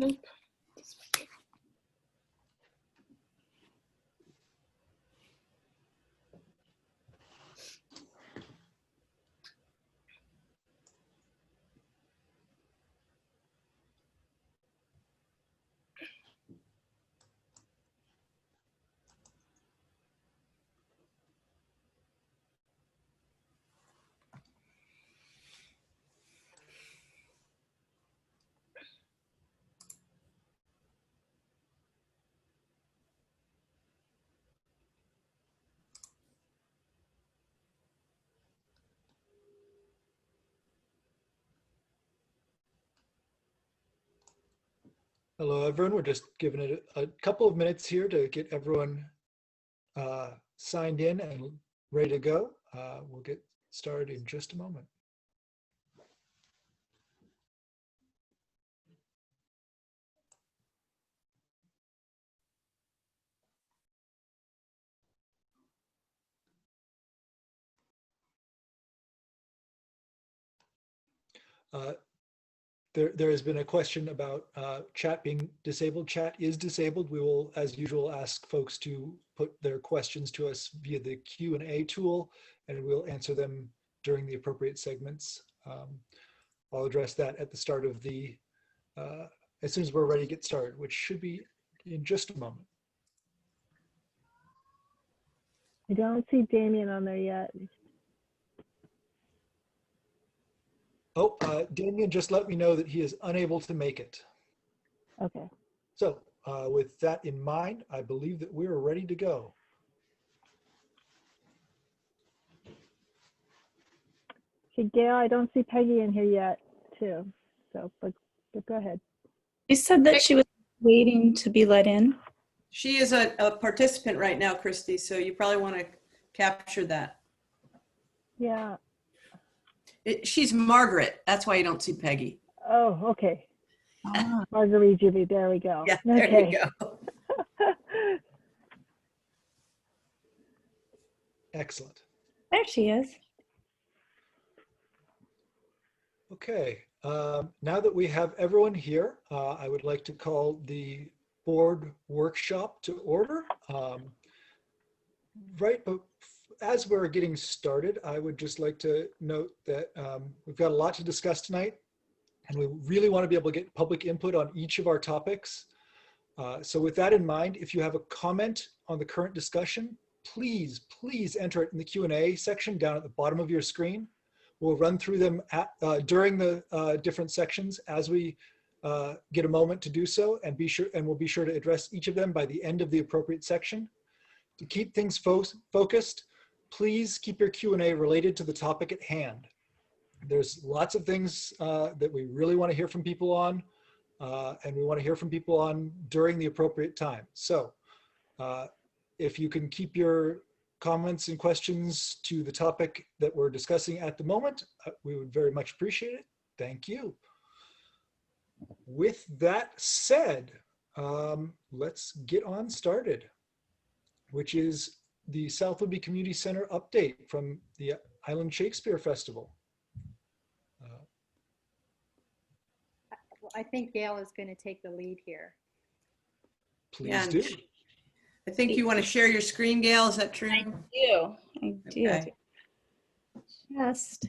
Nope. Hello, everyone. We're just giving it a couple of minutes here to get everyone signed in and ready to go. We'll get started in just a moment. There has been a question about chat being disabled. Chat is disabled. We will, as usual, ask folks to put their questions to us via the Q&A tool, and we'll answer them during the appropriate segments. I'll address that at the start of the, as soon as we're ready to get started, which should be in just a moment. I don't see Damien on there yet. Oh, Damien just let me know that he is unable to make it. Okay. So with that in mind, I believe that we're ready to go. Okay, Gail, I don't see Peggy in here yet, too. So, but go ahead. You said that she was waiting to be let in. She is a participant right now, Christy, so you probably want to capture that. Yeah. She's Margaret. That's why you don't see Peggy. Oh, okay. Margarita, there we go. Yeah, there okay. you go. Excellent. There she is. Okay, now that we have everyone here, I would like to call the board workshop to order. Right, but as we're getting started, I would just like to note that we've got a lot to discuss tonight, and we really want to be able to get public input on each of our topics. So with that in mind, if you have a comment on the current discussion, please enter it in the Q&A section down at the bottom of your screen. We'll run through them during the different sections as we get a moment to do so, and we'll be sure to address each of them by the end of the appropriate section. To keep things focused, please keep your Q&A related to the topic at hand. There's lots of things that we really want to hear from people on, and we want to hear from people on during the appropriate time. So if you can keep your comments and questions to the topic that we're discussing at the moment, we would very much appreciate it. Thank you. With that said, let's get on started, which is the South Whidbey Community Center update from the Island Shakespeare Festival. Well, I think Gail is going to take the lead here. Please do. I think you want to share your screen, Gail. Is that true? I do. Okay. Just.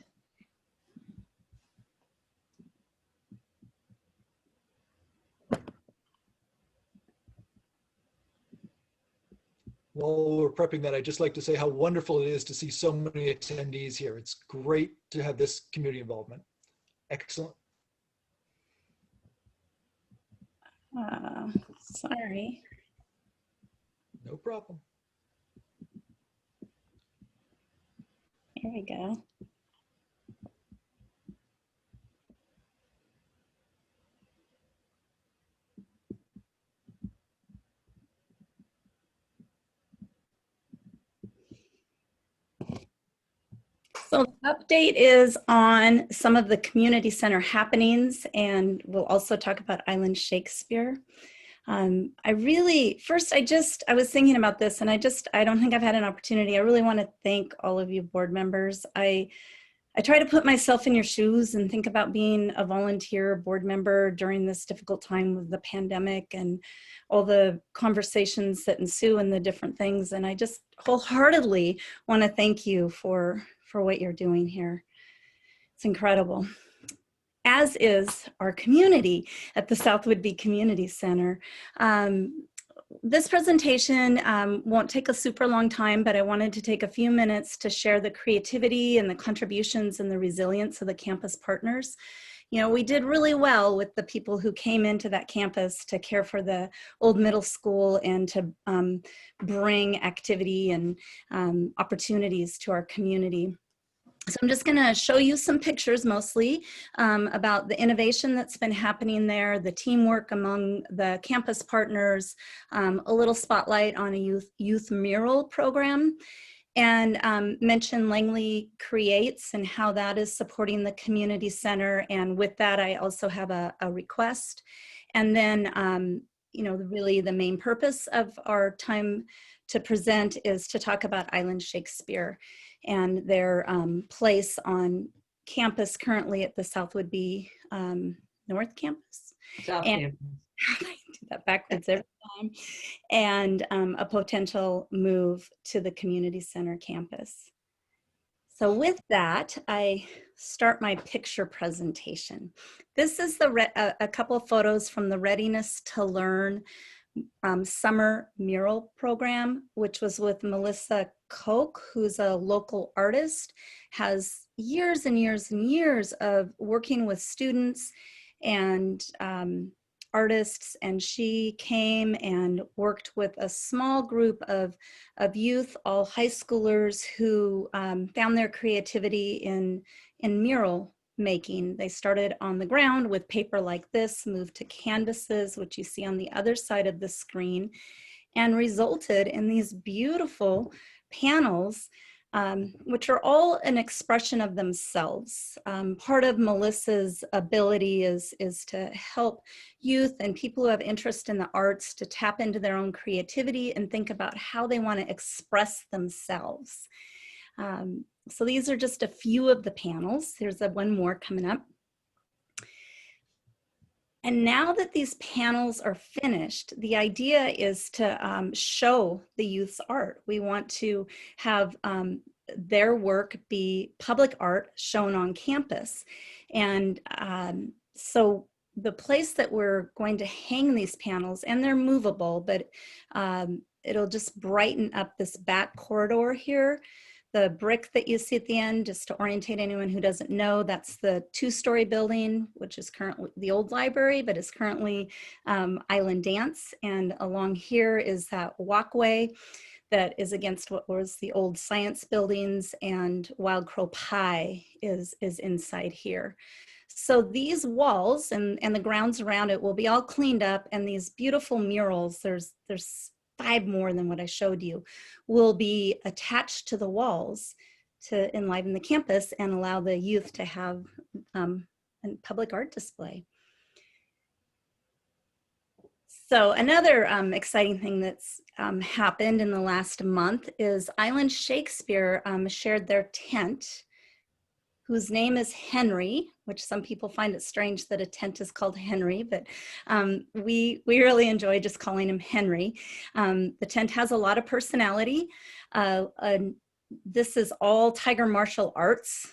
While we're prepping that, I'd just like to say how wonderful it is to see so many attendees here. It's great to have this community involvement. Excellent. Sorry. No problem. Here we go. So the update is on some of the community center happenings, and we'll also talk about Island Shakespeare. I was thinking about this, and I don't think I've had an opportunity. I really want to thank all of you board members. I I try to put myself in your shoes and think about being a volunteer board member during this difficult time with the pandemic and all the conversations that ensue and the different things. And I just wholeheartedly want to thank you for what you're doing here. It's incredible. As is our community at the South Whidbey Community Center. This presentation won't take a super long time, but I wanted to take a few minutes to share the creativity and the contributions and the resilience of the campus partners. You know, we did really well with the people who came into that campus to care for the old middle school and to bring activity and opportunities to our community. So I'm just going to show you some pictures mostly about the innovation that's been happening there, the teamwork among the campus partners, a little spotlight on a youth mural program, and mention Langley Creates and how that is supporting the community center. And with that, I also have a request. And then, you know, really the main purpose of our time to present is to talk about Island Shakespeare and their place on campus currently at the South Whidbey North Campus. South And Campus. I do that backwards every time. And a potential move to the community center campus. So with that, I start my picture presentation. This is a couple of photos from the Readiness to Learn summer mural program, which was with Melissa Koch, who's a local artist, has years and years and years of working with students and artists, and she came and worked with a small group of youth, all high schoolers, who found their creativity in mural making. They started on the ground with paper like this, moved to canvases, which you see on the other side of the screen, and resulted in these beautiful panels, which are all an expression of themselves. Part of Melissa's ability is to help youth and people who have interest in the arts to tap into their own creativity and think about how they want to express themselves. So these are just a few of the panels. There's one more coming up. And now that these panels are finished, the idea is to show the youth's art. We want to have their work be public art shown on campus. And so the place that we're going to hang these panels, and they're movable, but it'll just brighten up this back corridor here. The brick that you see at the end, just to orientate anyone who doesn't know, that's the two-story building, which is currently the old library, but is currently Island Dance. And along here is that walkway that is against what was the old science buildings, and Wild Crow Pie is inside here. So these walls and the grounds around it will be all cleaned up, and these beautiful murals, there's 5 more than what I showed you, will be attached to the walls to enliven the campus and allow the youth to have a public art display. So another exciting thing that's happened in the last month is Island Shakespeare shared their tent, whose name is Henry, which some people find it strange that a tent is called Henry, but we really enjoy just calling him Henry. The tent has a lot of personality. This is all Tiger Martial Arts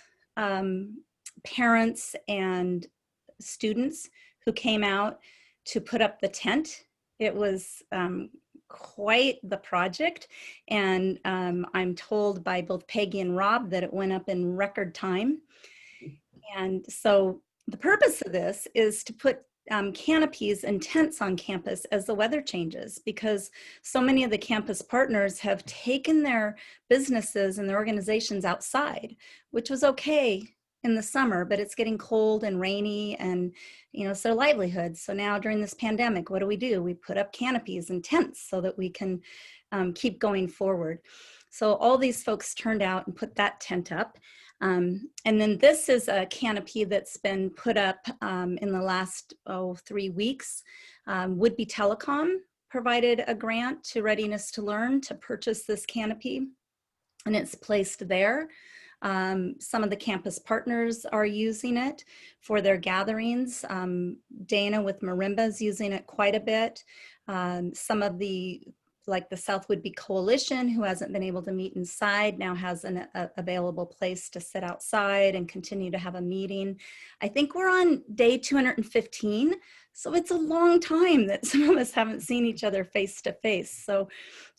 parents and students who came out to put up the tent. It was quite the project, and I'm told by both Peggy and Rob that it went up in record time. And so the purpose of this is to put canopies and tents on campus as the weather changes, because so many of the campus partners have taken their businesses and their organizations outside, which was okay in the summer, but it's getting cold and rainy, and it's their livelihood. So now during this pandemic, what do? We put up canopies and tents so that we can keep going forward. So all these folks turned out and put that tent up. And then this is a canopy that's been put up in the last 3 weeks. Whidbey Telecom provided a grant to Readiness to Learn to purchase this canopy, and it's placed there. Some of the campus partners are using it for their gatherings. Dana with Marimba is using it quite a bit. Some of the, like the South Woodby Coalition, who hasn't been able to meet inside, now has an available place to sit outside and continue to have a meeting. I think we're on day 215, so it's a long time that some of us haven't seen each other face to face. So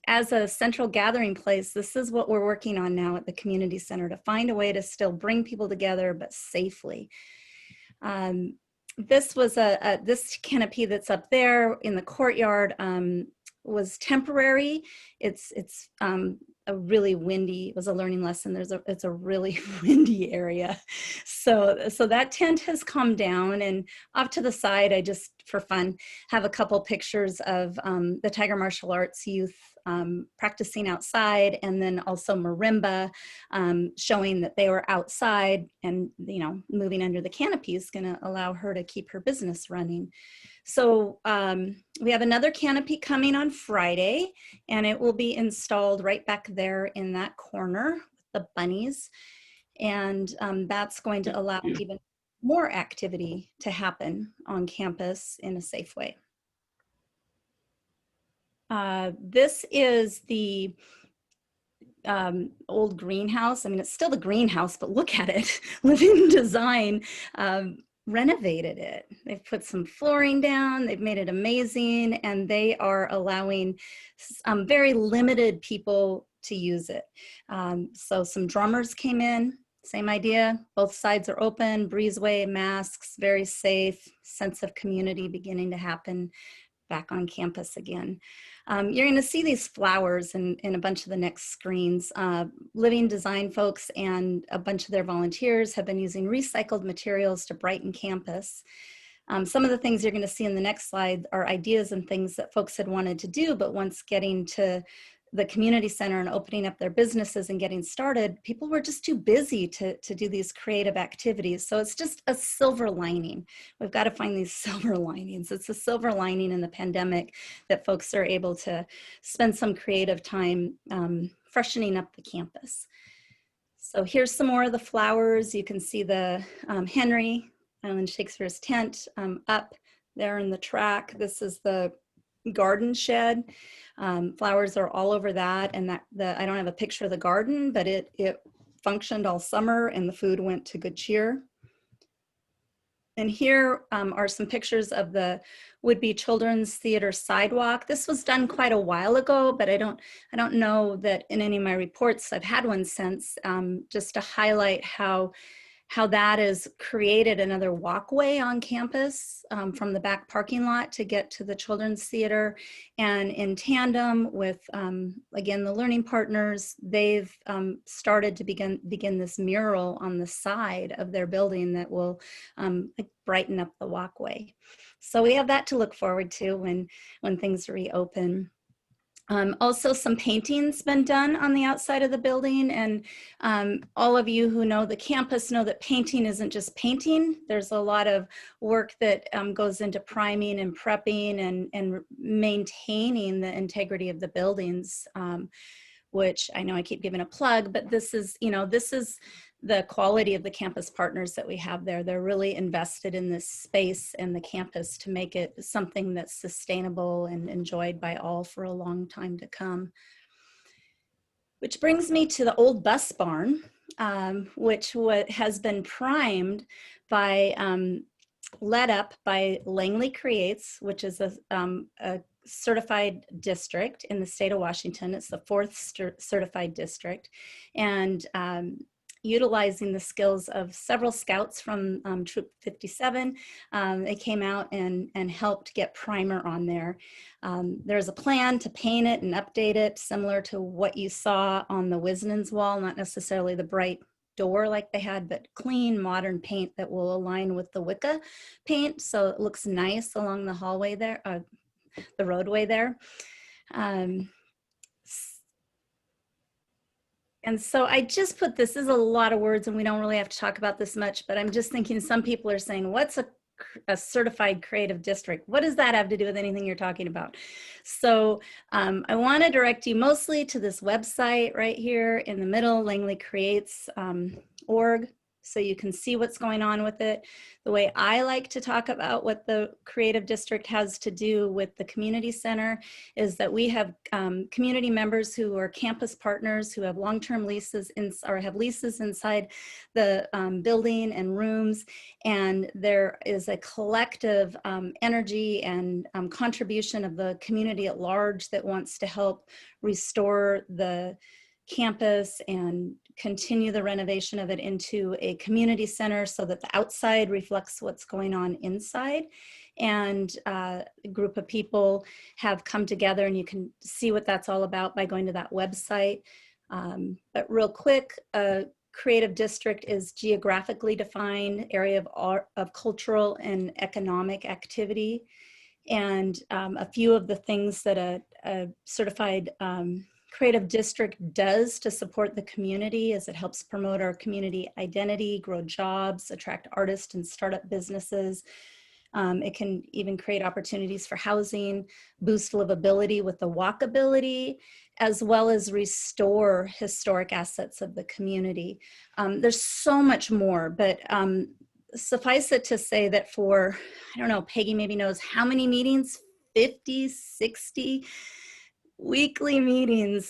as a central gathering place, this is what we're working on now at the community center, to find a way to still bring people together, but safely. This was this canopy that's up there in the courtyard was temporary. It's a really windy, it was a learning lesson. It's a really windy area. So that tent has come down, and off to the side, I just, for fun, have a couple pictures of the Tiger Martial Arts youth practicing outside, and then also Marimba showing that they were outside, and moving under the canopy is going to allow her to keep her business running. So we have another canopy coming on Friday, and it will be installed right back there in that corner with the bunnies. And that's going to allow even more activity to happen on campus in a safe way. This is the old greenhouse. I mean, it's still the greenhouse, but look at it. Living Design renovated it. They've put some flooring down, they've made it amazing, and they are allowing very limited people to use it. So some drummers came in, same idea, both sides are open, breezeway, masks, very safe, sense of community beginning to happen back on campus again. You're going to see these flowers in a bunch of the next screens. Living Design folks and a bunch of their volunteers have been using recycled materials to brighten campus. Some of the things you're going to see in the next slide are ideas and things that folks had wanted to do, but once getting to the community center and opening up their businesses and getting started, people were just too busy to do these creative activities. So it's just a silver lining. We've got to find these silver linings. It's a silver lining in the pandemic that folks are able to spend some creative time freshening up the campus. So here's some more of the flowers. You can see the Henry Island Shakespeare's tent up there in the track. This is the garden shed. Flowers are all over that, and I don't have a picture of the garden, but it functioned all summer, and the food went to good cheer. And here are some pictures of the Woodby Children's Theater sidewalk. This was done quite a while ago, but I don't know that in any of my reports I've had one since, just to highlight how that has created another walkway on campus from the back parking lot to get to the Children's Theater. And in tandem with, again, the learning partners, they've started to begin this mural on the side of their building that will brighten up the walkway. So we have that to look forward to when things reopen. Also, some painting's been done on the outside of the building, and all of you who know the campus know that painting isn't just painting. There's a lot of work that goes into priming and prepping and maintaining the integrity of the buildings, which I know I keep giving a plug, but this is the quality of the campus partners that we have there. They're really invested in this space and the campus to make it something that's sustainable and enjoyed by all for a long time to come. Which brings me to the old bus barn, which has been primed by, led up by Langley Creates, which is a certified district in the state of Washington. It's the 4th certified district. And utilizing the skills of several scouts from Troop 57. They came out and helped get primer on there. There's a plan to paint it and update it, similar to what you saw on the Wisnan's wall, not necessarily the bright door like they had, but clean modern paint that will align with the Wicca paint. So it looks nice along the hallway there, the roadway there. And so I just put this is a lot of words, and we don't really have to talk about this much, but I'm just thinking some people are saying, what's a a certified creative district. What does that have to do with anything you're talking about? So I want to direct you mostly to this website right here in the middle, Langley Creates org, so you can see what's going on with it. The way I like to talk about what the creative district has to do with the community center is that we have community members who are campus partners who have long-term leases or have leases inside the building and rooms, and there is a collective energy and contribution of the community at large that wants to help restore the campus and continue the renovation of it into a community center so that the outside reflects what's going on inside. And a group of people have come together, and you can see what that's all about by going to that website. But real quick, a creative district is geographically defined area of art, of cultural and economic activity. And a few of the things that a certified creative district does to support the community is it helps promote our community identity, grow jobs, attract artists and startup businesses. It can even create opportunities for housing, boost livability with the walkability, as well as restore historic assets of the community. There's so much more, but suffice it to say that for, I don't know, Peggy maybe knows how many meetings, 50, 60 weekly meetings,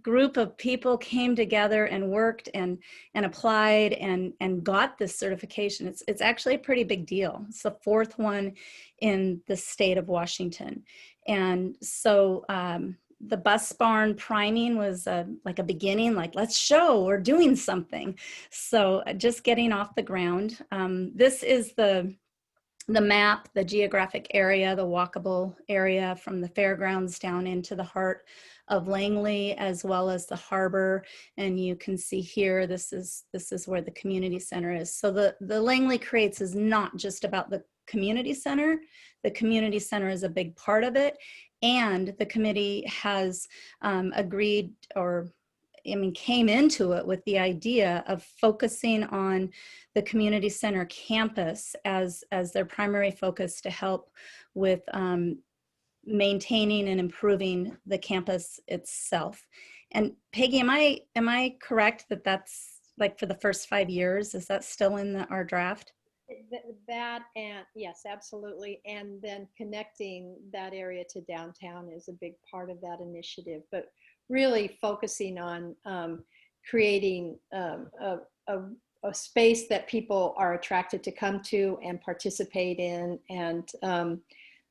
group of people came together and worked and applied and got this certification. It's actually a pretty big deal. It's the fourth one in the state of Washington. And so the bus barn priming was like a beginning, like let's show we're doing something. So just getting off the ground. This is the map, the geographic area, the walkable area from the fairgrounds down into the heart of Langley, as well as the harbor. And you can see here, this is where the community center is. So the Langley Creates is not just about the community center. The community center is a big part of it. And the committee has agreed, or came into it with the idea of focusing on the community center campus as their primary focus to help with maintaining and improving the campus itself. And Peggy, am I correct that that's like for the first 5 years? Is that still in our draft? That, and yes, absolutely. And then connecting that area to downtown is a big part of that initiative. But really focusing on creating a space that people are attracted to come to and participate in. And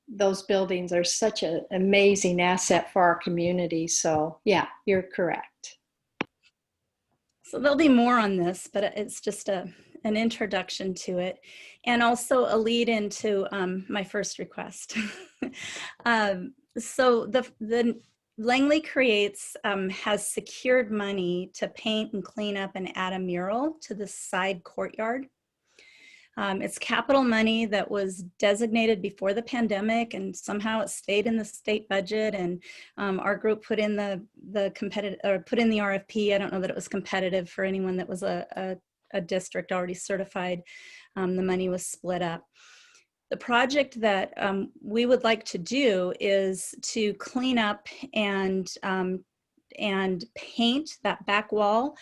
those buildings are such an amazing asset for our community. So yeah, you're correct. So there'll be more on this, but it's just an introduction to it, and also a lead into my first request. So the Langley Creates has secured money to paint and clean up and add a mural to the side courtyard. It's capital money that was designated before the pandemic, and somehow it stayed in the state budget. And our group put in the competitive, or put in the RFP. I don't know that it was competitive for anyone that was a district already certified. The money was split up. The project that we would like to do is to clean up and paint that back wall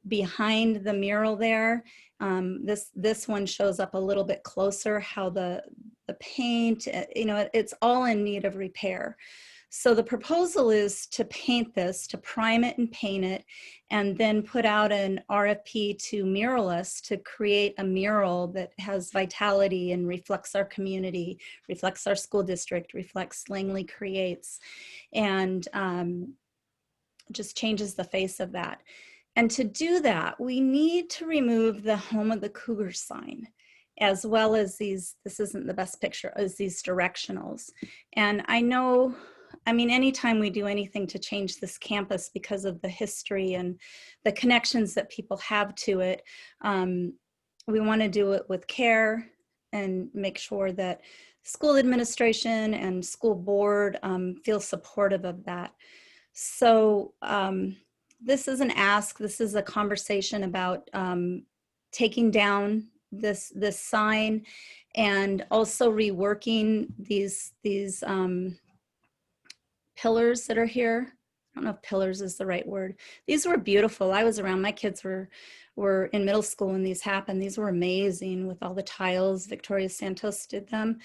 behind the mural there. This one shows up a little bit closer, how the paint, it's all in need of repair. So the proposal is to paint this, to prime it and paint it, and then put out an RFP to muralists to create a mural that has vitality and reflects our community, reflects our school district, reflects Langley Creates, and just changes the face of that. And to do that, we need to remove the Home of the Cougar sign, as well as these, this isn't the best picture, as these directionals. And I know, anytime we do anything to change this campus because of the history and the connections that people have to it, we want to do it with care and make sure that school administration and school board feel supportive of that. So this is an ask, this is a conversation about taking down this sign and also reworking these pillars that are here. I don't know if pillars is the right word. These were beautiful. I was around, my kids were in middle school when these happened. These were amazing with all the tiles. Victoria Santos did them.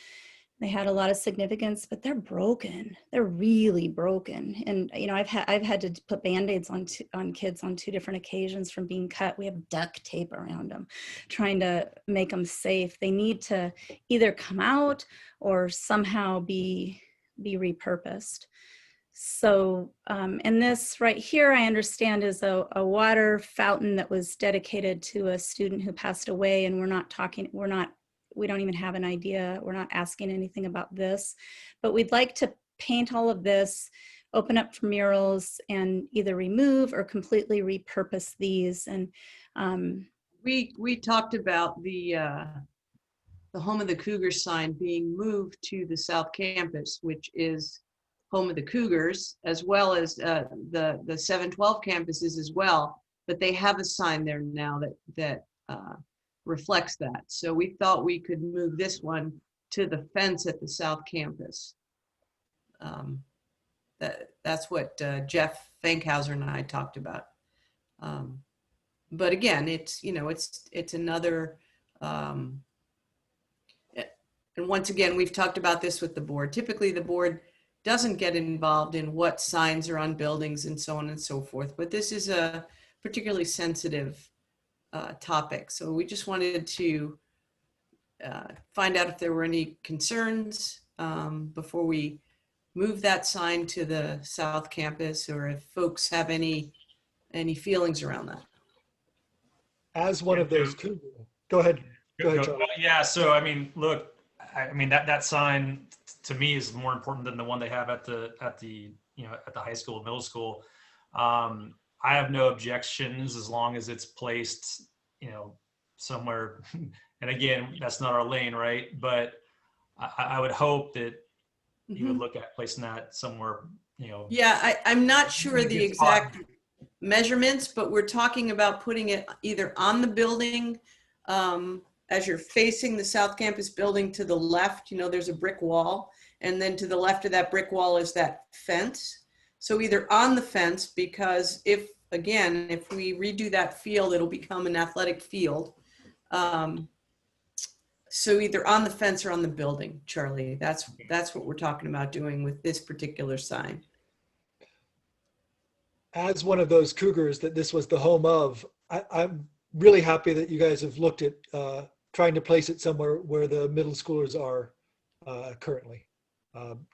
They had a lot of significance, but they're broken. They're really broken. And you know, I've had to put Band-Aids on kids on 2 different occasions from being cut. We have duct tape around them, trying to make them safe. They need to either come out or somehow be repurposed. So, and this right here, I understand, is a water fountain that was dedicated to a student who passed away, and we don't even have an idea. We're not asking anything about this, but we'd like to paint all of this, open up for murals, and either remove or completely repurpose these. And We talked about the Home of the Cougars sign being moved to the South Campus, which is Home of the Cougars, as well as the 712 campuses as well. But they have a sign there now that reflects that. So we thought we could move this one to the fence at the South Campus. That's what Jeff Fankhauser and I talked about. But again, it's another, and once again, we've talked about this with the board. Typically the board doesn't get involved in what signs are on buildings and so on and so forth, but this is a particularly sensitive topic. So we just wanted to find out if there were any concerns before we move that sign to the South Campus, or if folks have any feelings around that. As one of those two, go ahead. Go ahead, Charlie. Yeah, so I mean, look, I mean that sign to me is more important than the one they have at the high school and middle school. I have no objections as long as it's placed, somewhere. And again, that's not our lane, right? But I would hope that you would look at placing that somewhere, Yeah, I'm not sure the exact measurements, but we're talking about putting it either on the building, as you're facing the South Campus building to the left, there's a brick wall, and then to the left of that brick wall is that fence. So either on the fence, because if we redo that field, it'll become an athletic field. So either on the fence or on the building, Charlie. That's what we're talking about doing with this particular sign. As one of those Cougars that this was the home of, I'm really happy that you guys have looked at trying to place it somewhere where the middle schoolers are currently.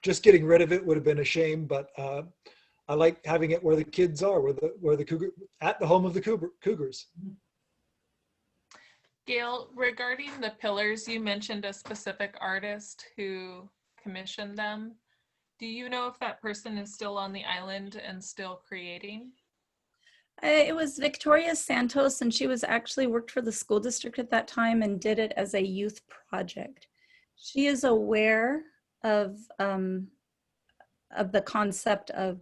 Just getting rid of it would have been a shame, but I like having it where the kids are, where the Cougar, at the home of the Cougars. Gail, regarding the pillars, you mentioned a specific artist who commissioned them. Do you know if that person is still on the island and still creating? It was Victoria Santos, and she was actually worked for the school district at that time and did it as a youth project. She is aware of the concept of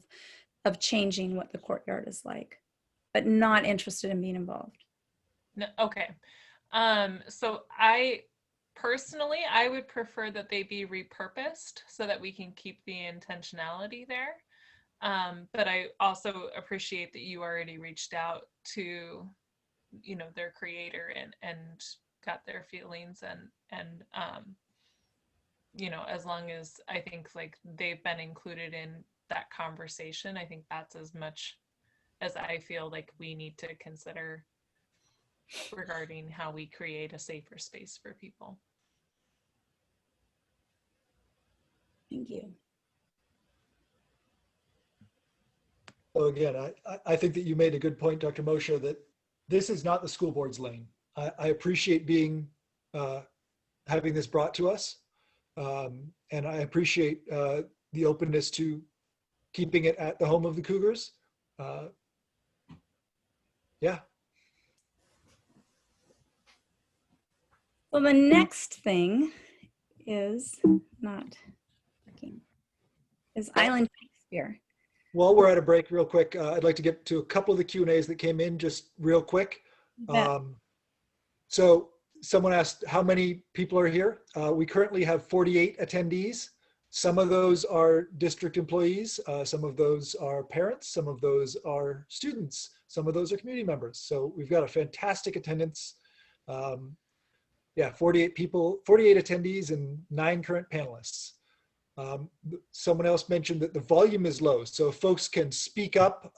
changing what the courtyard is like, but not interested in being involved. No, okay. So I personally would prefer that they be repurposed so that we can keep the intentionality there. But I also appreciate that you already reached out to, their creator and got their feelings and as long as I think like they've been included in that conversation, I think that's as much as I feel like we need to consider regarding how we create a safer space for people. Thank you. So again, I think that you made a good point, Dr. Moshe, that this is not the school board's lane. I appreciate having this brought to us. And I appreciate the openness to keeping it at the home of the Cougars. Yeah. Well, the next thing is Island Shakespeare. While we're at a break real quick, I'd like to get to a couple of the Q&As that came in just real quick. So Someone asked how many people are here. We currently have 48 attendees. Some of those are district employees. Some of those are parents. Some of those are students. Some of those are community members. So we've got a fantastic attendance. Yeah, 48 people, 48 attendees and 9 current panelists. Someone else mentioned that the volume is low. So if folks can speak up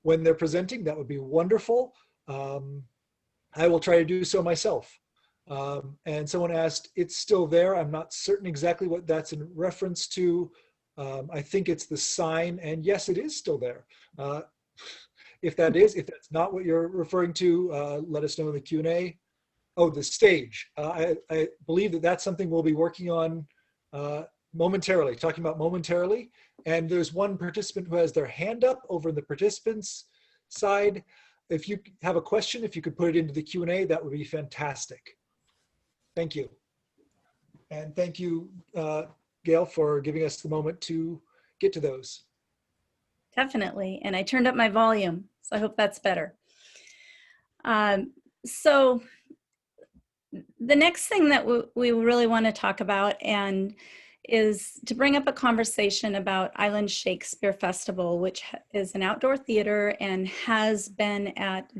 when they're presenting, that would be wonderful. I will try to do so myself. And someone asked, it's still there. I'm not certain exactly what that's in reference to. I think it's the sign, and yes, it is still there. If that's not what you're referring to, let us know in the Q&A. Oh, the stage. I believe that that's something we'll be working on momentarily, talking about momentarily. And there's one participant who has their hand up over in the participants side. If you have a question, if you could put it into the Q&A, that would be fantastic. Thank you. And thank you, Gail, for giving us the moment to get to those. Definitely. And I turned up my volume, so I hope that's better. So the next thing that we really want to talk about is to bring up a conversation about Island Shakespeare Festival, which is an outdoor theater and has been at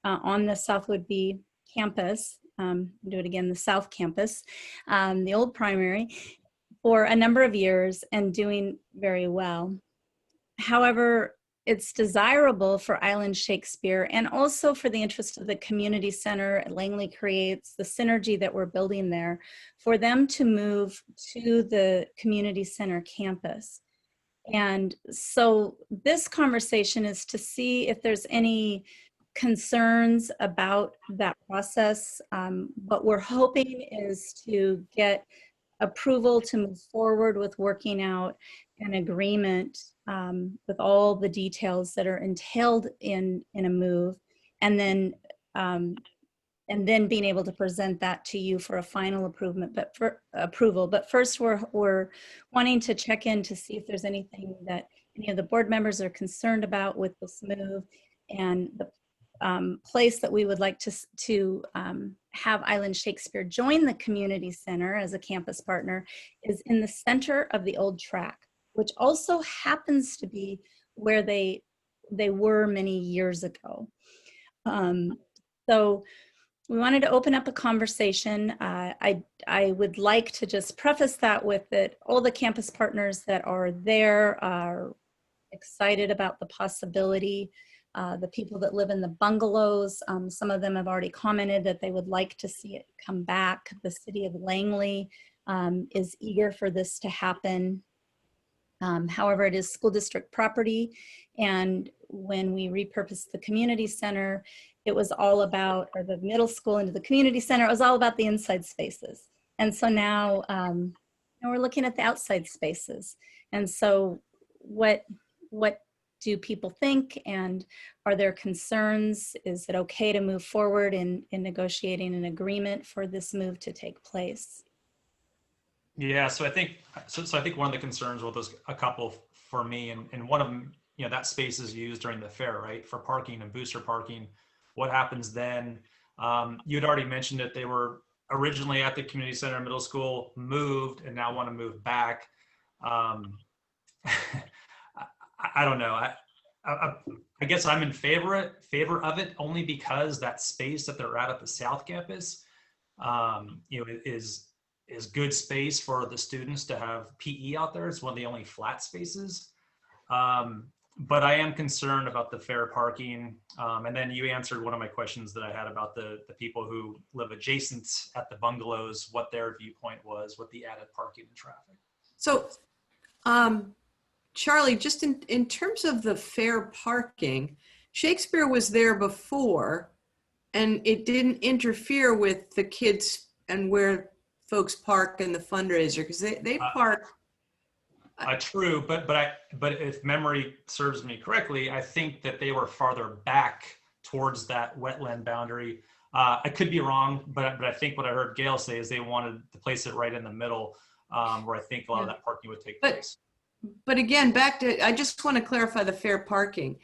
on the Southwood B campus, do it again, the South Campus, the old primary, for a number of years and doing very well. However, it's desirable for Island Shakespeare and also for the interest of the community center Langley creates, the synergy that we're building there, for them to move to the community center campus. And so this conversation is to see if there's any concerns about that process. What we're hoping is to get approval to move forward with working out an agreement with all the details that are entailed in a move, and then being able to present that to you for a final approval. But first, we're wanting to check in to see if there's anything that any of the board members are concerned about with this move, and the place that we would like to have Island Shakespeare join the community center as a campus partner is in the center of the old track, which also happens to be where they were many years ago. So we wanted to open up a conversation. I would like to just preface that with that all the campus partners that are there are excited about the possibility. The people that live in the bungalows, some of them have already commented that they would like to see it come back. The city of Langley is eager for this to happen. However, it is school district property, and when we repurposed the community center, it was all about, or the middle school into the community center, it was all about the inside spaces. And so now we're looking at the outside spaces. And so what do people think, and are there concerns? Is it okay to move forward in negotiating an agreement for this move to take place? Yeah, so I think one of the concerns, well, there's a couple for me, and one of them, that space is used during the fair, right, for parking and booster parking. What happens then? You had already mentioned that they were originally at the community center middle school, moved, and now want to move back. I don't know. I guess I'm in favor of it only because that space that they're at the South Campus, is good space for the students to have PE out there. It's one of the only flat spaces. But I am concerned about the fair parking. And then you answered one of my questions that I had about the people who live adjacent at the bungalows, what their viewpoint was, what the added parking and traffic. So, Charlie, just in terms of the fair parking, Shakespeare was there before, and it didn't interfere with the kids and where folks park in the fundraiser, because they park. True, but if memory serves me correctly, I think that they were farther back towards that wetland boundary. I could be wrong, but I think what I heard Gail say is they wanted to place it right in the middle, where I think a lot of that parking would take place. But again, back to, I just want to clarify the fair parking.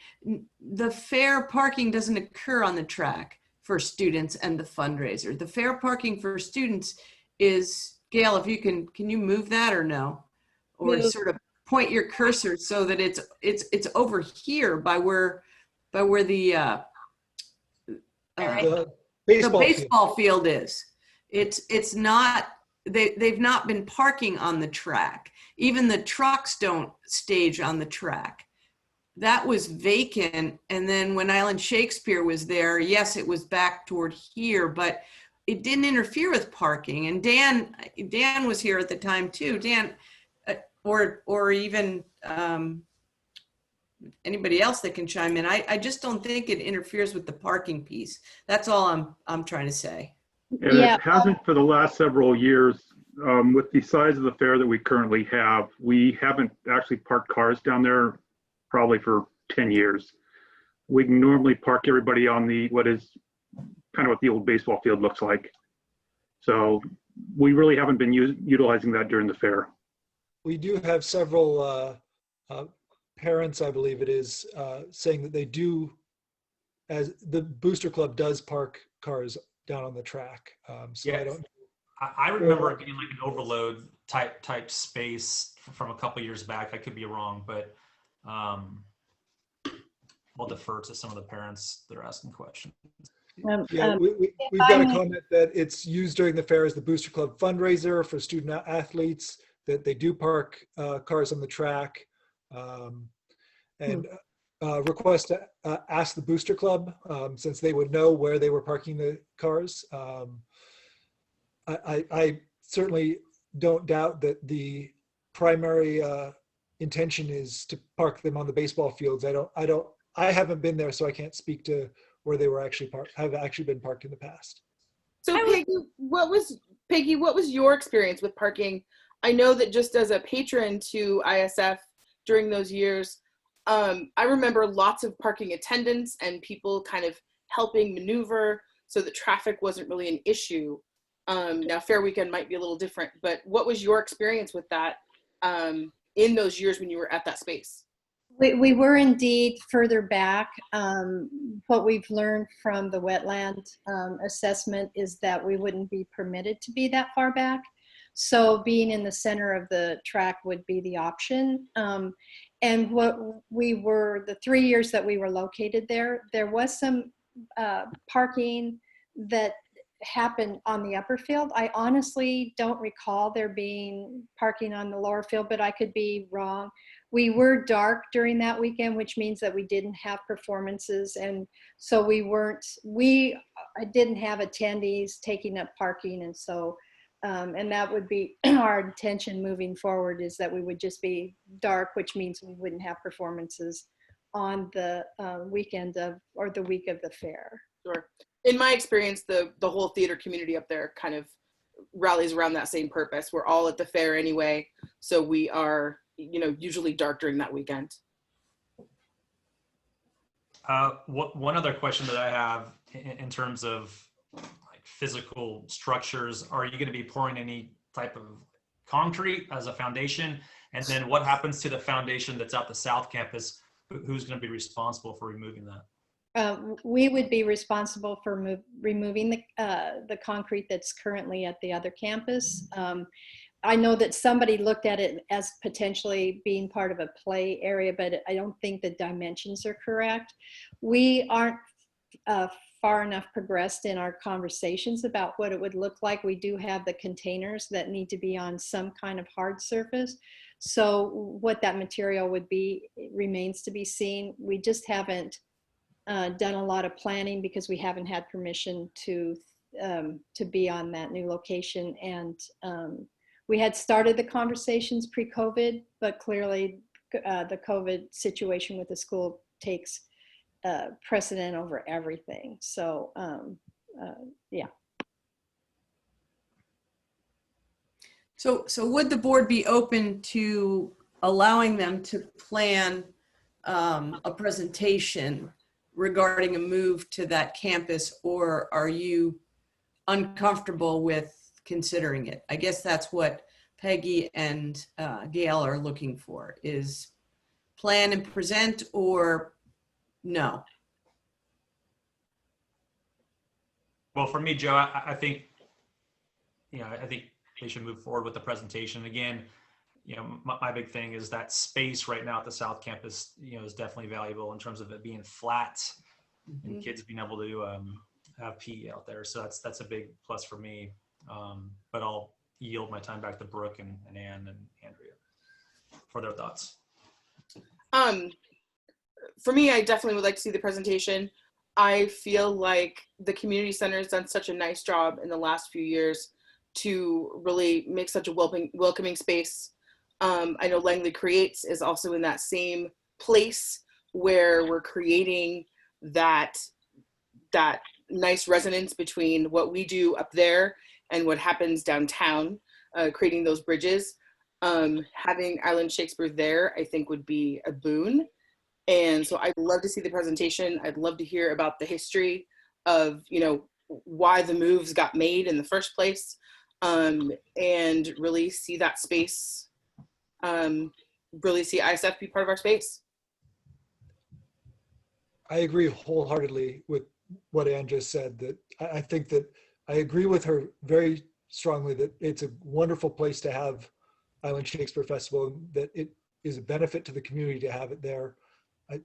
The fair parking doesn't occur on the track. for students and the fundraiser. The fair parking for students is, Gail, if you can you move that or no? Or Move. sort of point your cursor so that it's over here by where the The the baseball field. baseball field is. It's not, they've not been parking on the track. Even the trucks don't stage on the track. That was vacant. And then when Island Shakespeare was there, yes, it was back toward here, but it didn't interfere with parking. And Dan was here at the time too. Dan, or even anybody else that can chime in. I just don't think it interferes with the parking piece. That's all I'm trying to say. And Yeah. it hasn't for the last several years. With the size of the fair that we currently have, we haven't actually parked cars down there probably for 10 years. We can normally park everybody on what is kind of what the old baseball field looks like. So we really haven't been utilizing that during the fair. We do have several parents, I believe it is, saying that they do, as the Booster Club does park cars down on the track. So Yeah. I don't. I remember it being like an overload type space from a couple years back. I could be wrong, but I'll defer to some of the parents that are asking questions. Yeah, we've got a comment that it's used during the fair as the Booster Club fundraiser for student athletes, that they do park cars on the track, and request to ask the Booster Club, since they would know where they were parking the cars. I certainly don't doubt that the primary intention is to park them on the baseball fields. I haven't been there, so I can't speak to where they were actually have actually been parked in the past. So Peggy, what was your experience with parking? I know that just as a patron to ISF during those years, I remember lots of parking attendants and people kind of helping maneuver so the traffic wasn't really an issue. Now Fair Weekend might be a little different, but what was your experience with that in those years when you were at that space? We were indeed further back. What we've learned from the wetland assessment is that we wouldn't be permitted to be that far back. So being in the center of the track would be the option. And what the 3 years that we were located there was some parking that happened on the upper field. I honestly don't recall there being parking on the lower field, but I could be wrong. We were dark during that weekend, which means that we didn't have performances. And so we didn't have attendees taking up parking. And so, and that would be our intention moving forward, is that we would just be dark, which means we wouldn't have performances on the weekend or the week of the fair. Sure. In my experience, the whole theater community up there kind of rallies around that same purpose. We're all at the fair anyway, so we are, usually dark during that weekend. One other question that I have in terms of like physical structures, are you going to be pouring any type of concrete as a foundation? And then what happens to the foundation that's at the South Campus? Who's going to be responsible for removing that? We would be responsible for removing the concrete that's currently at the other campus. I know that somebody looked at it as potentially being part of a play area, but I don't think the dimensions are correct. We aren't far enough progressed in our conversations about what it would look like. We do have the containers that need to be on some kind of hard surface. So what that material would be remains to be seen. We just haven't done a lot of planning because we haven't had permission to be on that new location. And we had started the conversations pre-COVID, but clearly the COVID situation with the school takes precedent over everything. So yeah. So would the board be open to allowing them to plan a presentation regarding a move to that campus, or are you uncomfortable with considering it? I guess that's what Peggy and Gail are looking for, is plan and present or no? Well, for me, Joe, I think, I think they should move forward with the presentation. Again, my big thing is that space right now at the South Campus, is definitely valuable in terms of it being flat and kids being able to have PE out there. So that's a big plus for me. But I'll yield my time back to Brooke and Ann and Andrea for their thoughts. For me, I definitely would like to see the presentation. I feel like the community center has done such a nice job in the last few years to really make such a welcoming space. I know Langley Creates is also in that same place where we're creating that nice resonance between what we do up there and what happens downtown, creating those bridges. Having Island Shakespeare there, I think, would be a boon. And so I'd love to see the presentation. I'd love to hear about the history of, why the moves got made in the first place, and really see that space, really see ISF be part of our space. I agree wholeheartedly with what Ann just said, that I think that I agree with her very strongly that it's a wonderful place to have Island Shakespeare Festival, that it is a benefit to the community to have it there. I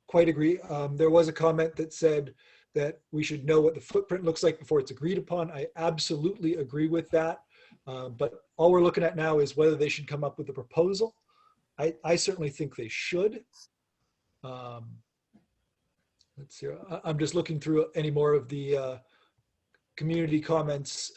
quite agree. There was a comment that said that we should know what the footprint looks like before it's agreed upon. I absolutely agree with that. But all we're looking at now is whether they should come up with a proposal. I certainly think they should. Let's see, I'm just looking through any more of the community comments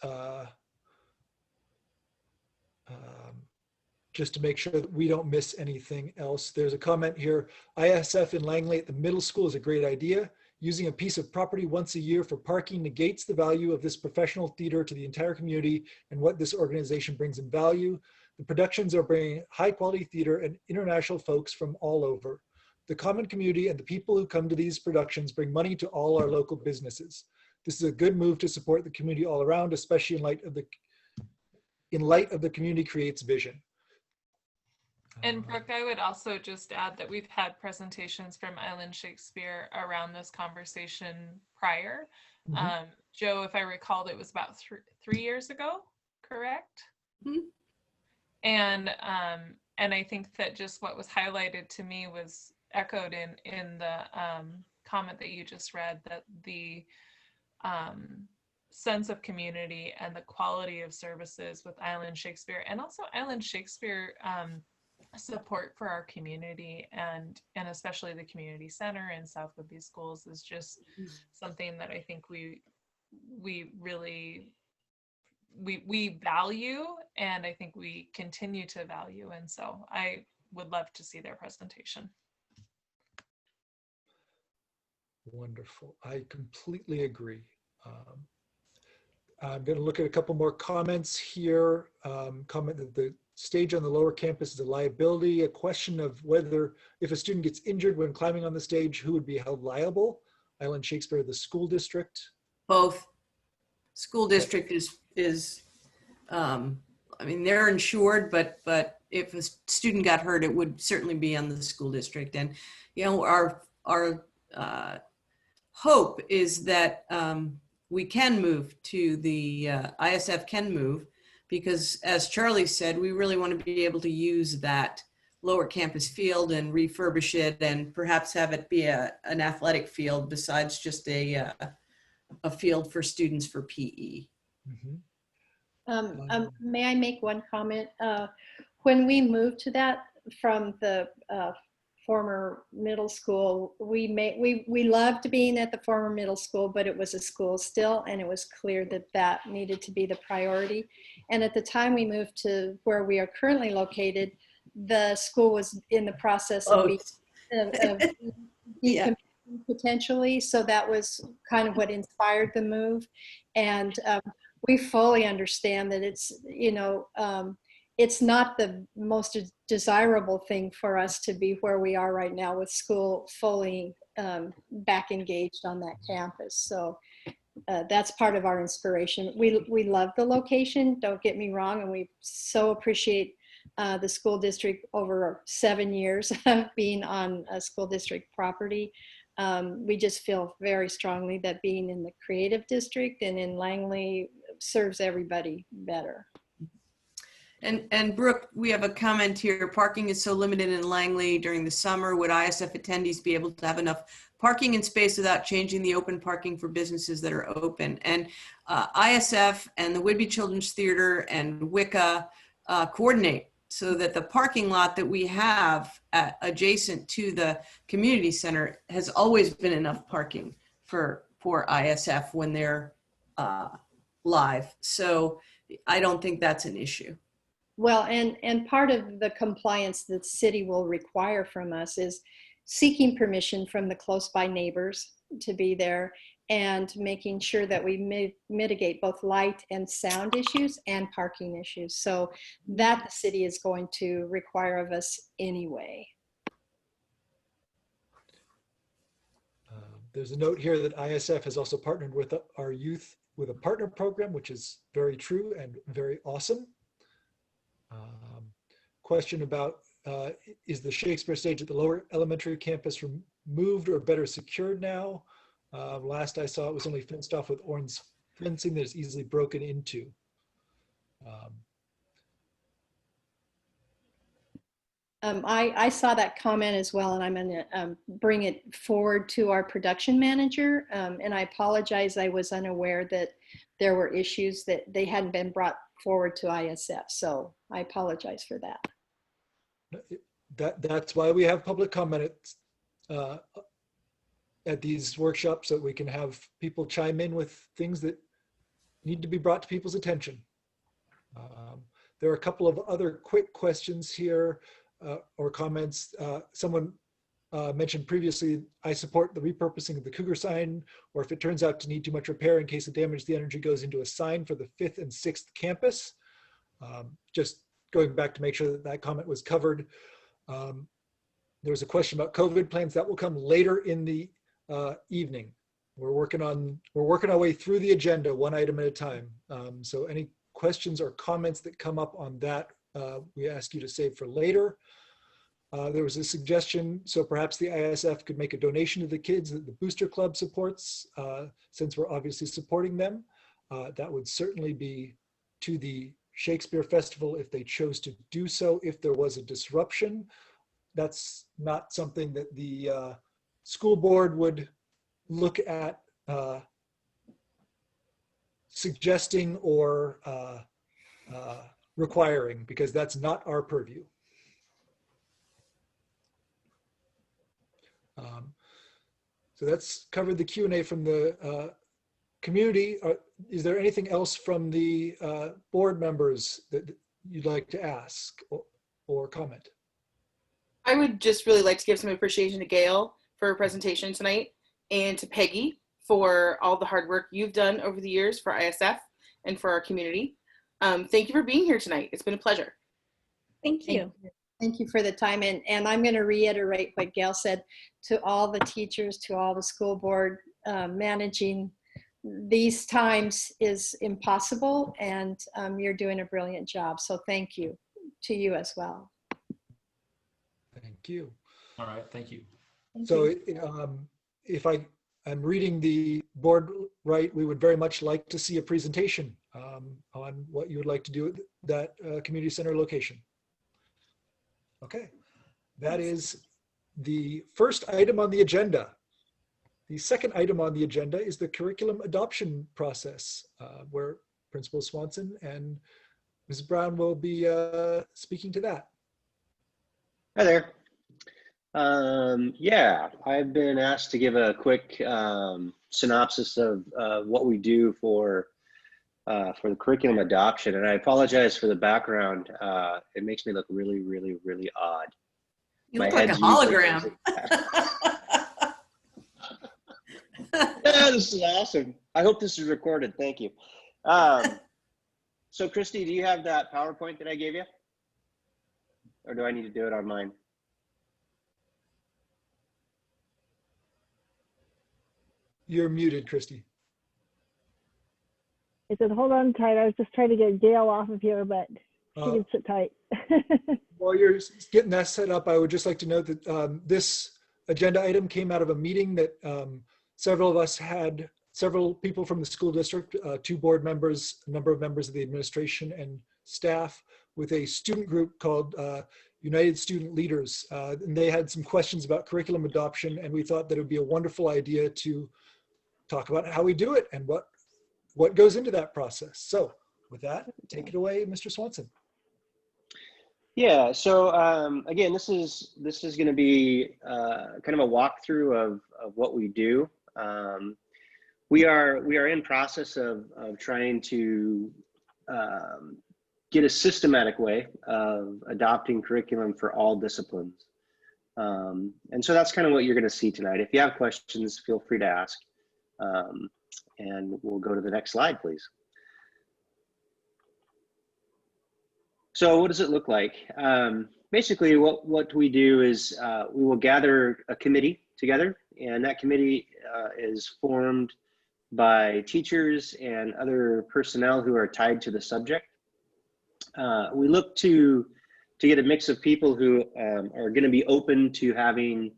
just to make sure that we don't miss anything else. There's a comment here, ISF in Langley at the middle school is a great idea. Using a piece of property once a year for parking negates the value of this professional theater to the entire community and what this organization brings in value. The productions are bringing high quality theater and international folks from all over. The common community and the people who come to these productions bring money to all our local businesses. This is a good move to support the community all around, especially in light of the Community Creates vision. And Brooke, I would also just add that we've had presentations from Island Shakespeare around this conversation prior. Joe, if I recalled, it was about three years ago, correct? And I think that just what was highlighted to me was echoed in the comment that you just read, that the sense of community and the quality of services with Island Shakespeare, and also Island Shakespeare support for our community and especially the community center and South Whitby schools is just something that I think we really value, and I think we continue to value. And so I would love to see their presentation. Wonderful. I completely agree. I'm going to look at a couple more comments here. Comment that the stage on the lower campus is a liability. A question of whether if a student gets injured when climbing on the stage, who would be held liable? Island Shakespeare, the school district? Both. School district is I mean, they're insured, but if a student got hurt, it would certainly be on the school district. And, our hope is that we can move to the ISF can move, because as Charlie said, we really want to be able to use that lower campus field and refurbish it and perhaps have it be an athletic field besides just a field for students for PE. May I make one comment? When we moved to that from the former middle school, we loved being at the former middle school, but it was a school still, and it was clear that that needed to be the priority. And at the time we moved to where we are currently located, the school was in the process of decommissioning potentially. So that was kind of what inspired the move. And we fully understand that it's, it's not the most desirable thing for us to be where we are right now with school fully back engaged on that campus. So that's part of our inspiration. We love the location, don't get me wrong, and we so appreciate the school district over 7 years of being on a school district property. we just feel very strongly that being in the creative district and in Langley serves everybody better. And Brooke, we have a comment here. Parking is so limited in Langley during the summer. Would ISF attendees be able to have enough parking and space without changing the open parking for businesses that are open? And ISF and the Whitby Children's Theater and WICA coordinate so that the parking lot that we have adjacent to the community center has always been enough parking for ISF when they're live. So I don't think that's an issue. Well, and part of the compliance that the city will require from us is seeking permission from the close by neighbors to be there and making sure that we mitigate both light and sound issues and parking issues. So that the city is going to require of us anyway. There's a note here that ISF has also partnered with our youth with a partner program, which is very true and very awesome. Question about is the Shakespeare stage at the lower elementary campus removed or better secured now? Last I saw it was only fenced off with orange fencing that is easily broken into. I saw that comment as well, and I'm going to bring it forward to our production manager. And I apologize, I was unaware that there were issues that they hadn't been brought forward to ISF. So I apologize for that. That's why we have public comment at these workshops, so that we can have people chime in with things that need to be brought to people's attention. There are a couple of other quick questions here or comments. Someone mentioned previously, I support the repurposing of the Cougar sign, or if it turns out to need too much repair in case of damage, the energy goes into a sign for the 5th and 6th campus. Just going back to make sure that that comment was covered. There was a question about COVID plans that will come later in the evening. We're working our way through the agenda one item at a time. So any questions or comments that come up on that, we ask you to save for later. There was a suggestion, so perhaps the ISF could make a donation to the kids that the Booster Club supports, since we're obviously supporting them. That would certainly be to the Shakespeare Festival if they chose to do so. If there was a disruption, that's not something that the school board would look at suggesting or requiring, because that's not our purview. So that's covered the Q&A from the community. Is there anything else from the board members that you'd like to ask or comment? I would just really like to give some appreciation to Gail for her presentation tonight, and to Peggy for all the hard work you've done over the years for ISF and for our community. Thank you for being here tonight. It's been a pleasure. Thank you. Thank you for the time. And I'm going to reiterate what Gail said to all the teachers, to all the school board. Managing these times is impossible, and you're doing a brilliant job. So thank you to you as well. Thank you. All right, thank you. So if I'm reading the board right, we would very much like to see a presentation on what you would like to do at that community center location. Okay, that is the first item on the agenda. The second item on the agenda is the curriculum adoption process, where Principal Swanson and Ms. Brown will be speaking to that. Hi there. Yeah, I've been asked to give a quick synopsis of what we do for the curriculum adoption, and I apologize for the background. It makes me look really, really, really odd. You look like a hologram. Yeah, this is awesome. I hope this is recorded. Thank you. So, Christy, do you have that PowerPoint that I gave you? Or do I need to do it on mine? You're muted, Christy. I said, hold on tight. I was just trying to get Gail off of here, but she can sit tight. While you're getting that set up, I would just like to note that this agenda item came out of a meeting that several of us had, several people from the school district, 2 board members, a number of members of the administration and staff, with a student group called United Student Leaders. And they had some questions about curriculum adoption, and we thought that it would be a wonderful idea to talk about how we do it and what goes into that process. So with that, take it away, Mr. Swanson. Yeah, so again, this is going to be kind of a walkthrough of what we do. We are in process of trying to get a systematic way of adopting curriculum for all disciplines. And so that's kind of what you're going to see tonight. If you have questions, feel free to ask. And we'll go to the next slide, please. So what does it look like? Basically, what we do is we will gather a committee together, and that committee is formed by teachers and other personnel who are tied to the subject. We look to get a mix of people who are going to be open to having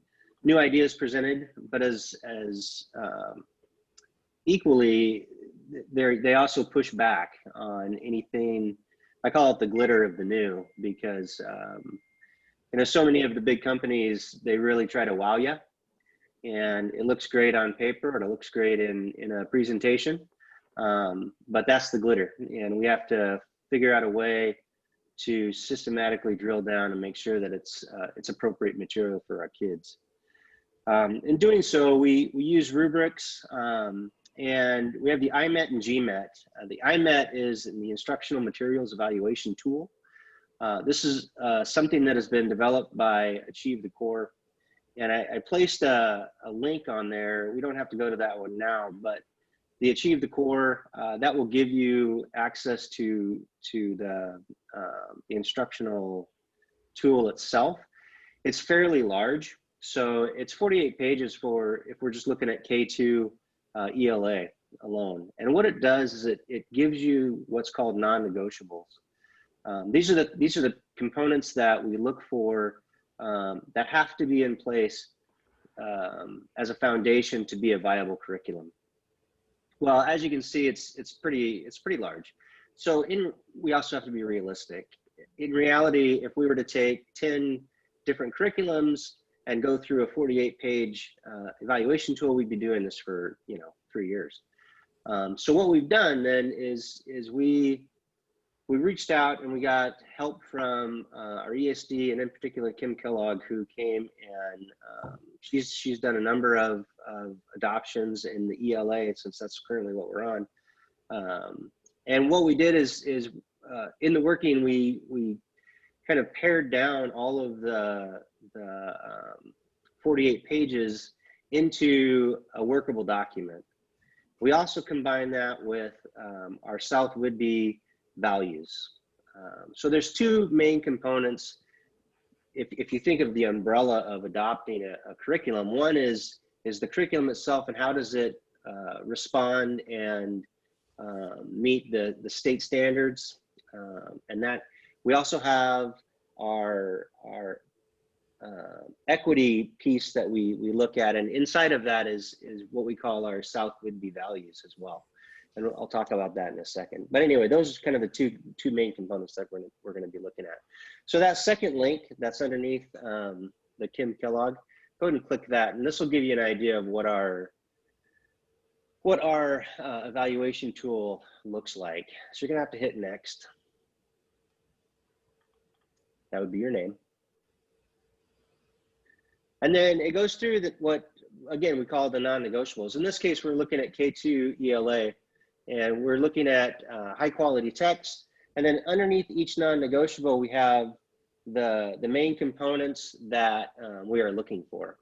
new ideas presented, but as equally, they also push back on anything. I call it the glitter of the new, because you know, so many of the big companies, they really try to wow you, and it looks great on paper and it looks great in a presentation, but that's the glitter, and we have to figure out a way to systematically drill down and make sure that it's appropriate material for our kids. In doing so, we use rubrics, and we have the IMET and GMET. The IMET is the Instructional Materials Evaluation Tool. This is something that has been developed by Achieve the Core. And I placed a link on there. We don't have to go to that one now, but the Achieve the Core, that will give you access to the instructional tool itself. It's fairly large. So it's 48 pages for, if we're just looking at K2 ELA alone. And what it does is it gives you what's called non-negotiables. These are the components that we look for that have to be in place as a foundation to be a viable curriculum. Well, as you can see, it's pretty large. So we also have to be realistic. In reality, if we were to take 10 different curriculums and go through a 48-page evaluation tool, we'd be doing this for 3 years. So what we've done then is we reached out and we got help from our ESD, and in particular Kim Kellogg, who came, and she's done a number of adoptions in the ELA, since that's currently what we're on. And what we did is in the working, we kind of pared down all of the 48 pages into a workable document. We also combine that with our South Whidbey values. So there's 2 main components. If you think of the umbrella of adopting a curriculum, one is the curriculum itself, and how does it respond and meet the state standards, and that we also have our equity piece that we look at, and inside of that is what we call our South Whidbey values as well, and I'll talk about that in a second. But anyway, those are kind of the two main components that we're going to be looking at. So that second link that's underneath the Kim Kellogg, go ahead and click that, and this will give you an idea of what our evaluation tool looks like. So you're going to have to hit next. That would be your name. And then it goes through what, again, we call the non-negotiables. In this case, we're looking at K2 ELA, and we're looking at high quality text. And then underneath each non-negotiable, we have the main components that we are looking for.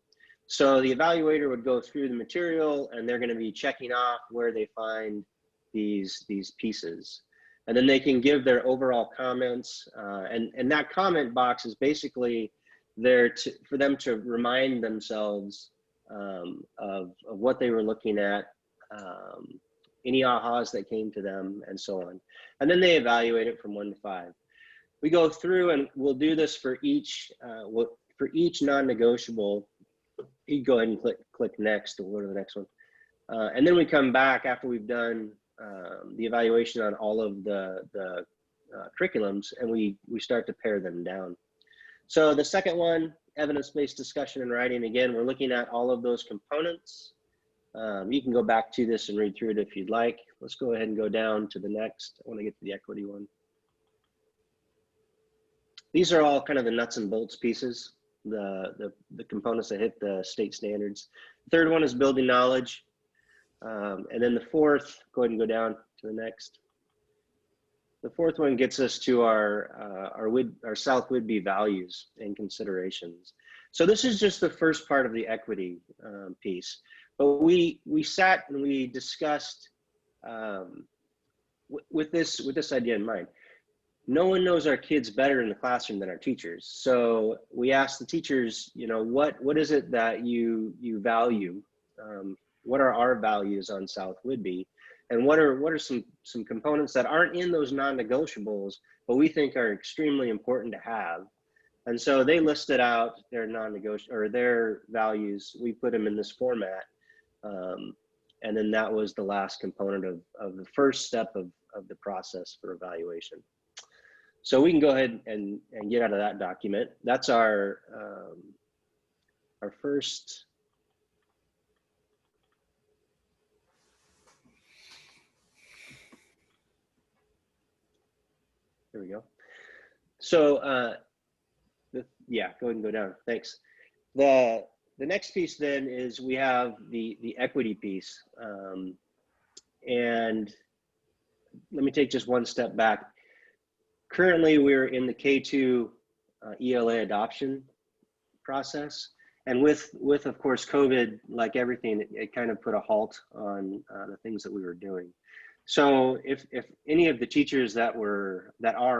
So the evaluator would go through the material, and they're going to be checking off where they find these pieces. And then they can give their overall comments. And that comment box is basically there for them to remind themselves of what they were looking at, any ahas that came to them, and so on. And then they evaluate it from 1 to 5. We go through, and we'll do this for each non-negotiable You go ahead and click next, or go to the next one. And then we come back after we've done the evaluation on all of the curriculums, and we start to pare them down. So the second one, evidence-based discussion and writing. Again, we're looking at all of those components. You can go back to this and read through it if you'd like. Let's go ahead and go down to the next. I want to get to the equity one. These are all kind of the nuts and bolts pieces, the components that hit the state standards. The third one is building knowledge. And then the fourth, go ahead and go down to the next. The fourth one gets us to our South Whidbey values and considerations. So this is just the first part of the equity piece. But we sat and we discussed with this idea in mind. No one knows our kids better in the classroom than our teachers. So we asked the teachers, you know, what is it that you value? What are our values on South Whidbey? And what are some components that aren't in those non-negotiables, but we think are extremely important to have? And so they listed out their non-negotiable or their values. We put them in this format. And then that was the last component of the first step of the process for evaluation. So we can go ahead and get out of that document. That's our first. There we go. So yeah, go ahead and go down. Thanks. The next piece then is we have the equity piece. And let me take just one step back. Currently, we're in the K2 ELA adoption process. And with of course, COVID, like everything, it kind of put a halt on the things that we were doing. So if any of the teachers that are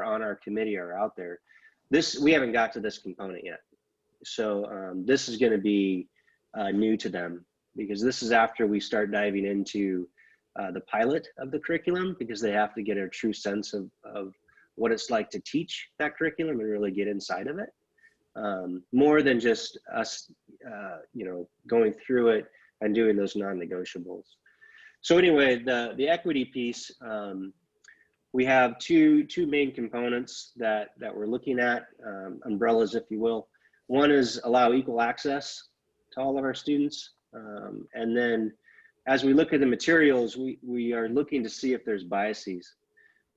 on our committee are out there, we haven't got to this component yet. So this is going to be new to them, because this is after we start diving into the pilot of the curriculum, because they have to get a true sense of what it's like to teach that curriculum and really get inside of it. More than just us, you know, going through it and doing those non-negotiables. So anyway, the equity piece, we have two main components that we're looking at, umbrellas, if you will. One is allow equal access to all of our students. And then as we look at the materials, we are looking to see if there's biases.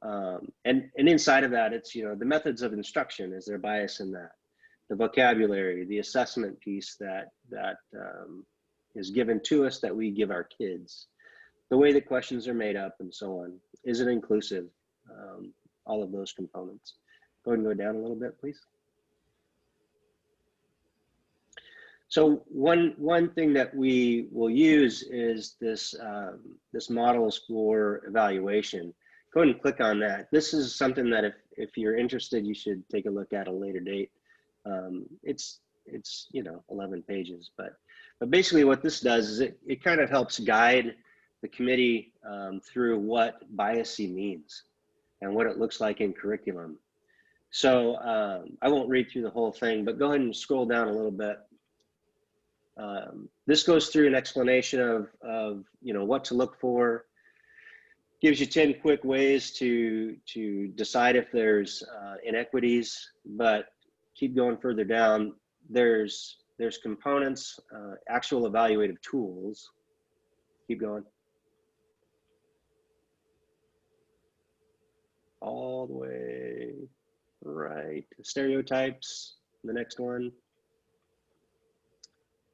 And inside of that, it's, you know, the methods of instruction, is there bias in that? The vocabulary, the assessment piece that is given to us that we give our kids, the way that questions are made up and so on. Is it inclusive? All of those components. Go ahead and go down a little bit, please. So one thing that we will use is this models for evaluation. Go ahead and click on that. This is something that if you're interested, you should take a look at a later date. It's you know, 11 pages, but basically what this does is it kind of helps guide the committee through what biasy means and what it looks like in curriculum. So I won't read through the whole thing, but go ahead and scroll down a little bit. This goes through an explanation of you know, what to look for. Gives you 10 quick ways to decide if there's inequities, but keep going further down. There's components, actual evaluative tools. Keep going. All the way right. Stereotypes, the next one.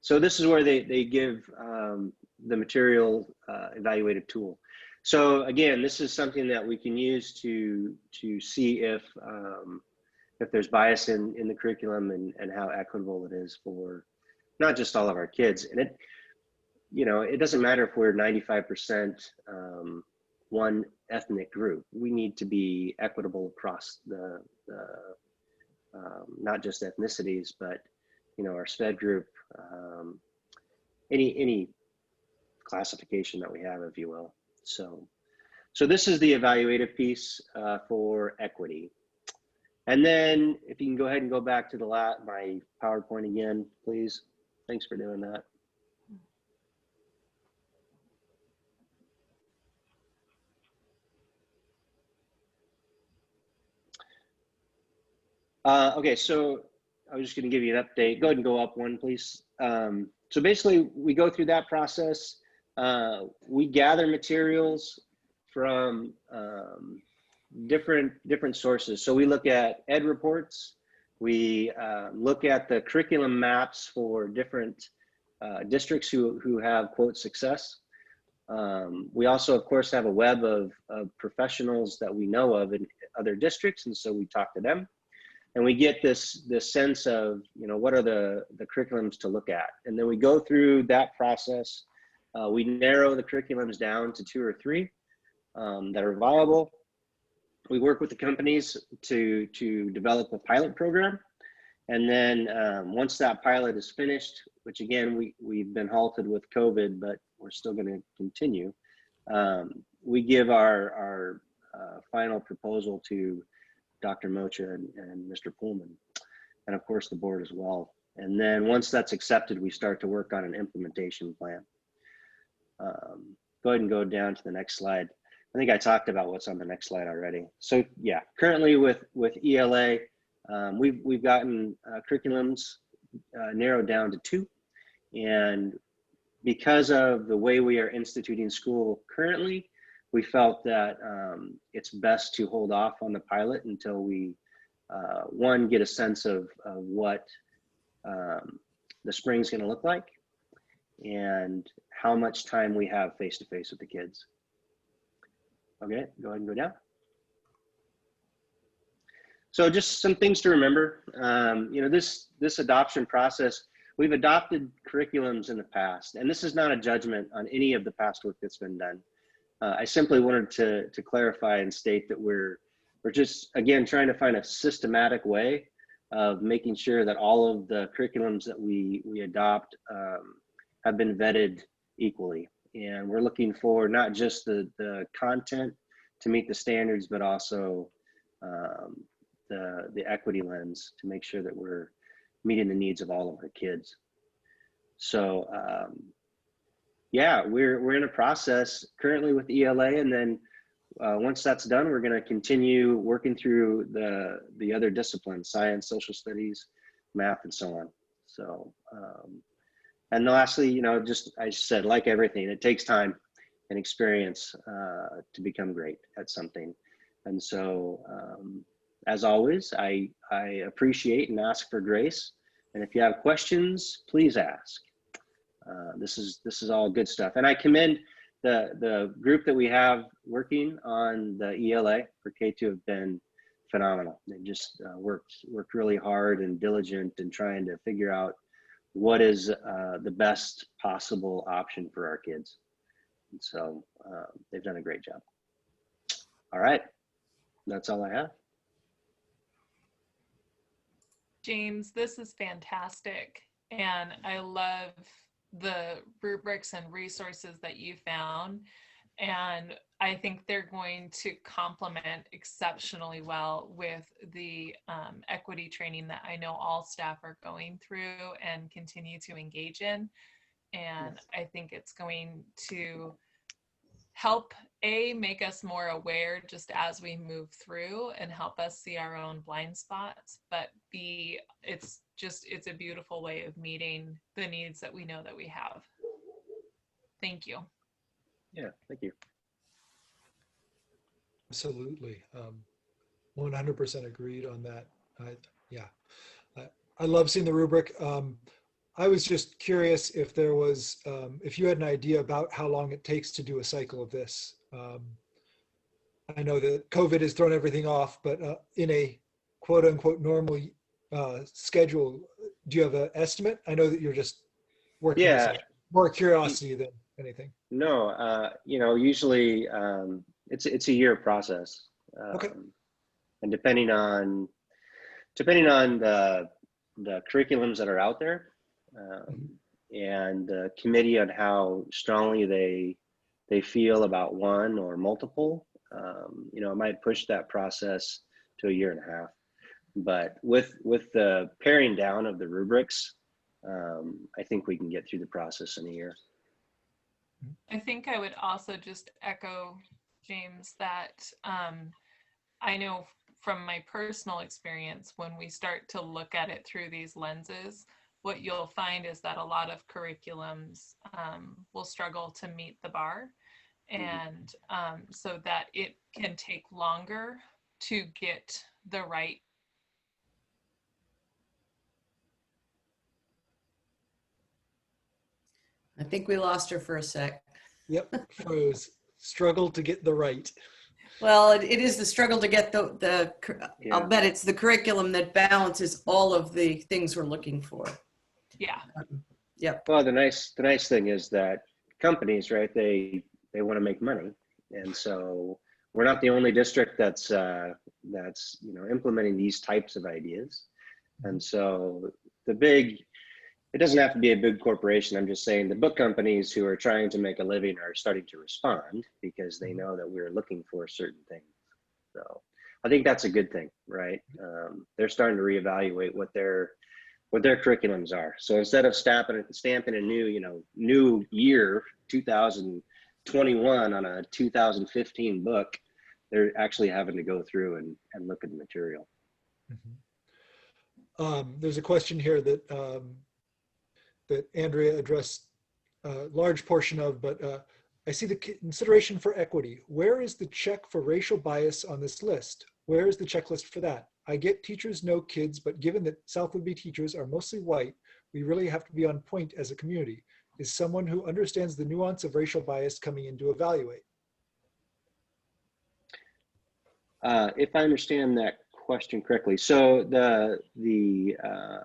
So this is where they give the material evaluative tool. So again, this is something that we can use to see if there's bias in the curriculum and how equitable it is for not just all of our kids. And it, you know, it doesn't matter if we're 95% one ethnic group. We need to be equitable across the not just ethnicities, but you know, our SWSD group, any classification that we have, if you will. So this is the evaluative piece for equity. And then if you can go ahead and go back to my PowerPoint again, please. Thanks for doing that. Okay, so I was just going to give you an update. Go ahead and go up one, please. So basically, we go through that process. We gather materials from different sources. So we look at ed reports. We look at the curriculum maps for different districts who have, quote, success. We also, of course, have a web of professionals that we know of in other districts, and so we talk to them. And we get this sense of, you know, what are the curriculums to look at. And then we go through that process. We narrow the curriculums down to 2 or 3 that are viable. We work with the companies to develop a pilot program. And then once that pilot is finished, which again, we've been halted with COVID, but we're still going to continue. We give our final proposal to Dr. Mocha and Mr. Pullman, and of course the board as well. And then once that's accepted, we start to work on an implementation plan. Go ahead and go down to the next slide. I think I talked about what's on the next slide already. So yeah, currently with ELA, we've gotten curriculums narrowed down to 2. And because of the way we are instituting school currently, we felt that it's best to hold off on the pilot until we, one, get a sense of what the spring's going to look like and how much time we have face-to-face with the kids. Okay, go ahead and go down. So just some things to remember. You know, this adoption process, we've adopted curriculums in the past, and this is not a judgment on any of the past work that's been done. I simply wanted to clarify and state that we're just, again, trying to find a systematic way of making sure that all of the curriculums that we adopt have been vetted equally. And we're looking for not just the content to meet the standards, but also the equity lens to make sure that we're meeting the needs of all of our kids. So yeah, we're in a process currently with ELA, and then once that's done, we're going to continue working through the other disciplines: science, social studies, math, and so on. So, and lastly, you know, just I said, like everything, it takes time and experience to become great at something. And so, as always, I appreciate and ask for grace. And if you have questions, please ask. This is all good stuff, and I commend the group that we have working on the ELA for K2 have been phenomenal. They just worked really hard and diligent in trying to figure out what is the best possible option for our kids. And so they've done a great job. All right, that's all I have. James, this is fantastic, and I love the rubrics and resources that you found, and I think they're going to complement exceptionally well with the equity training that I know all staff are going through and continue to engage in. And I think it's going to help make us more aware just as we move through and help us see our own blind spots, but it's a beautiful way of meeting the needs that we know that we have. Thank you. Yeah, thank you. Absolutely. 100% agreed on that. Yeah, I love seeing the rubric. I was just curious if there was, if you had an idea about how long it takes to do a cycle of this. I know that COVID has thrown everything off, but in a quote unquote normal schedule, do you have an estimate? I know that you're just working Yeah. with more curiosity than anything. No, you know, usually it's a year process. Okay. And depending on the curriculums that are out there, and the committee on how strongly they feel about one or multiple, you know, it might push that process to a year and a half. But with the paring down of the rubrics, I think we can get through the process in a year. I think I would also just echo James that I know from my personal experience, when we start to look at it through these lenses, what you'll find is that a lot of curriculums will struggle to meet the bar, and so that it can take longer to get the right. I think we lost her for a sec. Yep, froze. Struggle to get the right. Well, it is the struggle to get Yeah. I'll bet it's the curriculum that balances all of the things we're looking for. Yeah. Yep. Well, the nice thing is that companies, right? They want to make money, and so we're not the only district that's implementing these types of ideas. And so it doesn't have to be a big corporation. I'm just saying the book companies who are trying to make a living are starting to respond because they know that we're looking for certain things. So I think that's a good thing, right? They're starting to reevaluate what their curriculums are. So instead of stamping a new year 2021 on a 2015 book, they're actually having to go through and look at the material. There's a question here that that Andrea addressed a large portion of, but I see the consideration for equity. Where is the check for racial bias on this list? Where is the checklist for that? I get teachers know kids, but given that South Whitby teachers are mostly white, we really have to be on point as a community. Is someone who understands the nuance of racial bias coming in to evaluate? If I understand that question correctly, so the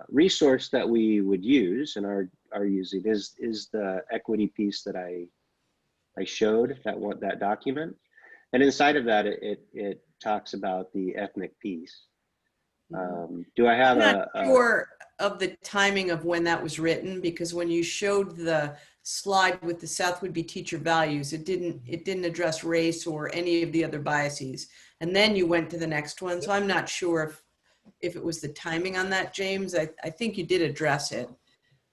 resource that we would use and are using is the equity piece that I showed, that document, and inside of that it talks about the ethnic piece. Do I have I'm not sure of the timing of when that was written, because when you showed the slide with the South Whitby teacher values, it didn't address race or any of the other biases. And then you went to the next one. So I'm not sure if it was the timing on that, James. I think you did address it.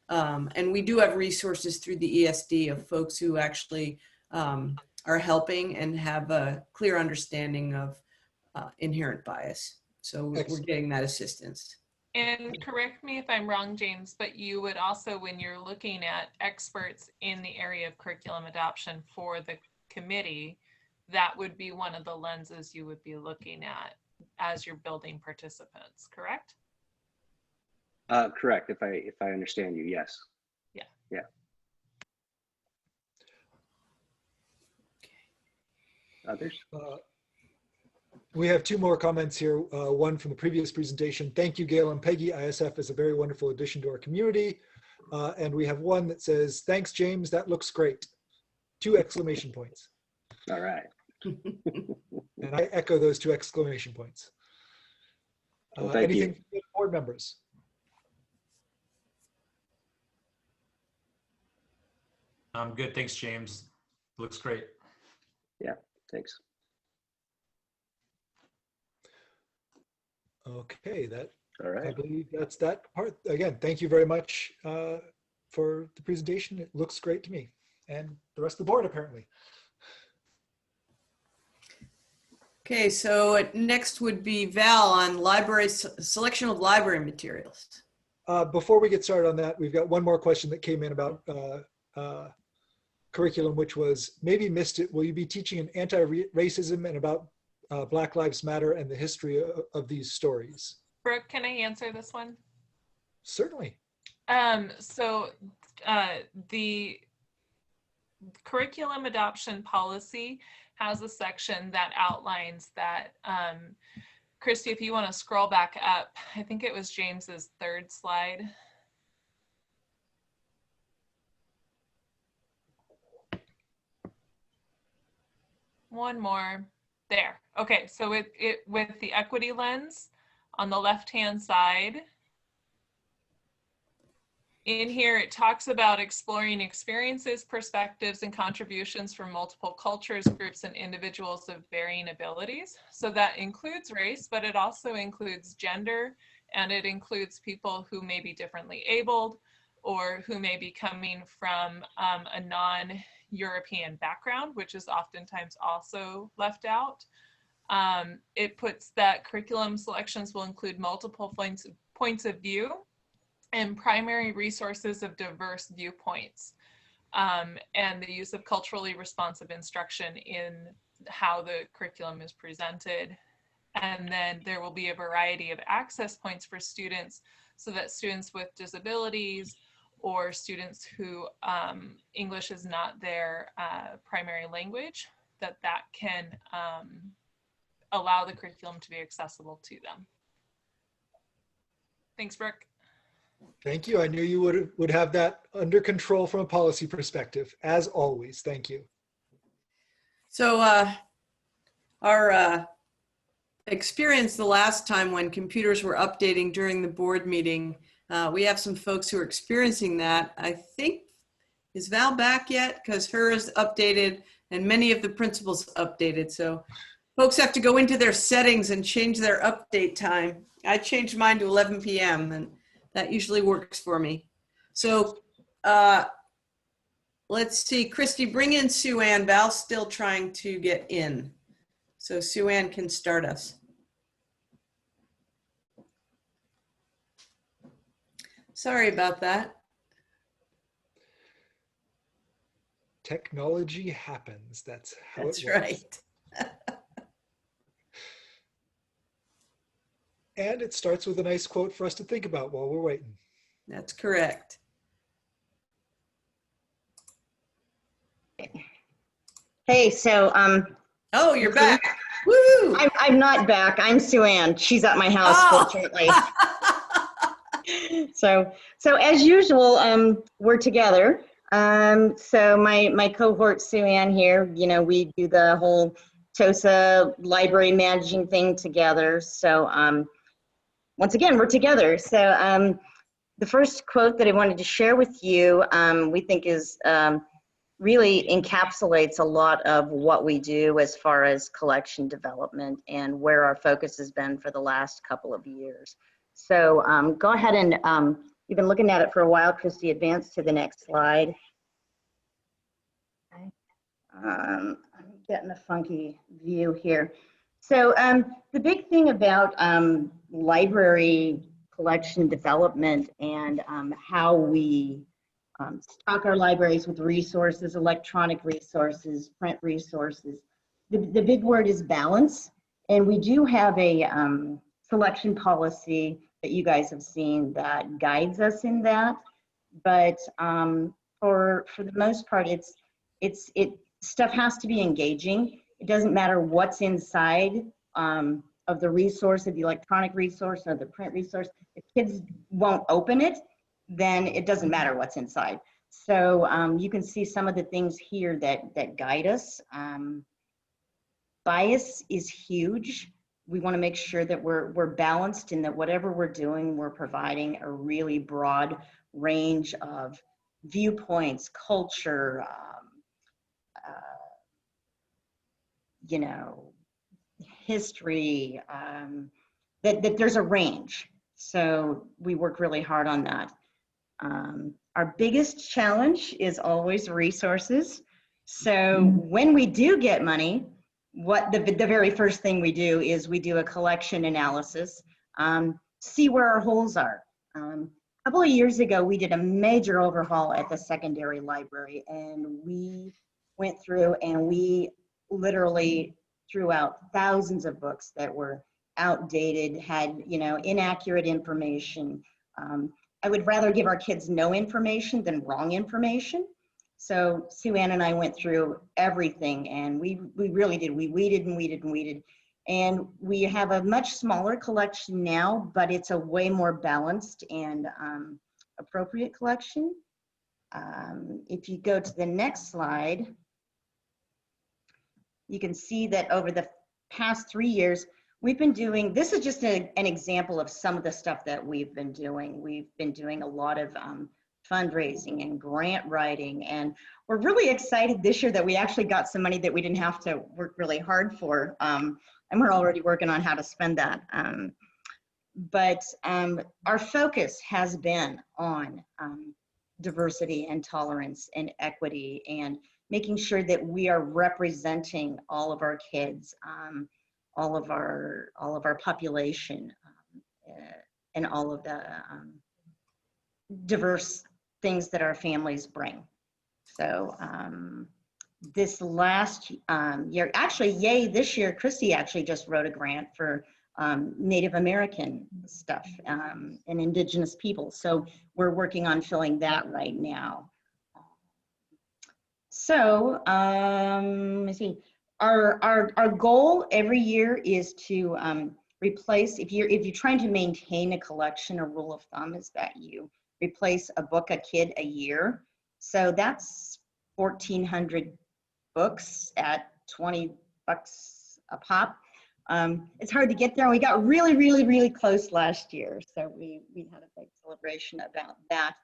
And we do have resources through the ESD of folks who actually are helping and have a clear understanding of inherent bias. So we're getting that assistance. And correct me if I'm wrong, James, but you would also, when you're looking at experts in the area of curriculum adoption for the committee, that would be one of the lenses you would be looking at as you're building participants, correct? Correct. If I understand you, yes. Yeah. Yeah. Others? We have two more comments here. One from the previous presentation. Thank you, Gail and Peggy. ISF is a very wonderful addition to our community. And we have one that says, thanks, James. That looks great. 2 exclamation points. All right. And I echo those 2 exclamation points. Well, thank anything you. from the board members? I'm good. Thanks, James. Looks great. Yeah, thanks. Okay, All right. I believe that's that part. Again, thank you very much for the presentation. It looks great to me and the rest of the board apparently. Okay, so next would be Val on selection of library materials. Before we get started on that, we've got one more question that came in about curriculum, which was, maybe missed it. Will you be teaching an anti-racism and about Black Lives Matter and the history of these stories? Brooke, can I answer this one? Certainly. So the curriculum adoption policy has a section that outlines that. Christy, if you want to scroll back up, I think it was James's 3rd slide. One more. There. Okay, so with the equity lens on the left-hand side, in here it talks about exploring experiences, perspectives, and contributions from multiple cultures, groups, and individuals of varying abilities. So that includes race, but it also includes gender, and it includes people who may be differently abled, or who may be coming from a non-European background, which is oftentimes also left out. It puts that curriculum selections will include multiple points of view and primary resources of diverse viewpoints, and the use of culturally responsive instruction in how the curriculum is presented. And then there will be a variety of access points for students, so that students with disabilities or students who English is not their primary language, that can allow the curriculum to be accessible to them. Thanks, Brooke. Thank you. I knew you would have that under control from a policy perspective, as always. Thank you. So our experience the last time when computers were updating during the board meeting, we have some folks who are experiencing that. I think, is Val back yet? Because hers updated and many of the principals updated. So folks have to go into their settings and change their update time. I changed mine to 11 p.m. and that usually works for me. So let's see, Christy, bring in Sue Ann. Val's still trying to get in. So Sue Ann can start us. Sorry about that. Technology happens. That's how That's it works. right. And it starts with a nice quote for us to think about while we're waiting. That's correct. Hey, so oh, you're back. Woo! I'm not back. I'm Sue Ann. She's at my house, fortunately. So as usual, we're together. So my cohort Sue Ann here, you know, we do the whole TOSA library managing thing together. So once again, we're together. So the first quote that I wanted to share with you, we think is really encapsulates a lot of what we do as far as collection development and where our focus has been for the last couple of years. So go ahead and, you've been looking at it for a while, Christy, advance to the next slide. Okay. I'm getting a funky view here. So the big thing about library collection development and how we stock our libraries with resources, electronic resources, print resources. The big word is balance. And we do have a selection policy that you guys have seen that guides us in that. But for the most part, stuff has to be engaging. It doesn't matter what's inside of the resource, of the electronic resource or the print resource. If kids won't open it, then it doesn't matter what's inside. So you can see some of the things here that guide us. Bias is huge. We want to make sure that we're balanced and that whatever we're doing, we're providing a really broad range of viewpoints, culture, you know, history, that there's a range. So we work really hard on that. Our biggest challenge is always resources. So when we do get money, what the very first thing we do is we do a collection analysis, see where our holes are. A couple of years ago, we did a major overhaul at the secondary library, and we went through and we literally threw out thousands of books that were outdated, had, you know, inaccurate information. I would rather give our kids no information than wrong information. So Sue Ann and I went through everything, and we really did. We weeded and weeded and weeded. And we have a much smaller collection now, but it's a way more balanced and appropriate collection. If you go to the next slide, you can see that over the past 3 years, we've been doing, this is just an example of some of the stuff that we've been doing. We've been doing a lot of fundraising and grant writing, and we're really excited this year that we actually got some money that we didn't have to work really hard for, and we're already working on how to spend that. But our focus has been on diversity and tolerance and equity, and making sure that we are representing all of our kids, all of our population, and all of the diverse things that our families bring. So this last year, actually, yay, this year, Christy actually just wrote a grant for Native American stuff and Indigenous people. So we're working on filling that right now. So let's see, our goal every year is to replace, if you're trying to maintain a collection, a rule of thumb is that you replace a book a kid a year. So that's 1,400 books at $20 a pop. It's hard to get there. We got really, really, really close last year. So we had a big celebration about that.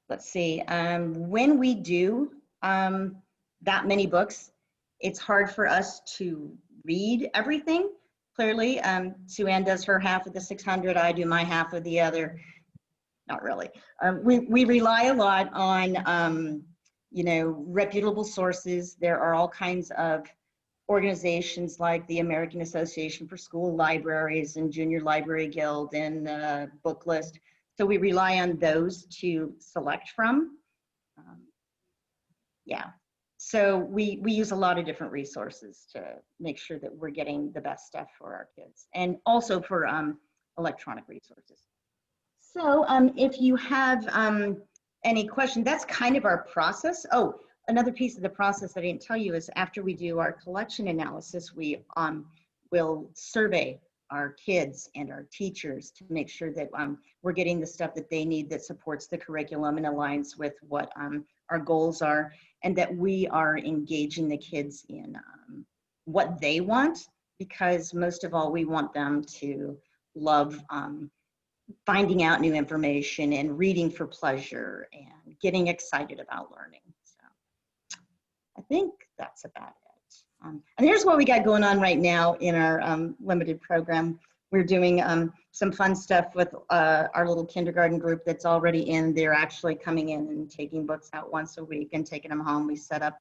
Let's see, when we do that many books, it's hard for us to read everything. Clearly, Sue Ann does her half of the 600, I do my half of the other. Not really. We rely a lot on, you know, reputable sources. There are all kinds of organizations like the American Association for School Libraries and Junior Library Guild and Book List. So we rely on those to select from. Yeah, so we use a lot of different resources to make sure that we're getting the best stuff for our kids, and also for electronic resources. So if you have any questions, that's kind of our process. Oh, another piece of the process that I didn't tell you is after we do our collection analysis, we will survey our kids and our teachers to make sure that we're getting the stuff that they need that supports the curriculum and aligns with what our goals are, and that we are engaging the kids in what they want, because most of all, we want them to love finding out new information and reading for pleasure and getting excited about learning. So I think that's about it. And here's what we got going on right now in our limited program. We're doing some fun stuff with our little kindergarten group that's already in. They're actually coming in and taking books out once a week and taking them home. We set up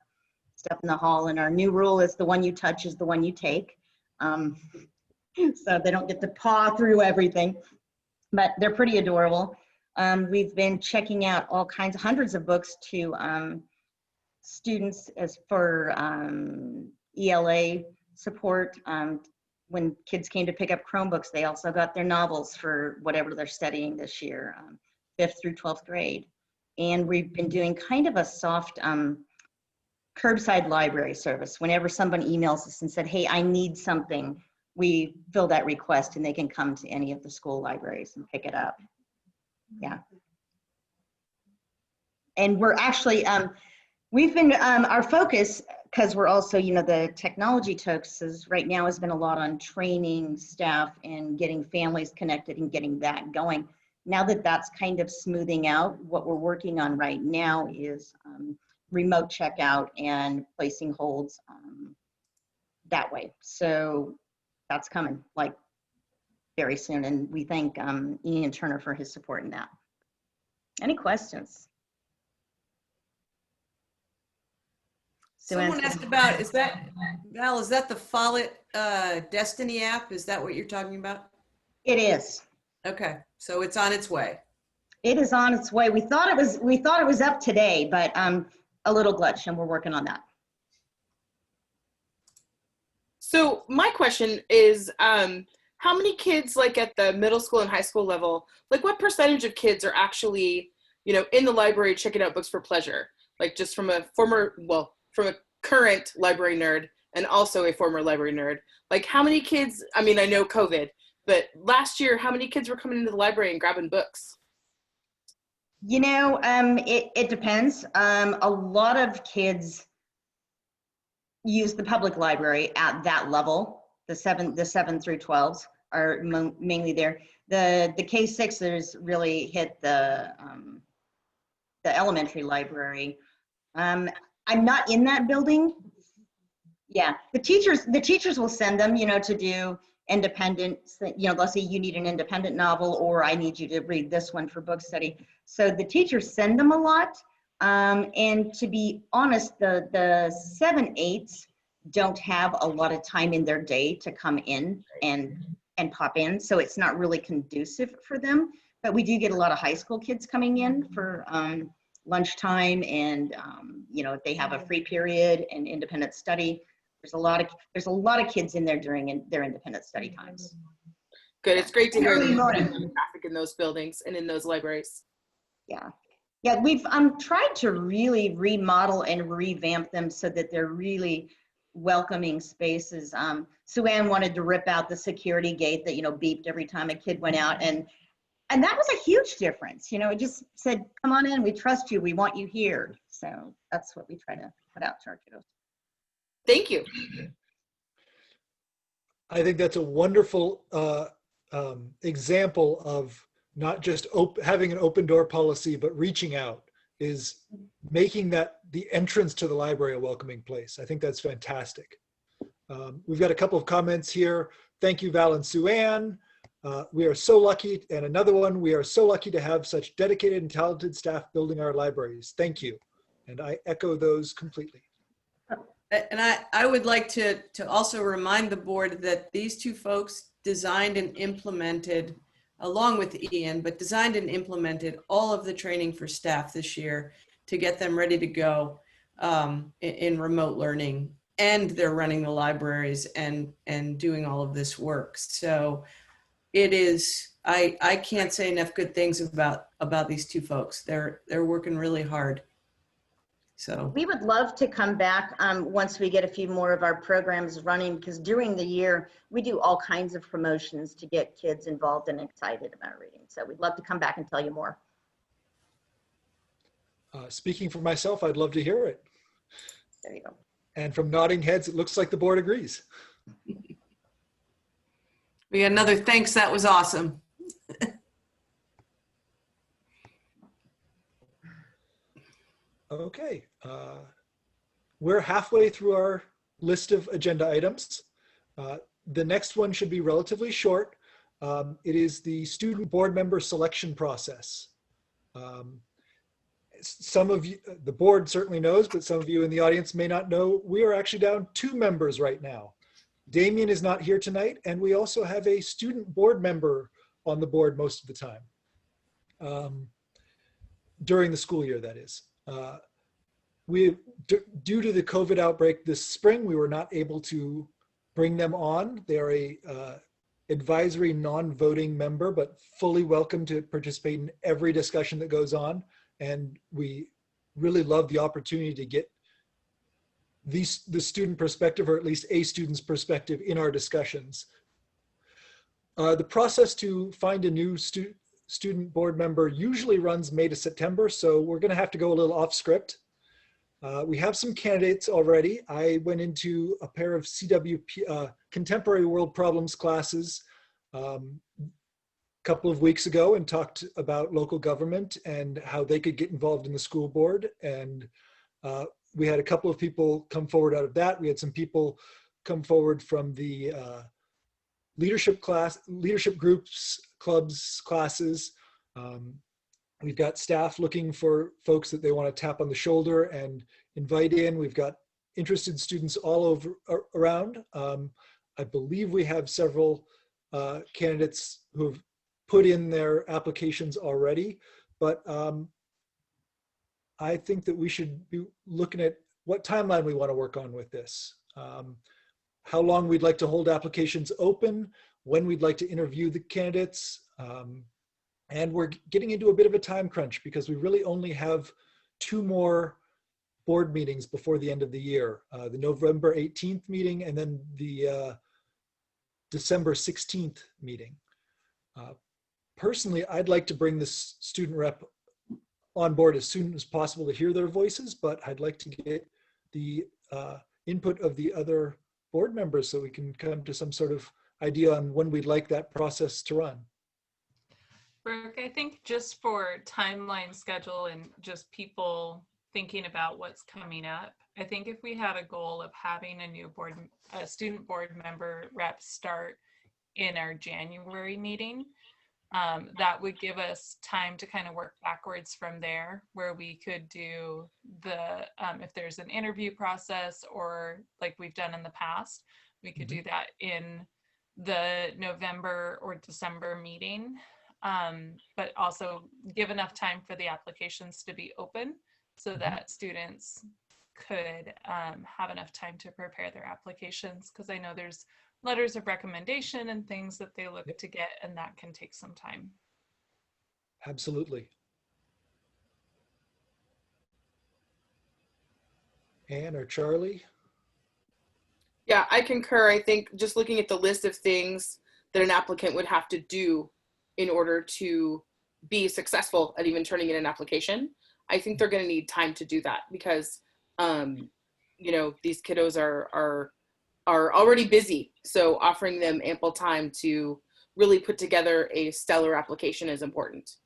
stuff in the hall, and our new rule is the one you touch is the one you take. So they don't get to paw through everything, but they're pretty adorable. We've been checking out all kinds, hundreds of books to students as for ELA support. When kids came to pick up Chromebooks, they also got their novels for whatever they're studying this year, 5th through 12th grade. And we've been doing kind of a soft curbside library service. Whenever somebody emails us and said, hey, I need something, we fill that request and they can come to any of the school libraries and pick it up. Yeah. And we're actually, we've been, our focus, because we're also, you know, the technology focuses right now has been a lot on training staff and getting families connected and getting that going. Now that that's kind of smoothing out, what we're working on right now is remote checkout and placing holds that way. So that's coming like very soon. And we thank Ian Turner for his support in that. Any questions? Someone asked about, is that, Val, is that the Follett Destiny app? Is that what you're talking about? It is. Okay, so it's on its way. It is on its way. We thought it was up today, but a little glitch, and we're working on that. So my question is, how many kids, like at the middle school and high school level, like what percentage of kids are actually, you know, in the library checking out books for pleasure? Like just from a from a current library nerd and also a former library nerd. Like how many kids, I mean, I know COVID, but last year, how many kids were coming into the library and grabbing books? You know, it depends. A lot of kids use the public library at that level. The 7 through 12s are mainly there. The K6ers really hit the elementary library. I'm not in that building. Yeah, the teachers will send them, you know, to do independent, let's say you need an independent novel, or I need you to read this one for book study. So the teachers send them a lot. And to be honest, the 7/8s don't have a lot of time in their day to come in and pop in. So it's not really conducive for them. But we do get a lot of high school kids coming in for lunchtime, and if they have a free period and independent study, there's a lot of kids in there during their independent study times. Good. It's great to hear Early the morning. traffic in those buildings and in those libraries. Yeah, we've tried to really remodel and revamp them so that they're really welcoming spaces. Sue Ann wanted to rip out the security gate that beeped every time a kid went out, and that was a huge difference. It just said, "Come on in, we trust you, we want you here." So that's what we try to put out to our kiddos. Thank you. I think that's a wonderful example of not just having an open door policy, but reaching out, is making that the entrance to the library a welcoming place. I think that's fantastic. We've got a couple of comments here. Thank you, Val and Sue Ann. We are so lucky, and another one, we are so lucky to have such dedicated and talented staff building our libraries. Thank you. And I echo those completely. And I would like to also remind the board that these two folks designed and implemented, along with Ian, but designed and implemented all of the training for staff this year to get them ready to go in remote learning. And they're running the libraries and doing all of this work. So it is, I can't say enough good things about these two folks. They're working really hard. So we would love to come back once we get a few more of our programs running, because during the year we do all kinds of promotions to get kids involved and excited about reading. So we'd love to come back and tell you more. Speaking for myself, I'd love to hear it. There you go. And from nodding heads, it looks like the board agrees. we got another thanks. That was awesome. Okay, we're halfway through our list of agenda items. The next one should be relatively short. It is the student board member selection process. Some of you, the board certainly knows, but some of you in the audience may not know, we are actually down 2 members right now. Damien is not here tonight, and we also have a student board member on the board most of the time, during the school year, that is. Due to the COVID outbreak this spring, we were not able to bring them on. They're a advisory non-voting member, but fully welcome to participate in every discussion that goes on. And we really love the opportunity to get the student perspective, or at least a student's perspective, in our discussions. The process to find a new student board member usually runs May to September, so we're going to have to go a little off script. We have some candidates already. I went into a pair of CWP, Contemporary World Problems classes a couple of weeks ago and talked about local government and how they could get involved in the school board. And we had a couple of people come forward out of that. We had some people come forward from the leadership groups, clubs, classes. We've got staff looking for folks that they want to tap on the shoulder and invite in. We've got interested students all over around. I believe we have several candidates who have put in their applications already, but I think that we should be looking at what timeline we want to work on with this. How long we'd like to hold applications open, when we'd like to interview the candidates. And we're getting into a bit of a time crunch because we really only have 2 more board meetings before the end of the year. The November 18th meeting and then the December 16th meeting. Personally, I'd like to bring this student rep on board as soon as possible to hear their voices, but I'd like to get the input of the other board members so we can come to some sort of idea on when we'd like that process to run. Brooke, I think just for timeline schedule and just people thinking about what's coming up, I think if we had a goal of having a new student board member rep start in our January meeting. That would give us time to kind of work backwards from there, where we could do the, if there's an interview process or like we've done in the past, we could do that in the November or December meeting, but also give enough time for the applications to be open so that students could have enough time to prepare their applications, because I know there's letters of recommendation and things that they look to get, and that can take some time. Absolutely. Anne or Charlie? Yeah, I concur. I think just looking at the list of things that an applicant would have to do in order to be successful at even turning in an application, I think they're going to need time to do that because, you know, these kiddos are already busy. So offering them ample time to really put together a stellar application is important.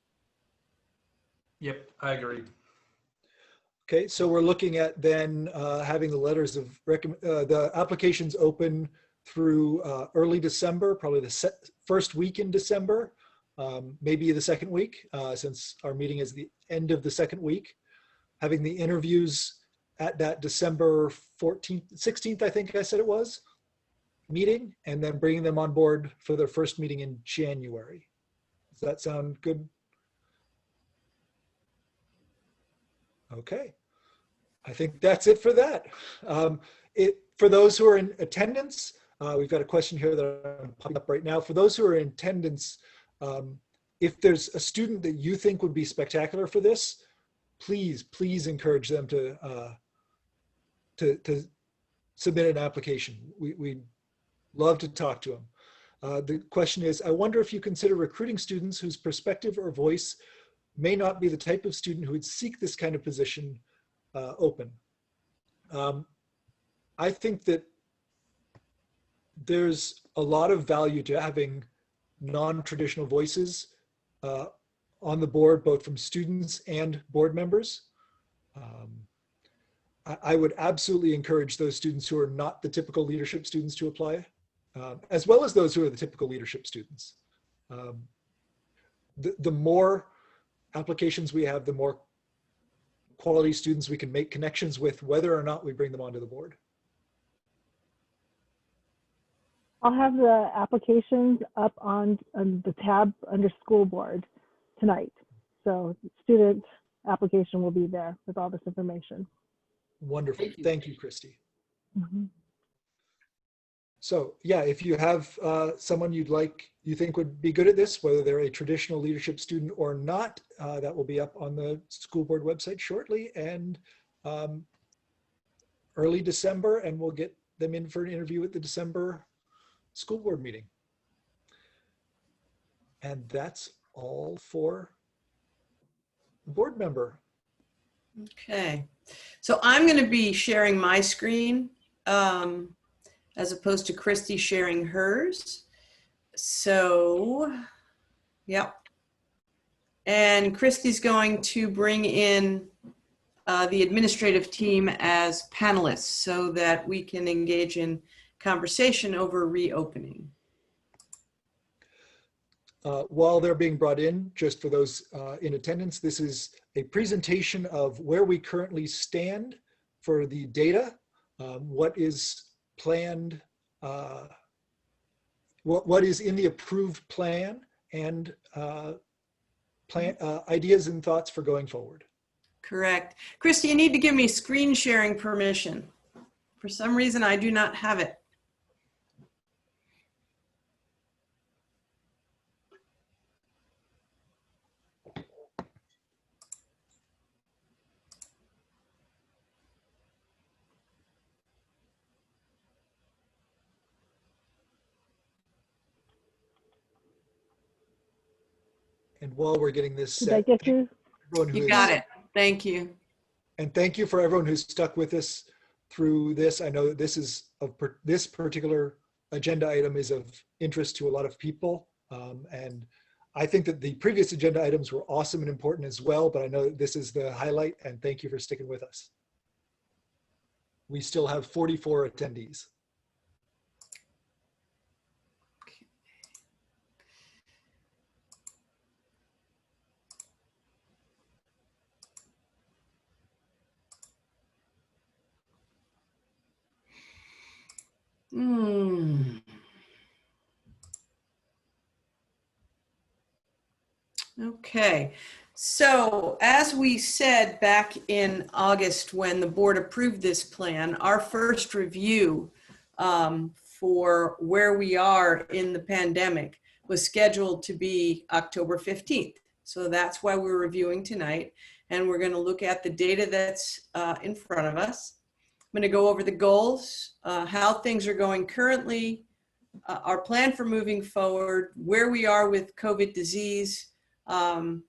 Yep, I agree. Okay, so we're looking at then having the letters of the applications open through early December, probably the first week in December, maybe the second week, since our meeting is the end of the second week. Having the interviews at that December 14th, 16th, I think I said it was, meeting, and then bringing them on board for their first meeting in January. Does that sound good? Okay, I think that's it for that. For those who are in attendance, we've got a question here that I'm popping up right now. For those who are in attendance, if there's a student that you think would be spectacular for this, please encourage them to submit an application. We'd love to talk to them. The question is, I wonder if you consider recruiting students whose perspective or voice may not be the type of student who would seek this kind of position open. I think that there's a lot of value to having non-traditional voices on the board, both from students and board members. I would absolutely encourage those students who are not the typical leadership students to apply, as well as those who are the typical leadership students. The more applications we have, the more quality students we can make connections with, whether or not we bring them onto the board. I'll have the applications up on the tab under school board tonight. So student application will be there with all this information. Wonderful. Thank you, Christy. Mm-hmm. So yeah, if you have someone you think would be good at this, whether they're a traditional leadership student or not, that will be up on the school board website shortly, and early December, and we'll get them in for an interview at the December school board meeting. And that's all for the board member. Okay, so I'm going to be sharing my screen as opposed to Christy sharing hers. So, yep. And Christy's going to bring in the administrative team as panelists so that we can engage in conversation over reopening. While they're being brought in, just for those in attendance, this is a presentation of where we currently stand for the data, what is planned, what is in the approved plan, and ideas and thoughts for going forward. Correct. Christy, you need to give me screen sharing permission. For some reason, I do not have it. And while we're getting this Did I set, get you? You got it. Thank you. And thank you for everyone who's stuck with us through this. I know that this is this particular agenda item is of interest to a lot of people. And I think that the previous agenda items were awesome and important as well, but I know that this is the highlight, and thank you for sticking with us. We still have 44 attendees. Okay, so as we said back in August when the board approved this plan, our first review for where we are in the pandemic was scheduled to be October 15th. So that's why we're reviewing tonight, and we're going to look at the data that's in front of us. I'm going to go over the goals, how things are going currently, our plan for moving forward, where we are with COVID disease, and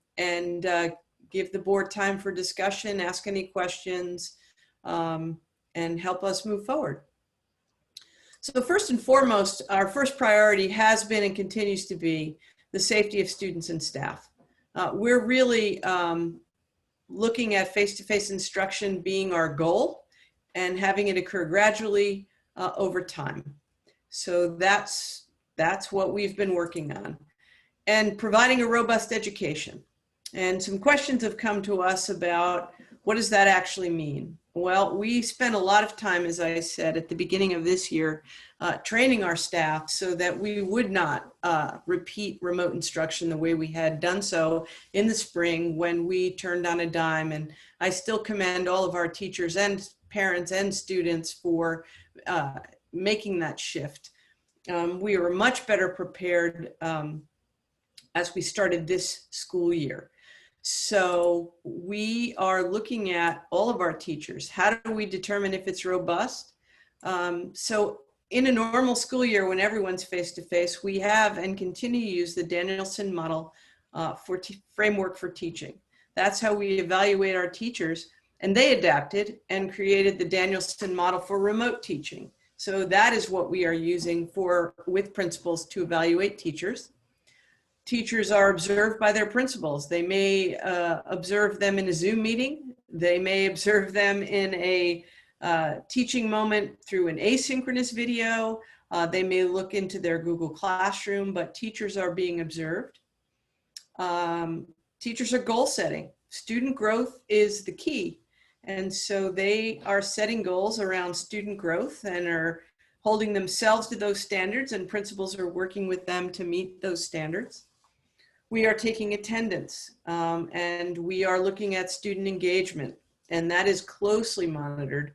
give the board time for discussion, ask any questions, and help us move forward. So first and foremost, our first priority has been and continues to be the safety of students and staff. We're really looking at face-to-face instruction being our goal and having it occur gradually over time. So that's what we've been working on. And providing a robust education. And some questions have come to us about what does that actually mean? Well, we spent a lot of time, as I said, at the beginning of this year, training our staff so that we would not repeat remote instruction the way we had done so in the spring when we turned on a dime. And I still commend all of our teachers and parents and students for making that shift. We were much better prepared as we started this school year. So we are looking at all of our teachers. How do we determine if it's robust? So in a normal school year, when everyone's face-to-face, we have and continue to use the Danielson model for framework for teaching. That's how we evaluate our teachers, and they adapted and created the Danielson model for remote teaching. So that is what we are using with principals to evaluate teachers. Teachers are observed by their principals. They may observe them in a Zoom meeting. They may observe them in a teaching moment through an asynchronous video. They may look into their Google Classroom, but teachers are being observed. Teachers are goal setting. Student growth is the key. And so they are setting goals around student growth and are holding themselves to those standards, and principals are working with them to meet those standards. We are taking attendance, and we are looking at student engagement, and that is closely monitored.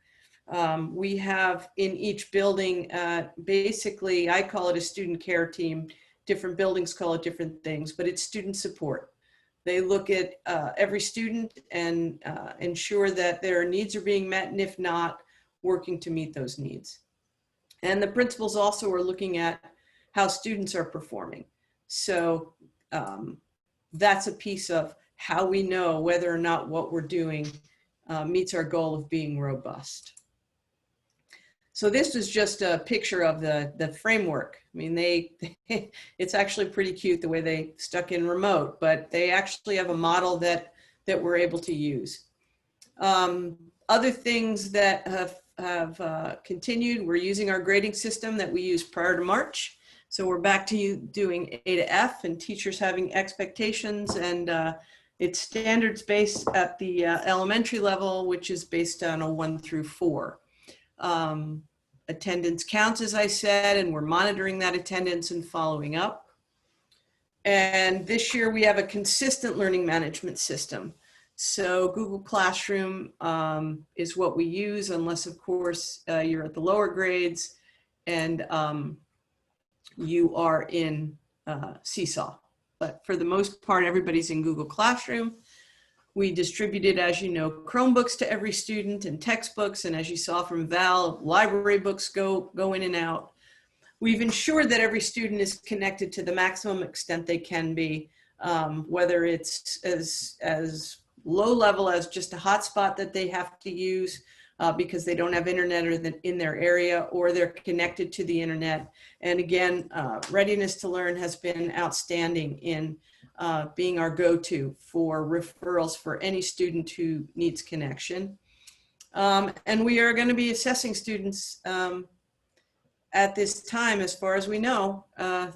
We have in each building, basically, I call it a student care team. Different buildings call it different things, but it's student support. They look at every student and ensure that their needs are being met, and if not, working to meet those needs. And the principals also are looking at how students are performing. So that's a piece of how we know whether or not what we're doing meets our goal of being robust. So this is just a picture of the framework. I mean, it's actually pretty cute the way they stuck in remote, but they actually have a model that we're able to use. Other things that have continued, we're using our grading system that we used prior to March. So we're back to doing A to F and teachers having expectations, and it's standards based at the elementary level, which is based on a 1 through 4. Attendance counts, as I said, and we're monitoring that attendance and following up. And this year we have a consistent learning management system. So Google Classroom is what we use, unless of course you're at the lower grades and you are in Seesaw. But for the most part, everybody's in Google Classroom. We distributed, as you know, Chromebooks to every student and textbooks. And as you saw from Val, library books go in and out. We've ensured that every student is connected to the maximum extent they can be, whether it's as low level as just a hotspot that they have to use because they don't have internet in their area, or they're connected to the internet. And again, Readiness to Learn has been outstanding in being our go-to for referrals for any student who needs connection. And we are going to be assessing students at this time, as far as we know,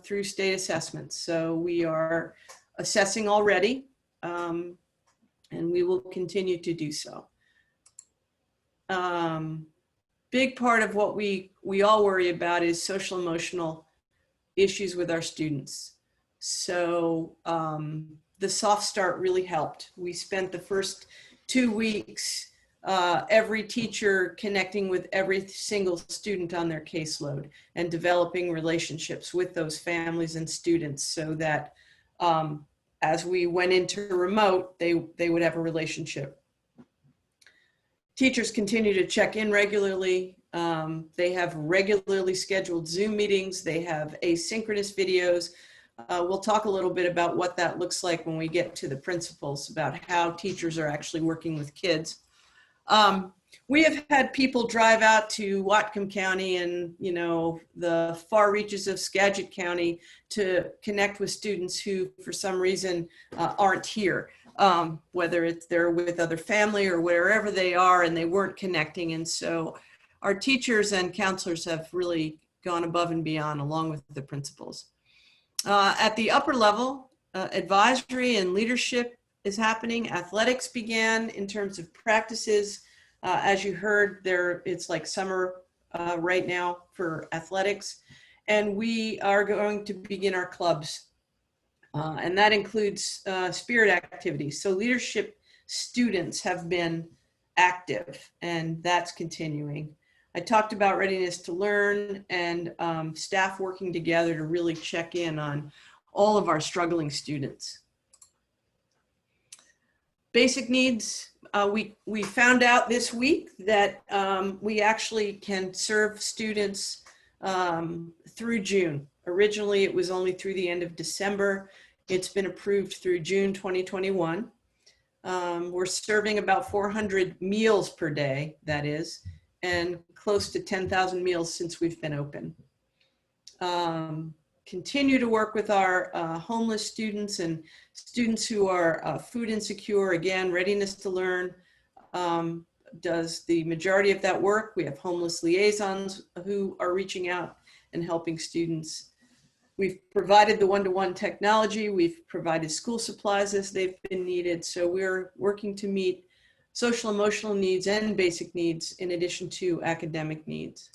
through state assessments. So we are assessing already, and we will continue to do so. big part of what we all worry about is social emotional issues with our students. So the Soft Start really helped. We spent the first 2 weeks, every teacher connecting with every single student on their caseload and developing relationships with those families and students so that as we went into remote, they would have a relationship. Teachers continue to check in regularly. They have regularly scheduled Zoom meetings. They have asynchronous videos. We'll talk a little bit about what that looks like when we get to the principals, about how teachers are actually working with kids. We have had people drive out to Whatcom County and, you know, the far reaches of Skagit County to connect with students who, for some reason, aren't here. Whether it's they're with other family or wherever they are and they weren't connecting. And so our teachers and counselors have really gone above and beyond along with the principals. At the upper level, advisory and leadership is happening. Athletics began in terms of practices. As you heard, it's like summer right now for athletics. And we are going to begin our clubs. And that includes spirit activities. So leadership students have been active, and that's continuing. I talked about readiness to learn and staff working together to really check in on all of our struggling students. Basic needs. We found out this week that we actually can serve students through June. Originally, it was only through the end of December. It's been approved through June 2021. We're serving about 400 meals per day, that is, and close to 10,000 meals since we've been open. Continue to work with our homeless students and students who are food insecure. Again, readiness to learn does the majority of that work. We have homeless liaisons who are reaching out and helping students. We've provided the one-to-one technology. We've provided school supplies as they've been needed. So we're working to meet social emotional needs and basic needs in addition to academic needs.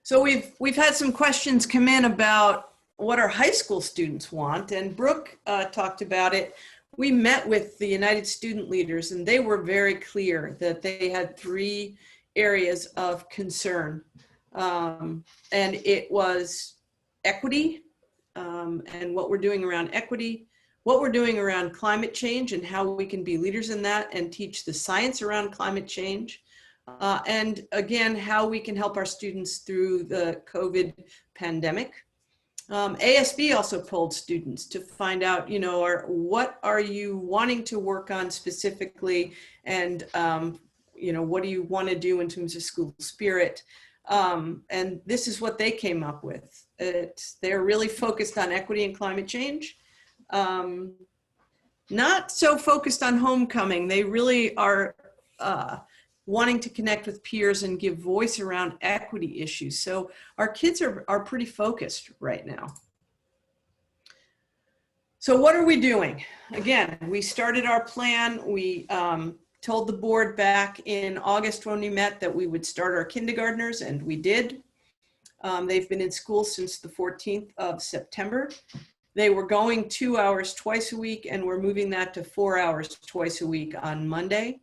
So we've had some questions come in about what our high school students want, and Brooke talked about it. We met with the United Student Leaders, and they were very clear that they had 3 areas of concern. And it was equity and what we're doing around equity, what we're doing around climate change and how we can be leaders in that and teach the science around climate change. And again, how we can help our students through the COVID pandemic. ASB also polled students to find out, you know, what are you wanting to work on specifically, and you know, what do you want to do in terms of school spirit? And this is what they came up with. They're really focused on equity and climate change. Not so focused on homecoming. They really are wanting to connect with peers and give voice around equity issues. So our kids are pretty focused right now. So what are we doing? Again, we started our plan. We told the board back in August when we met that we would start our kindergartners, and we did. They've been in school since the 14th of September. They were going 2 hours twice a week, and we're moving that to 4 hours twice a week on Monday.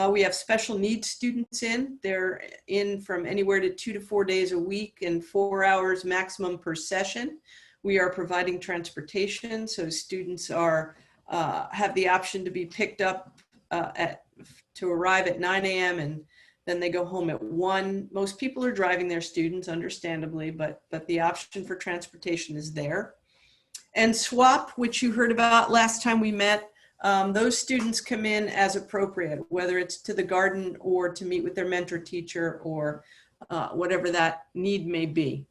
We have special needs students in. They're in from anywhere to 2 to 4 days a week and 4 hours maximum per session. We are providing transportation, so students are have the option to be picked up to arrive at 9 a.m. and then they go home at 1. Most people are driving their students, understandably, but the option for transportation is there. And SWAP, which you heard about last time we met, those students come in as appropriate, whether it's to the garden or to meet with their mentor teacher or whatever that need may be.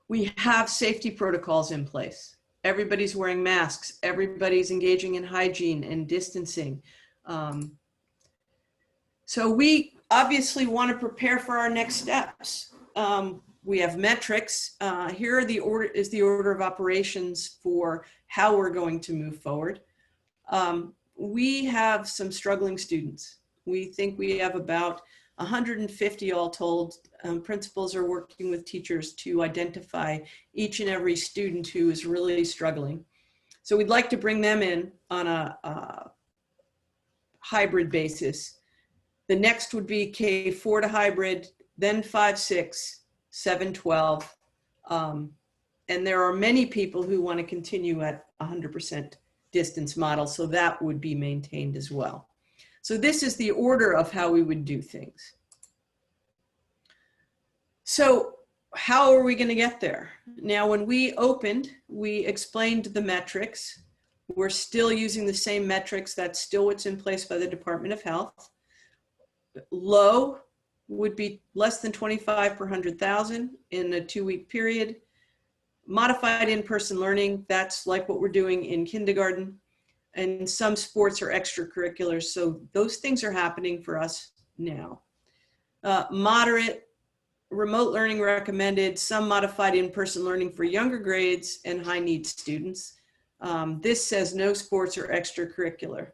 We have safety protocols in place. Everybody's wearing masks. Everybody's engaging in hygiene and distancing. So we obviously want to prepare for our next steps. We have metrics. Here are the order of operations for how we're going to move forward. We have some struggling students. We think we have about 150 all told. Principals are working with teachers to identify each and every student who is really struggling. So we'd like to bring them in on a hybrid basis. The next would be K4 to hybrid, then 5-6, 7-12. And there are many people who want to continue at 100% distance model, so that would be maintained as well. So this is the order of how we would do things. So how are we going to get there? Now, when we opened, we explained the metrics. We're still using the same metrics. That's still what's in place by the Department of Health. Low would be less than 25 per 100,000 in a 2-week period. Modified in-person learning, that's like what we're doing in kindergarten. And some sports are extracurriculars. So those things are happening for us now. Moderate remote learning recommended, some modified in-person learning for younger grades and high need students. This says no sports or extracurricular.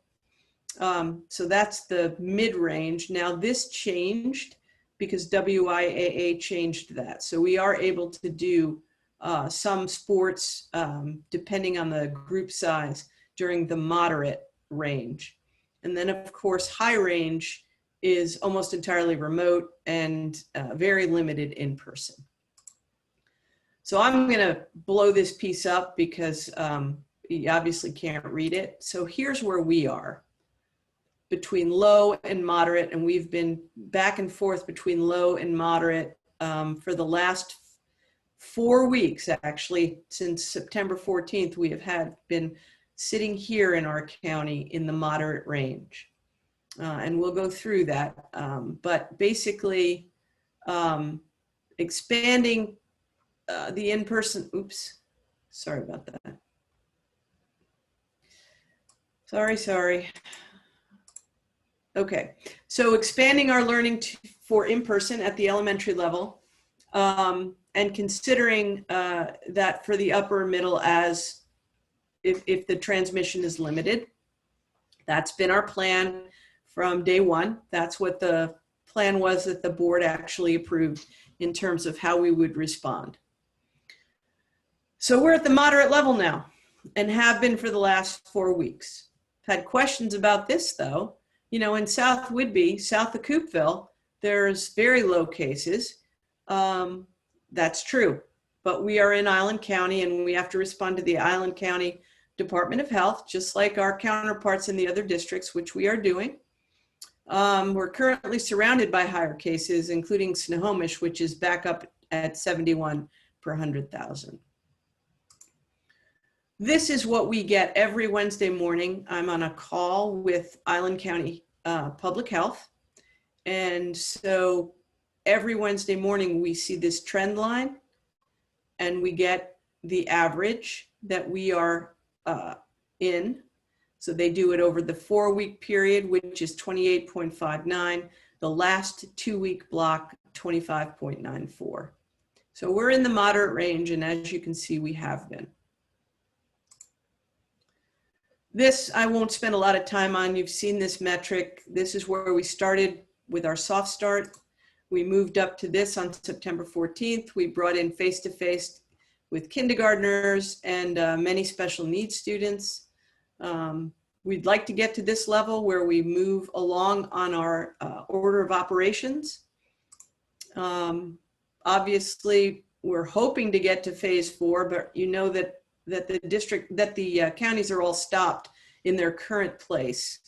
So that's the mid-range. Now this changed because WIAA changed that. So we are able to do some sports depending on the group size during the moderate range. And then of course, high range is almost entirely remote and very limited in person. So I'm gonna blow this piece up because you obviously can't read it. So here's where we are between low and moderate, and we've been back and forth between low and moderate for the last 4 weeks, actually. Since September 14th, we have been sitting here in our county in the moderate range. And we'll go through that. But basically, expanding the in-person, oops, sorry about that. Sorry. Okay, so expanding our learning for in-person at the elementary level and considering that for the upper and middle as if the transmission is limited. That's been our plan from day one. That's what the plan was that the board actually approved in terms of how we would respond. So we're at the moderate level now and have been for the last 4 weeks. Had questions about this though. You know, in South Whidbey, south of Coopville, there's very low cases. That's true, but we are in Island County and we have to respond to the Island County Department of Health, just like our counterparts in the other districts, which we are doing. We're currently surrounded by higher cases, including Snohomish, which is back up at 71 per 100,000. This is what we get every Wednesday morning. I'm on a call with Island County Public Health. And so every Wednesday morning, we see this trend line and we get the average that we are in. So they do it over the 4-week period, which is 28.59. The last 2-week block, 25.94. So we're in the moderate range. And as you can see, we have been. This, I won't spend a lot of time on. You've seen this metric. This is where we started with our soft start. We moved up to this on September 14th. We brought in face-to-face with kindergartners and many special needs students. We'd like to get to this level where we move along on our order of operations. Obviously, we're hoping to get to phase 4, but you know that the counties are all stopped in their current place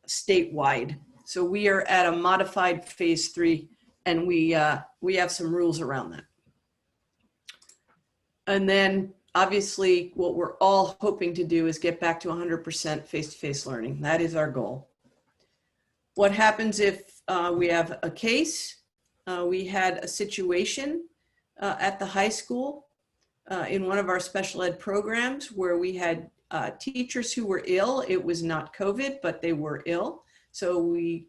statewide. So we are at a modified phase 3, and we have some rules around that. And then obviously what we're all hoping to do is get back to 100% face-to-face learning. That is our goal. What happens if we have a case? We had a situation at the high school in one of our special ed programs where we had teachers who were ill. It was not COVID, but they were ill. So we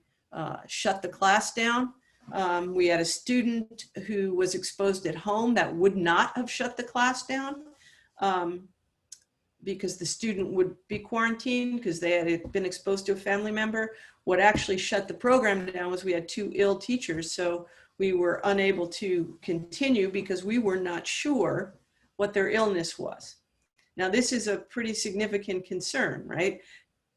shut the class down. We had a student who was exposed at home that would not have shut the class down. because the student would be quarantined because they had been exposed to a family member. What actually shut the program down was we had 2 ill teachers. So we were unable to continue because we were not sure what their illness was. Now, this is a pretty significant concern, right?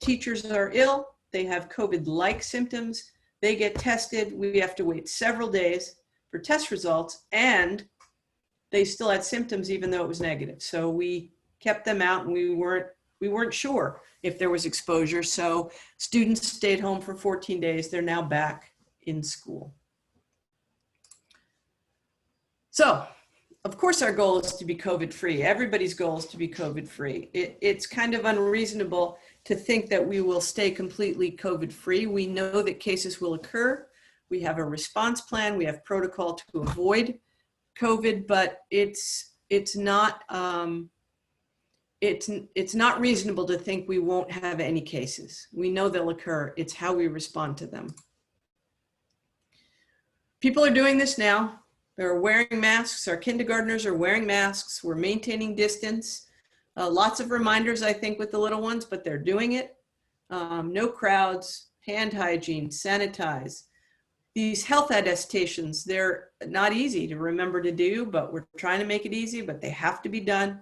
Teachers are ill, they have COVID-like symptoms, they get tested, we have to wait several days for test results, and they still had symptoms even though it was negative. So we kept them out, and we weren't sure if there was exposure. So students stayed home for 14 days. They're now back in school. So, of course, our goal is to be COVID-free. Everybody's goal is to be COVID-free. It's kind of unreasonable to think that we will stay completely COVID-free. We know that cases will occur. We have a response plan. We have protocol to avoid COVID, but it's not reasonable to think we won't have any cases. We know they'll occur. It's how we respond to them. People are doing this now. They're wearing masks. Our kindergartners are wearing masks. We're maintaining distance. Lots of reminders, I think, with the little ones, but they're doing it. No crowds, hand hygiene, sanitize. These health attestations, they're not easy to remember to do, but we're trying to make it easy, but they have to be done.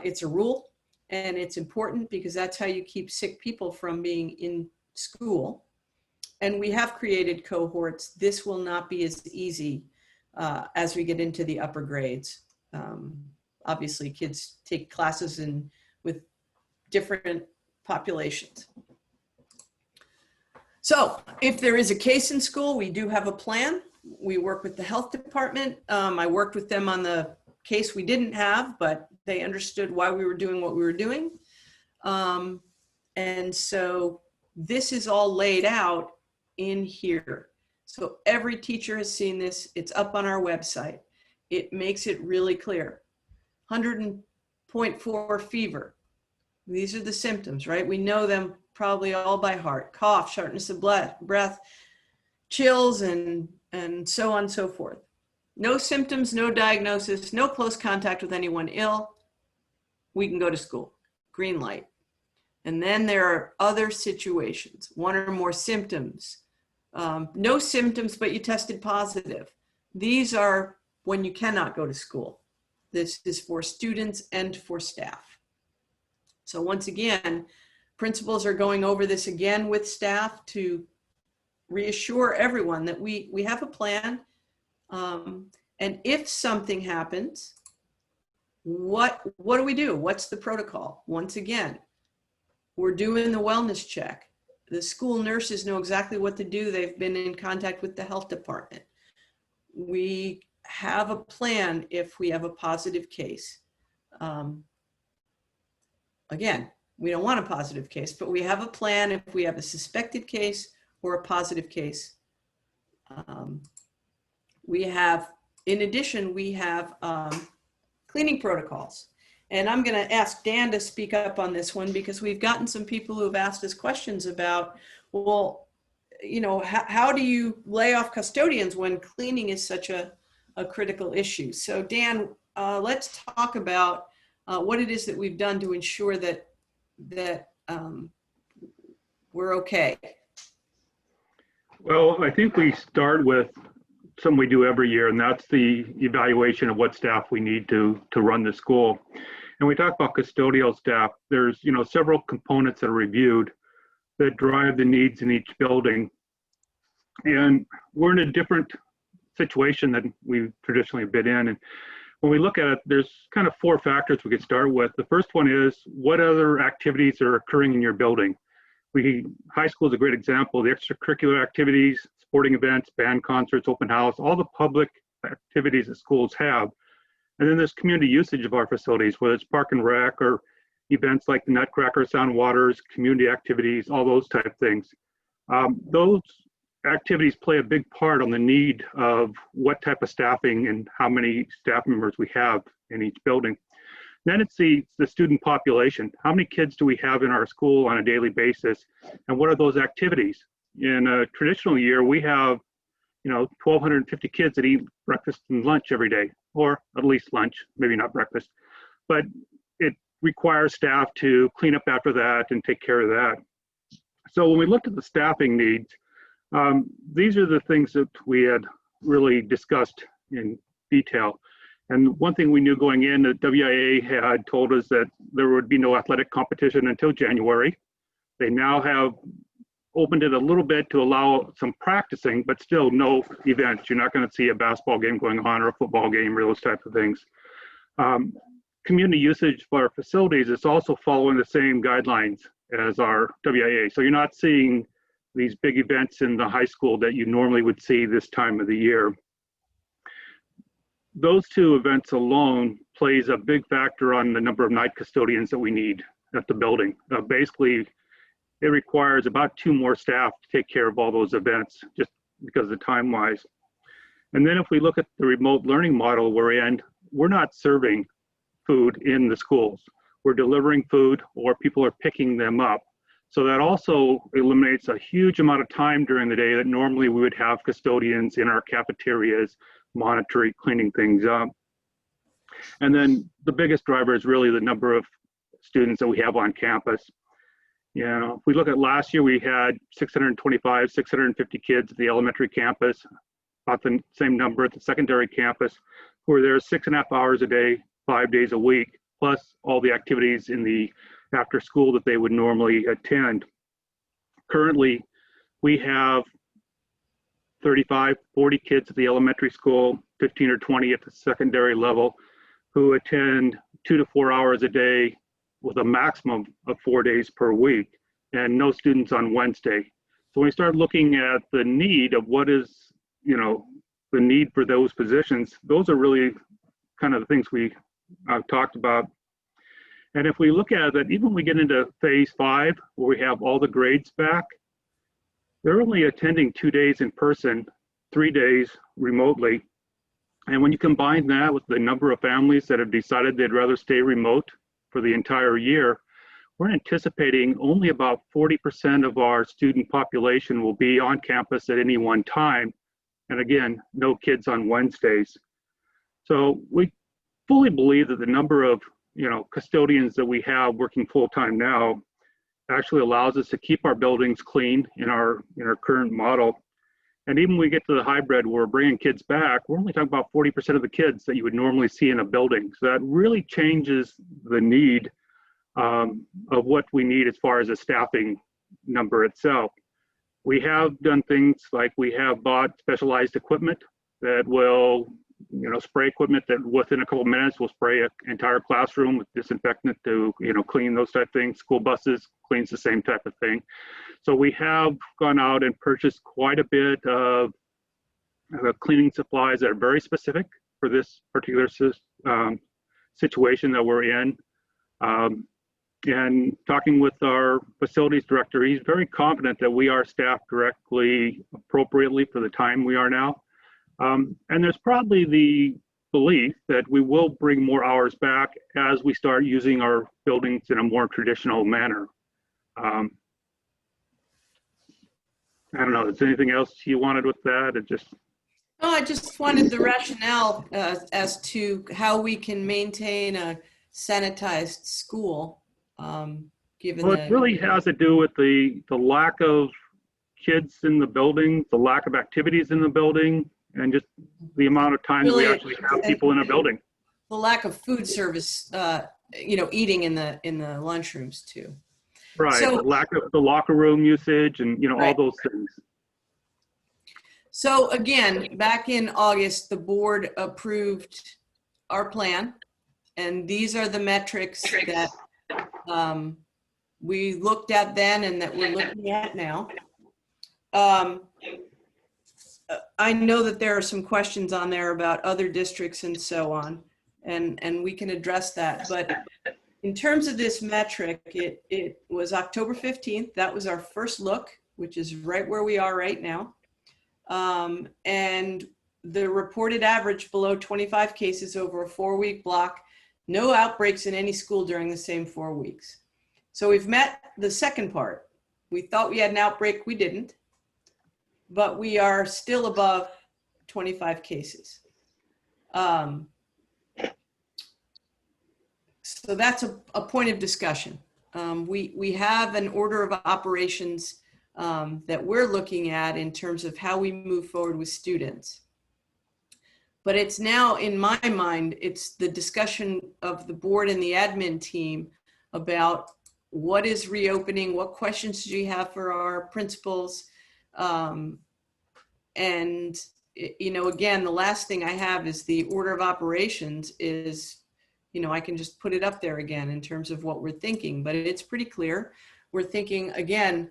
It's a rule, and it's important because that's how you keep sick people from being in school. And we have created cohorts. This will not be as easy as we get into the upper grades. Obviously, kids take classes with different populations. So if there is a case in school, we do have a plan. We work with the health department. I worked with them on the case we didn't have, but they understood why we were doing what we were doing. And so this is all laid out in here. So every teacher has seen this. It's up on our website. It makes it really clear. 100.4 fever. These are the symptoms, right? We know them probably all by heart. Cough, shortness of breath, chills, and so on and so forth. No symptoms, no diagnosis, no close contact with anyone ill. We can go to school. Green light. And then there are other situations, 1 or more symptoms. No symptoms, but you tested positive. These are when you cannot go to school. This is for students and for staff. So once again, principals are going over this again with staff to reassure everyone that we have a plan. And if something happens, what do we do? What's the protocol? Once again, we're doing the wellness check. The school nurses know exactly what to do. They've been in contact with the health department. We have a plan if we have a positive case. Again, we don't want a positive case, but we have a plan if we have a suspected case or a positive case. In addition, we have cleaning protocols. And I'm going to ask Dan to speak up on this one because we've gotten some people who have asked us questions about, well, you know, how do you lay off custodians when cleaning is such a critical issue? So Dan, let's talk about what it is that we've done to ensure that we're okay. Well, I think we start with something we do every year, and that's the evaluation of what staff we need to run the school. And we talk about custodial staff. There's, you know, several components that are reviewed that drive the needs in each building. And we're in a different situation than we've traditionally been in. And when we look at it, there's kind of 4 factors we could start with. The first one is what other activities are occurring in your building? High school is a great example. The extracurricular activities, sporting events, band concerts, open house, all the public activities that schools have. And then there's community usage of our facilities, whether it's park and rec or events like the Nutcracker, Sound Waters, community activities, all those type of things. Those activities play a big part on the need of what type of staffing and how many staff members we have in each building. Then it's the student population. How many kids do we have in our school on a daily basis? And what are those activities? In a traditional year, we have, you know, 1,250 kids that eat breakfast and lunch every day, or at least lunch, maybe not breakfast. But requires staff to clean up after that and take care of that. So when we looked at the staffing needs, these are the things that we had really discussed in detail. And one thing we knew going in, the WIA had told us that there would be no athletic competition until January. They now have opened it a little bit to allow some practicing, but still no events. You're not going to see a basketball game going on or a football game or those types of things. Community usage for our facilities is also following the same guidelines as our WIA. So you're not seeing these big events in the high school that you normally would see this time of the year. Those two events alone plays a big factor on the number of night custodians that we need at the building. Basically, it requires about 2 more staff to take care of all those events, just because of the time-wise. And then if we look at the remote learning model we're in, we're not serving food in the schools. We're delivering food, or people are picking them up. So that also eliminates a huge amount of time during the day that normally we would have custodians in our cafeterias monitoring, cleaning things up. And then the biggest driver is really the number of students that we have on campus. You know, if we look at last year, we had 625, 650 kids at the elementary campus, about the same number at the secondary campus, who are there 6.5 hours a day, 5 days a week, plus all the activities in the after school that they would normally attend. Currently, we have 35, 40 kids at the elementary school, 15 or 20 at the secondary level, who attend 2 to 4 hours a day with a maximum of 4 days per week, and no students on Wednesday. So when we start looking at the need of what is, you know, the need for those positions, those are really kind of the things we talked about. And if we look at it, even when we get into phase 5, where we have all the grades back, they're only attending 2 days in person, 3 days remotely. And when you combine that with the number of families that have decided they'd rather stay remote for the entire year, we're anticipating only about 40% of our student population will be on campus at any one time. And again, no kids on Wednesdays. So we fully believe that the number of, you know, custodians that we have working full-time now actually allows us to keep our buildings clean in our current model. And even when we get to the hybrid where we're bringing kids back, we're only talking about 40% of the kids that you would normally see in a building. So that really changes the need of what we need as far as a staffing number itself. We have done things like we have bought specialized equipment that will, you know, spray equipment that within a couple of minutes will spray an entire classroom with disinfectant to, you know, clean those type of things. School buses cleans the same type of thing. So we have gone out and purchased quite a bit of cleaning supplies that are very specific for this particular situation that we're in. And talking with our facilities director, he's very confident that we are staffed correctly, appropriately for the time we are now. And there's probably the belief that we will bring more hours back as we start using our buildings in a more traditional manner. I don't know, is there anything else you wanted with that? Oh, I just wanted the rationale as to how we can maintain a sanitized school, given well, it really has to do with the lack of kids in the building, the lack of activities in the building, and just the amount of time really, we actually have people in a building. The lack of food service, you know, eating in the lunchrooms too. Right, so, the lack of the locker room usage and, you know, right, all those things. So again, back in August, the board approved our plan, and these are the metrics that we looked at then and that we're looking at now. I know that there are some questions on there about other districts and so on, and we can address that. But in terms of this metric, it was October 15th. That was our first look, which is right where we are right now. And the reported average below 25 cases over a 4-week block, no outbreaks in any school during the same 4 weeks. So we've met the second part. We thought we had an outbreak, we didn't, but we are still above 25 cases. So So that's a point of discussion. We have an order of operations that we're looking at in terms of how we move forward with students. But it's now, in my mind, it's the discussion of the board and the admin team about what is reopening, what questions do you have for our principals? And, you know, again, the last thing I have is the order of operations is, you know, I can just put it up there again in terms of what we're thinking, but it's pretty clear. We're thinking, again,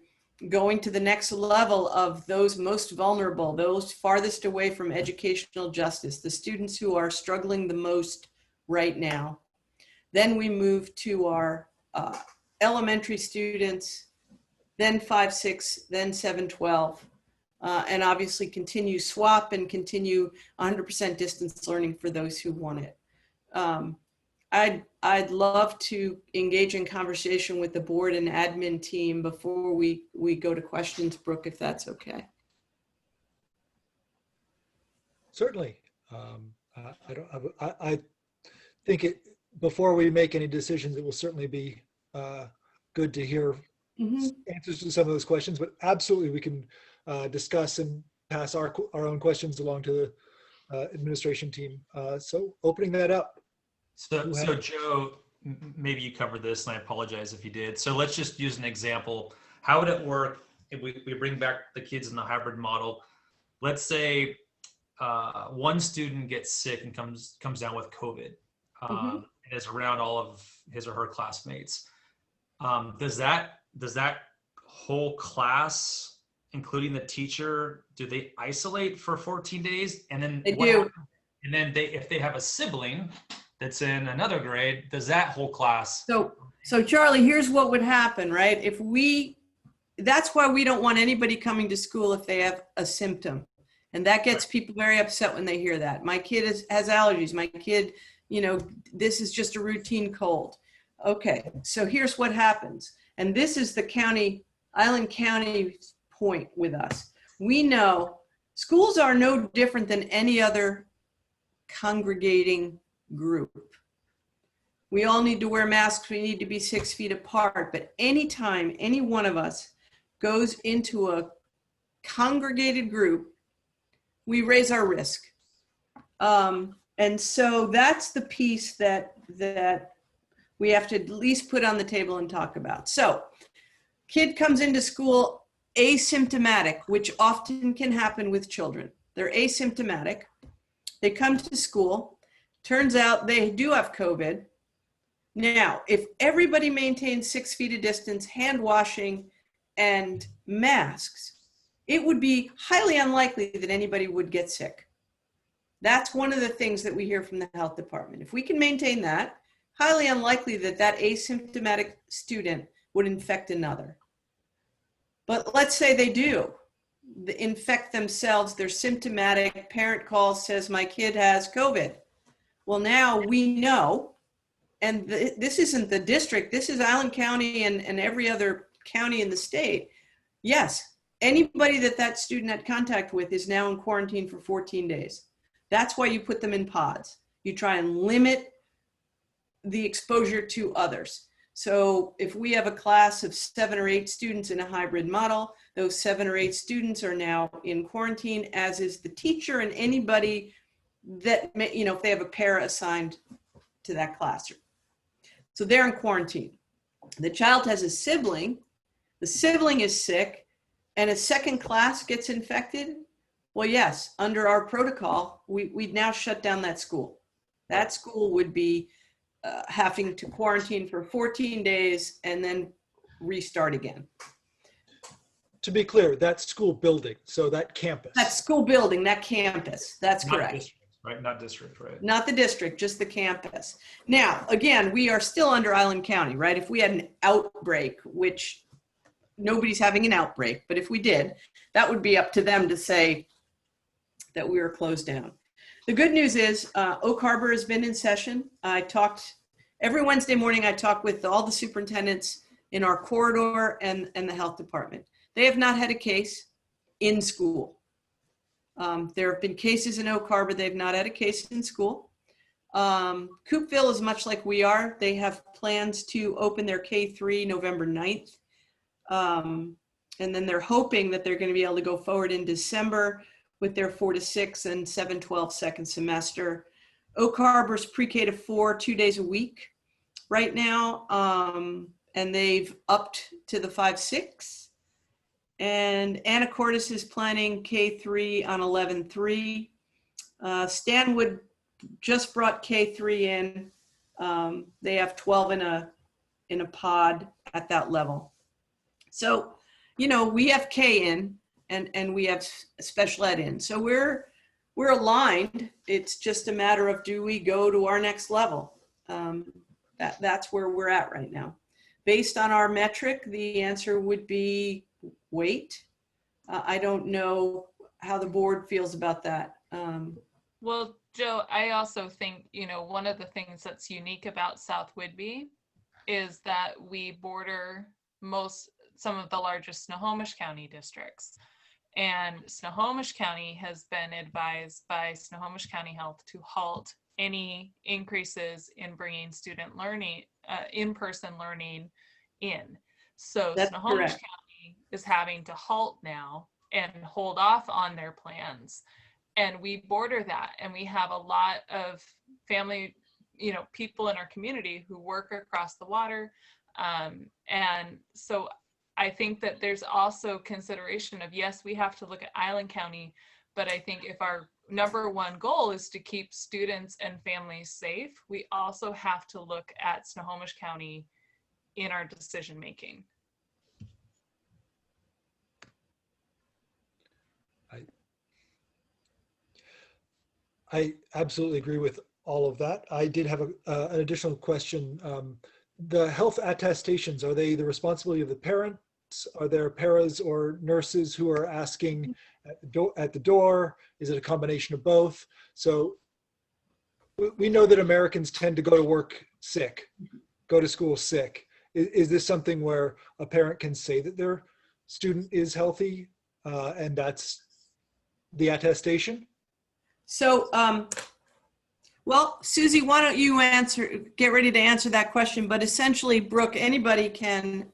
going to the next level of those most vulnerable, those farthest away from educational justice, the students who are struggling the most right now. Then we move to our elementary students, then 5, 6, then 7, 12, and obviously continue SWAP and continue 100% distance learning for those who want it. I'd love to engage in conversation with the board and admin team before we go to questions, Brooke, if that's okay. Certainly. I think before we make any decisions, it will certainly be good to hear answers to some of those questions, but absolutely we can discuss and pass our own questions along to the administration team. So opening that up. So Joe, maybe you covered this and I apologize if you did. So let's just use an example. How would it work if we bring back the kids in the hybrid model? Let's say one student gets sick and comes down with COVID and is around all of his or her classmates. Does that whole class, including the teacher, do they isolate for 14 days? And then they do. And then if they have a sibling that's in another grade, does that whole class? So Charlie, here's what would happen, right? That's why we don't want anybody coming to school if they have a symptom. And that gets people very upset when they hear that. My kid has allergies. My kid, you know, this is just a routine cold. Okay, so here's what happens. And this is the Island County point with us. We know schools are no different than any other congregating group. We all need to wear masks. We need to be 6 feet apart. But anytime any one of us goes into a congregated group, we raise our risk. And so that's the piece that we have to at least put on the table and talk about. So kid comes into school asymptomatic, which often can happen with children. They're asymptomatic. They come to school. Turns out they do have COVID. Now, if everybody maintains 6 feet of distance, hand washing, and masks, it would be highly unlikely that anybody would get sick. That's one of the things that we hear from the health department. If we can maintain that, highly unlikely that that asymptomatic student would infect another. But let's say they do infect themselves, they're symptomatic, parent calls, says my kid has COVID. Well, now we know, and this isn't the district, this is Island County and every other county in the state. Yes, anybody that student had contact with is now in quarantine for 14 days. That's why you put them in pods. You try and limit the exposure to others. So if we have a class of 7 or 8 students in a hybrid model, those 7 or 8 students are now in quarantine, as is the teacher and anybody that, you know, if they have a para assigned to that classroom. So they're in quarantine. The child has a sibling, the sibling is sick, and a second class gets infected. Well, yes, under our protocol, we'd now shut down that school. That school would be having to quarantine for 14 days and then restart again. To be clear, that school building, so that campus. That school building, that campus, that's correct. District, right? Not district, right? Not the district, just the campus. Now, again, we are still under Island County, right? If we had an outbreak, which nobody's having an outbreak, but if we did, that would be up to them to say that we were closed down. The good news is Oak Harbor has been in session. Every Wednesday morning, I talk with all the superintendents in our corridor and the health department. They have not had a case in school. There have been cases in Oak Harbor. They've not had a case in school. Coopville is much like we are. They have plans to open their K3 November 9th. And then they're hoping that they're going to be able to go forward in December with their 4 to 6 and 7-12 second semester. Oak Harbor's pre-K to 4, 2 days a week right now. And they've upped to the 5-6. And Anacortes is planning K3 on 11-3. Stanwood just brought K3 in. They have 12 in a pod at that level. So, you know, we have K in and we have special ed in. So we're aligned. It's just a matter of, do we go to our next level? That's where we're at right now. Based on our metric, the answer would be wait. I don't know how the board feels about that. Well, Joe, I also think, you know, one of the things that's unique about South Whidbey is that we border some of the largest Snohomish County districts. And Snohomish County has been advised by Snohomish County Health to halt any increases in bringing student learning, in-person learning in. So That's Snohomish correct. County is having to halt now and hold off on their plans. And we border that, and we have a lot of family, you know, people in our community who work across the water. And so I think that there's also consideration of, yes, we have to look at Island County, but I think if our number one goal is to keep students and families safe, we also have to look at Snohomish County in our decision making. I absolutely agree with all of that. I did have an additional question. The health attestations, are they the responsibility of the parents? Are there paras or nurses who are asking at the door? Is it a combination of both? So we know that Americans tend to go to work sick, go to school sick. Is this something where a parent can say that their student is healthy and that's the attestation? So, well, Susie, why don't you get ready to answer that question? But essentially, Brooke, anybody can,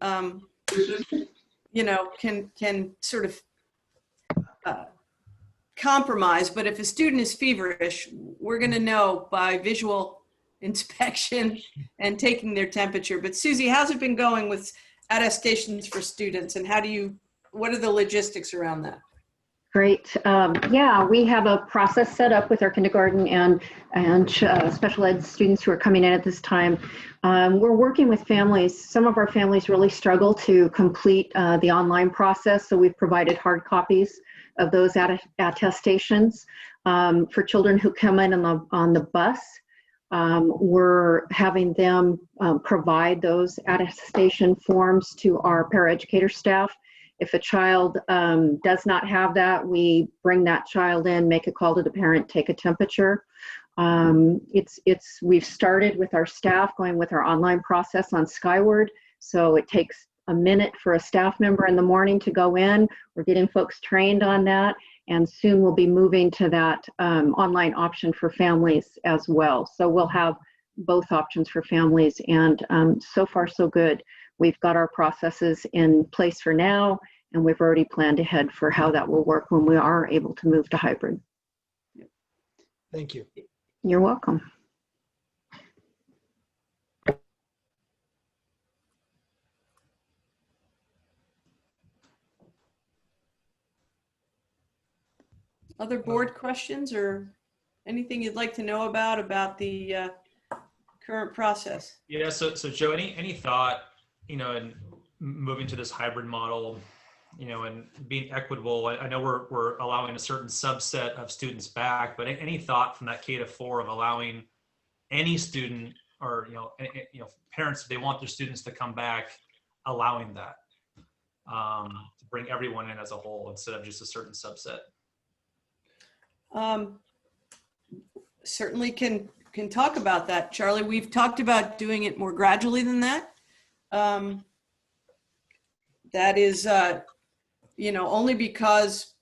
you know, can sort of compromise. But if a student is feverish, we're going to know by visual inspection and taking their temperature. But Susie, how's it been going with attestations for students, and what are the logistics around that? Great. Yeah, we have a process set up with our kindergarten and special ed students who are coming in at this time. We're working with families. Some of our families really struggle to complete the online process, so we've provided hard copies of those attestations. For children who come in on the bus, we're having them provide those attestation forms to our paraeducator staff. If a child does not have that, we bring that child in, make a call to the parent, take a temperature. We've started with our staff going with our online process on Skyward. So it takes a minute for a staff member in the morning to go in. We're getting folks trained on that. And soon we'll be moving to that online option for families as well. So we'll have both options for families, and so far so good. We've got our processes in place for now, and we've already planned ahead for how that will work when we are able to move to hybrid. Thank you. You're welcome. Other board questions or anything you'd like to know about the current process? Yeah, so Joe, any thought, you know, in moving to this hybrid model, you know, and being equitable? I know we're allowing a certain subset of students back, but any thought from that K to 4 of allowing any student or, you know, parents, if they want their students to come back, allowing that to bring everyone in as a whole instead of just a certain subset? Certainly can talk about that, Charlie. We've talked about doing it more gradually than that. That is, you know, only because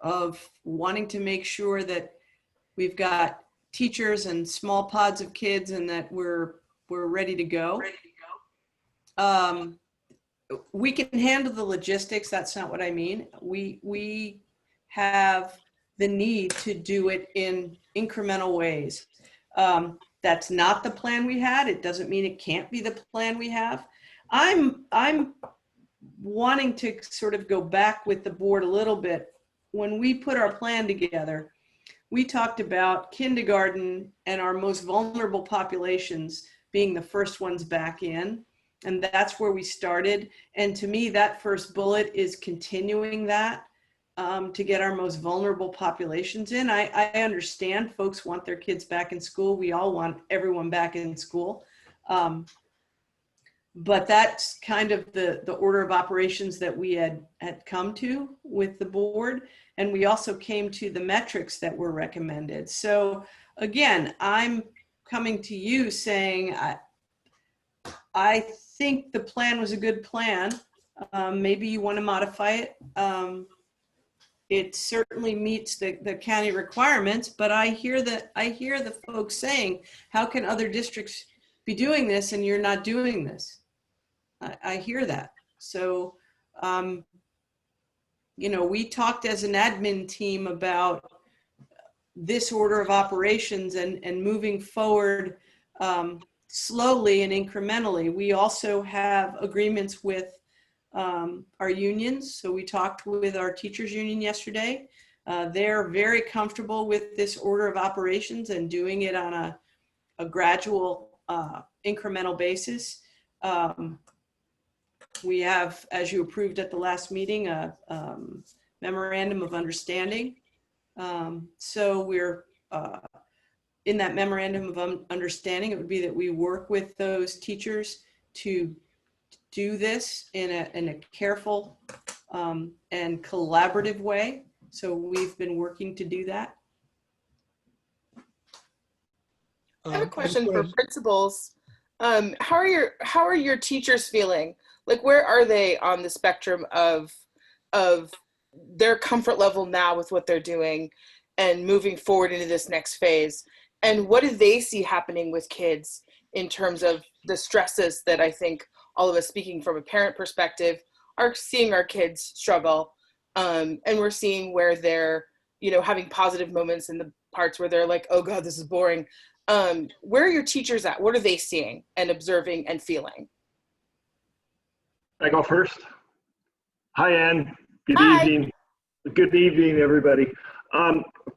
of wanting to make sure that we've got teachers and small pods of kids and that we're ready to go. We can handle the logistics. That's not what I mean. We have the need to do it in incremental ways. That's not the plan we had. It doesn't mean it can't be the plan we have. I'm wanting to sort of go back with the board a little bit. When we put our plan together, we talked about kindergarten and our most vulnerable populations being the first ones back in. And that's where we started. And to me, that first bullet is continuing that to get our most vulnerable populations in. I understand folks want their kids back in school. We all want everyone back in school. But that's kind of the order of operations that we had come to with the board. And we also came to the metrics that were recommended. So again, I'm coming to you saying, I think the plan was a good plan. Maybe you want to modify it. It certainly meets the county requirements, but I hear the folks saying, how can other districts be doing this and you're not doing this? I hear that. So, you know, we talked as an admin team about this order of operations and moving forward slowly and incrementally. We also have agreements with our unions. So we talked with our teachers union yesterday. They're very comfortable with this order of operations and doing it on a gradual incremental basis. We have, as you approved at the last meeting, a memorandum of understanding. So we're in that memorandum of understanding, it would be that we work with those teachers to do this in a careful and collaborative way. So we've been working to do that. I have a question for principals. How are your teachers feeling? Like, where are they on the spectrum of their comfort level now with what they're doing and moving forward into this next phase? And what do they see happening with kids in terms of the stresses that I think all of us, speaking from a parent perspective, are seeing our kids struggle? And we're seeing where they're, you know, having positive moments in the parts where they're like, oh God, this is boring. Where are your teachers at? What are they seeing and observing and feeling? I go first. Hi, Ann. Good Hi. evening. Good evening, everybody.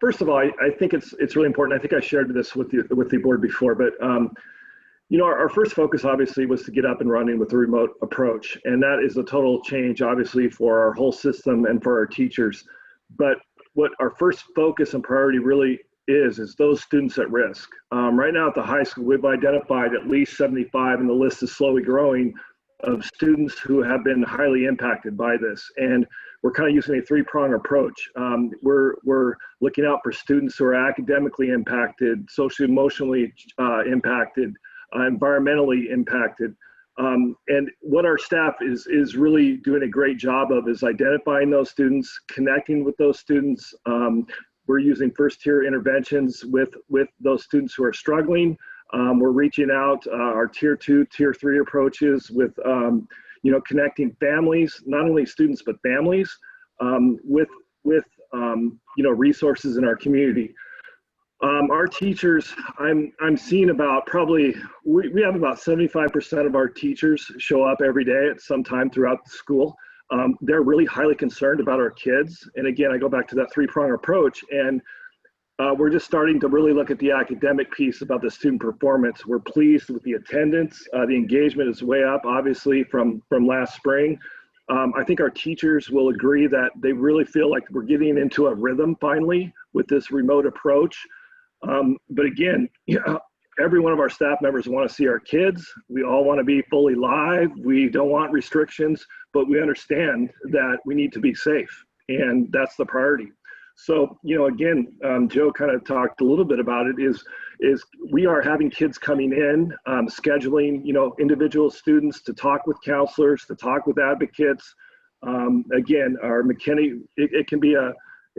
First of all, I think it's really important. I think I shared this with the board before, but you know, our first focus obviously was to get up and running with the remote approach, and that is a total change, obviously, for our whole system and for our teachers. But what our first focus and priority really is those students at risk. Right now at the high school, we've identified at least 75, and the list is slowly growing, of students who have been highly impacted by this. And we're kind of using a three-prong approach. We're looking out for students who are academically impacted, socially, emotionally impacted, environmentally impacted. And what our staff is really doing a great job of is identifying those students, connecting with those students. We're using first-tier interventions with those students who are struggling. We're reaching out our tier 2, tier 3 approaches with, you know, connecting families, not only students, but families with you know, resources in our community. Our teachers, I'm seeing about probably, we have about 75% of our teachers show up every day at some time throughout the school. They're really highly concerned about our kids. And again, I go back to that three-prong approach, and we're just starting to really look at the academic piece about the student performance. We're pleased with the attendance. The engagement is way up, obviously, from last spring. I think our teachers will agree that they really feel like we're getting into a rhythm finally with this remote approach. But again, every one of our staff members want to see our kids. We all want to be fully live. We don't want restrictions, but we understand that we need to be safe, and that's the priority. So, you know, again, Joe kind of talked a little bit about it, is we are having kids coming in, scheduling, you know, individual students to talk with counselors, to talk with advocates. Again, our McKinney, it can be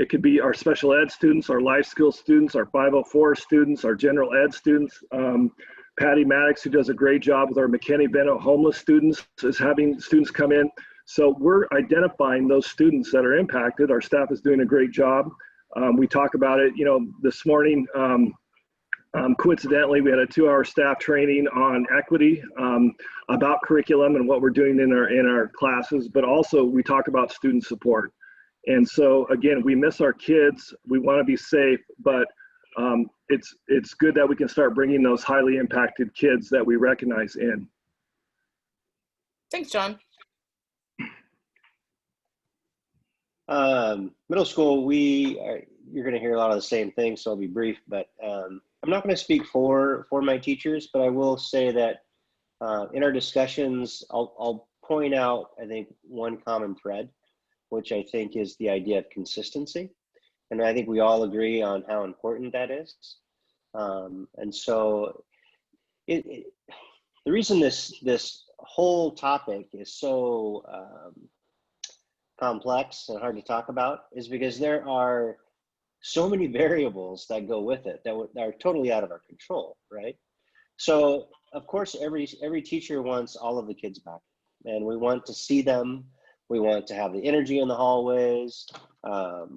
It could be our special ed students, our life skills students, our 504 students, our general ed students. Patty Maddox, who does a great job with our McKinney-Bennett homeless students, is having students come in. So we're identifying those students that are impacted. Our staff is doing a great job. We talk about it, this morning. Coincidentally, we had a 2-hour staff training on equity, about curriculum and what we're doing in our classes, but also we talk about student support. And so again, we miss our kids. We want to be safe, but it's good that we can start bringing those highly impacted kids that we recognize in. Thanks, John. Middle school, you're going to hear a lot of the same things, so I'll be brief, but I'm not going to speak for my teachers, but I will say that in our discussions, I'll point out, I think, one common thread, which I think is the idea of consistency. And I think we all agree on how important that is. And so the reason this whole topic is so complex and hard to talk about is because there are so many variables that go with it that are totally out of our control, right? So of course, every teacher wants all of the kids back, and we want to see them. We want to have the energy in the hallways.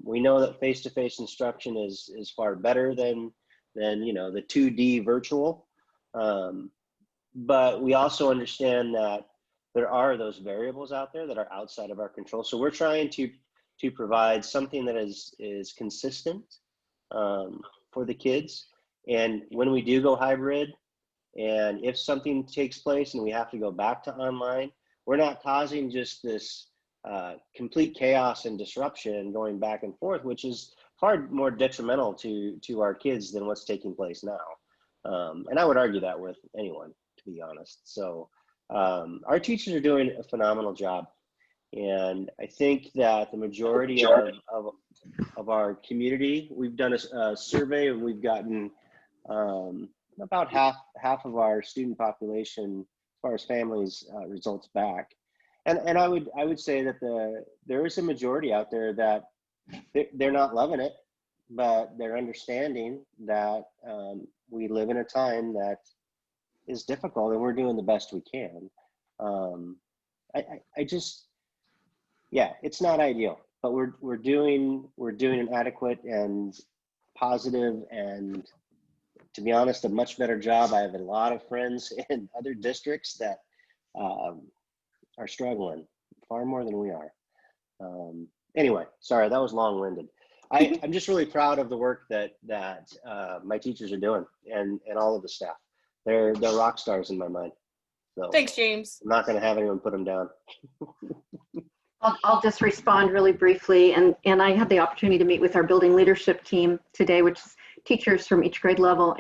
We know that face-to-face instruction is far better than the 2D virtual. But we also understand that there are those variables out there that are outside of our control. So we're trying to provide something that is consistent for the kids. And when we do go hybrid, and if something takes place and we have to go back to online, we're not causing just this complete chaos and disruption going back and forth, which is far more detrimental to our kids than what's taking place now. And I would argue that with anyone, to be honest. So our teachers are doing a phenomenal job. And I think that the majority of our community, we've done a survey, and we've gotten about half of our student population, as far as families, results back. And I would say that there is a majority out there that they're not loving it, but they're understanding that we live in a time that is difficult, and we're doing the best we can. Yeah, it's not ideal, but we're doing an adequate and positive, and to be honest, a much better job. I have a lot of friends in other districts that are struggling far more than we are. Anyway, sorry, that was long-winded. I'm just really proud of the work that my teachers are doing, and all of the staff. They're rock stars in my mind. So Thanks, James. I'm not going to have anyone put them down. I'll just respond really briefly. And I had the opportunity to meet with our building leadership team today, which is teachers from each grade level.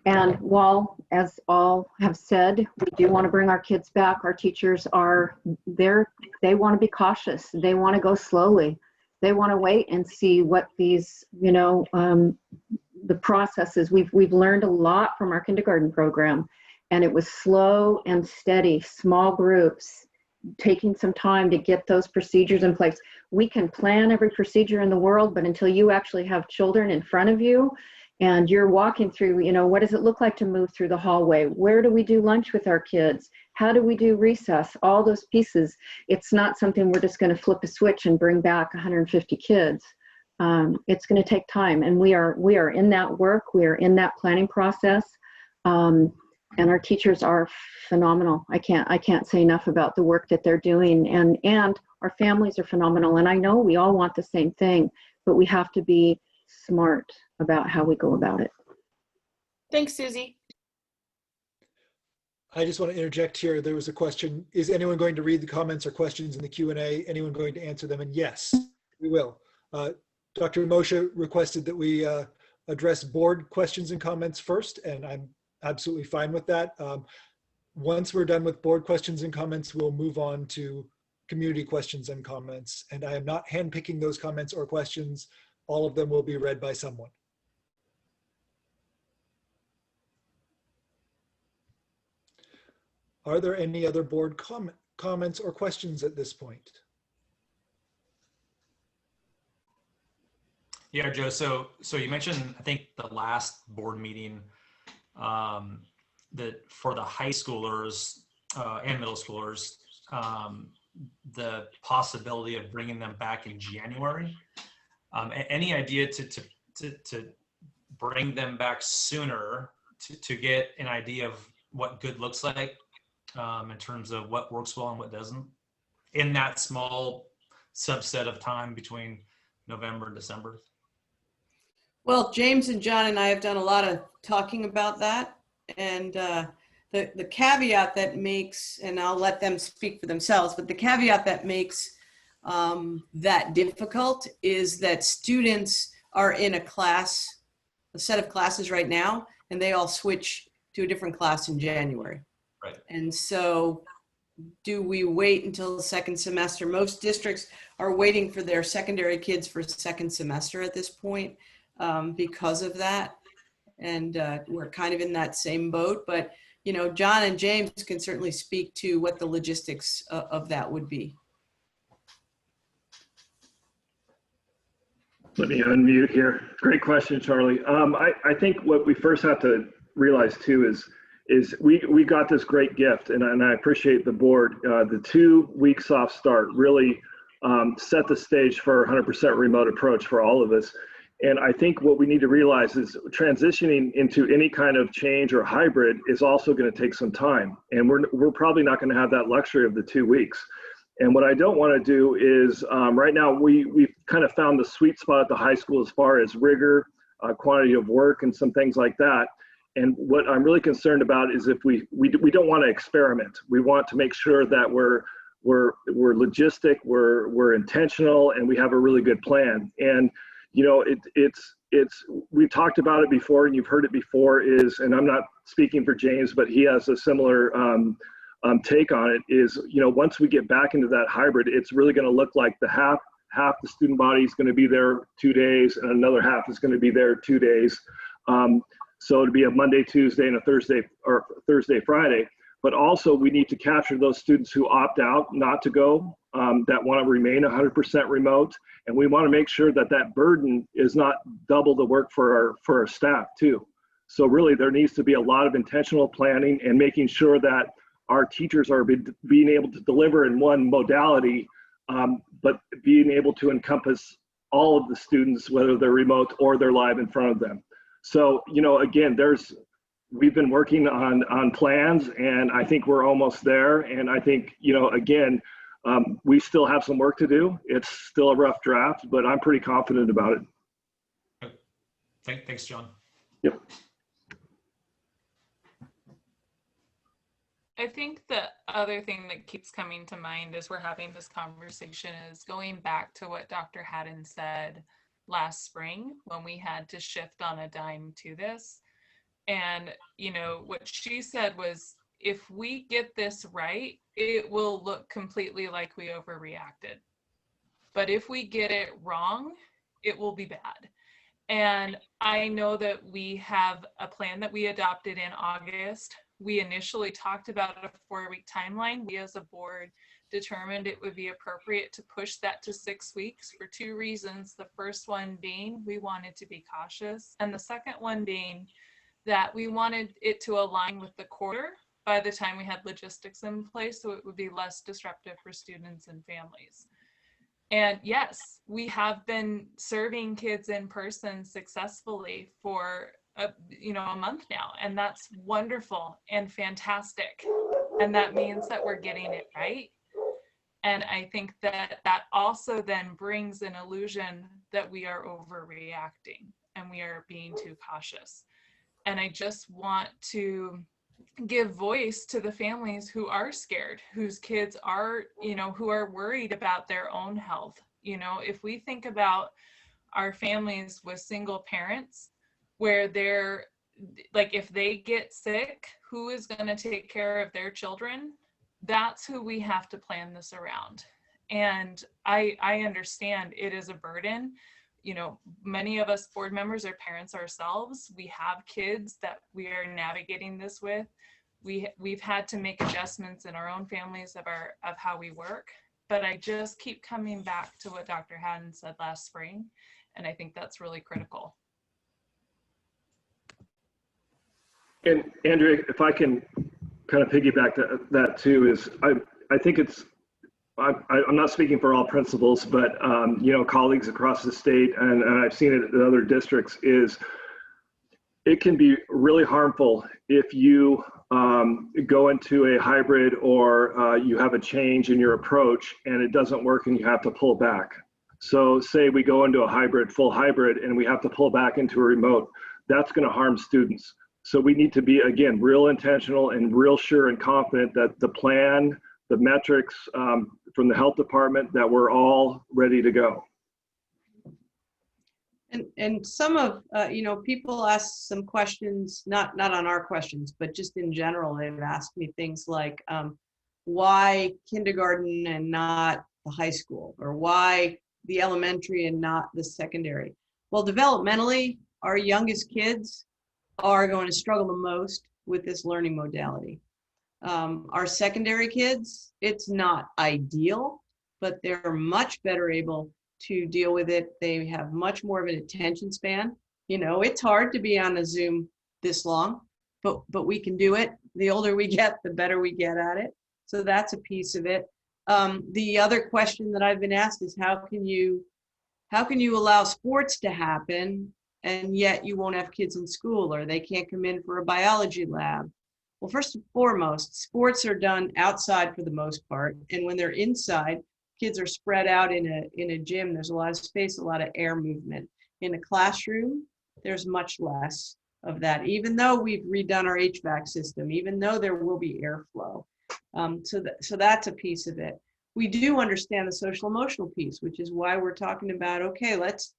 And while, as all have said, we do want to bring our kids back, our teachers are there. They want to be cautious. They want to go slowly. They want to wait and see what these, the processes. We've learned a lot from our kindergarten program, and it was slow and steady, small groups, taking some time to get those procedures in place. We can plan every procedure in the world, but until you actually have children in front of you and you're walking through, what does it look like to move through the hallway? Where do we do lunch with our kids? How do we do recess? All those pieces. It's not something we're just going to flip a switch and bring back 150 kids. It's going to take time, and we are in that work. We are in that planning process. And our teachers are phenomenal. I can't say enough about the work that they're doing, and our families are phenomenal. And I know we all want the same thing, but we have to be smart about how we go about it. Thanks, Susie. I just want to interject here. There was a question. Is anyone going to read the comments or questions in the Q&A? Anyone going to answer them? And yes, we will. Dr. Moshe requested that we address board questions and comments first, and I'm absolutely fine with that. Once we're done with board questions and comments, we'll move on to community questions and comments. And I am not handpicking those comments or questions. All of them will be read by someone. Are there any other board comments or questions at this point? Yeah, Joe. So you mentioned, I think the last board meeting, that for the high schoolers and middle schoolers, the possibility of bringing them back in January. Any idea to bring them back sooner to get an idea of what good looks like in terms of what works well and what doesn't in that small subset of time between November and December? Well, James and John and I have done a lot of talking about that. And the caveat that makes, and I'll let them speak for themselves, but the caveat that makes that difficult is that students are in a set of classes right now, and they all switch to a different class in January. Right. And so do we wait until the second semester? Most districts are waiting for their secondary kids for second semester at this point because of that. And we're kind of in that same boat, but you know, John and James can certainly speak to what the logistics of that would be. Let me unmute here. Great question, Charlie. I think what we first have to realize too is we got this great gift, and I appreciate the board. The 2 weeks off start really set the stage for 100% remote approach for all of us. And I think what we need to realize is transitioning into any kind of change or hybrid is also going to take some time. And we're probably not going to have that luxury of the 2 weeks. And what I don't want to do is right now we've kind of found the sweet spot at the high school as far as rigor, quantity of work, and some things like that. And what I'm really concerned about is if we don't want to experiment. We want to make sure that we're logistic, we're intentional, and we have a really good plan. And you know, we've talked about it before, and you've heard it before. And I'm not speaking for James, but he has a similar take on it. Is, you know, once we get back into that hybrid, it's really going to look like the half the student body is going to be there 2 days, and another half is going to be there 2 days. So it'd be a Monday, Tuesday, and a Thursday, or Thursday, Friday. But also we need to capture those students who opt out not to go, that want to remain 100% remote. And we want to make sure that that burden is not double the work for our staff too. So really there needs to be a lot of intentional planning and making sure that our teachers are being able to deliver in one modality, but being able to encompass all of the students, whether they're remote or they're live in front of them. So, you know, again, we've been working on plans, and I think we're almost there. And I think, you know, again, we still have some work to do. It's still a rough draft, but I'm pretty confident about it. Thanks, John. Yep. I think the other thing that keeps coming to mind as we're having this conversation is going back to what Dr. Haddon said last spring when we had to shift on a dime to this. And, you know, what she said was, if we get this right, it will look completely like we overreacted. But if we get it wrong, it will be bad. And I know that we have a plan that we adopted in August. We initially talked about a 4-week timeline. We as a board determined it would be appropriate to push that to 6 weeks for 2 reasons. The first one being we wanted to be cautious, and the second one being that we wanted it to align with the quarter by the time we had logistics in place, so it would be less disruptive for students and families. And yes, we have been serving kids in person successfully for a month now, and that's wonderful and fantastic. And that means that we're getting it right. And I think that that also then brings an illusion that we are overreacting and we are being too cautious. And I just want to give voice to the families who are scared, whose kids are, who are worried about their own health. If we think about our families with single parents, where they're like, if they get sick, who is going to take care of their children? That's who we have to plan this around. And I understand it is a burden. Many of us board members are parents ourselves. We have kids that we are navigating this with. We've had to make adjustments in our own families of how we work. But I just keep coming back to what Dr. Haddon said last spring, And I think that's really critical. And Andrea, if I can kind of piggyback that too, is I think it's, I'm not speaking for all principals, but you know, colleagues across the state, and I've seen it in other districts, is it can be really harmful if you go into a hybrid or you have a change in your approach and it doesn't work and you have to pull back. So say we go into a hybrid, full hybrid, and we have to pull back into a remote, that's going to harm students. So we need to be, again, real intentional and real sure and confident that the plan, the metrics from the health department, that we're all ready to go. And some of, you know, people ask some questions, not on our questions, but just in general, they've asked me things like, why kindergarten and not the high school, or why the elementary and not the secondary? Well, developmentally, our youngest kids are going to struggle the most with this learning modality. Our secondary kids, it's not ideal, but they're much better able to deal with it. They have much more of an attention span. You know, it's hard to be on a Zoom this long, but we can do it. The older we get, the better we get at it. So that's a piece of it. The other question that I've been asked is how can you allow sports to happen and yet you won't have kids in school, or they can't come in for a biology lab? Well, first and foremost, sports are done outside for the most part. And when they're inside, kids are spread out in a gym. There's a lot of space, a lot of air movement. In a classroom, there's much less of that, even though we've redone our HVAC system, even though there will be airflow. So that's a piece of it. We do understand the social emotional piece, which is why we're talking about, okay, let's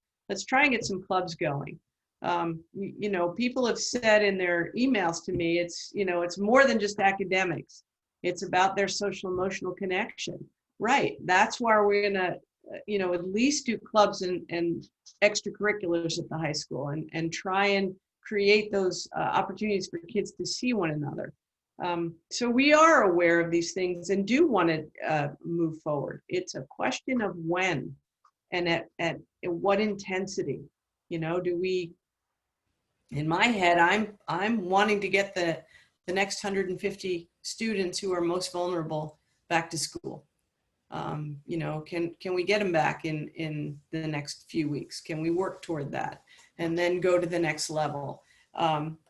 try and get some clubs going. You know, people have said in their emails to me, it's, you know, it's more than just academics. It's about their social emotional connection. Right. That's why we're going to, you know, at least do clubs and extracurriculars at the high school and try and create those opportunities for kids to see one another. So we are aware of these things and do want to move forward. It's a question of when and at what intensity. You know, do we, in my head, I'm wanting to get the next 150 students who are most vulnerable back to school. You know, can we get them back in the next few weeks? Can we work toward that and then go to the next level?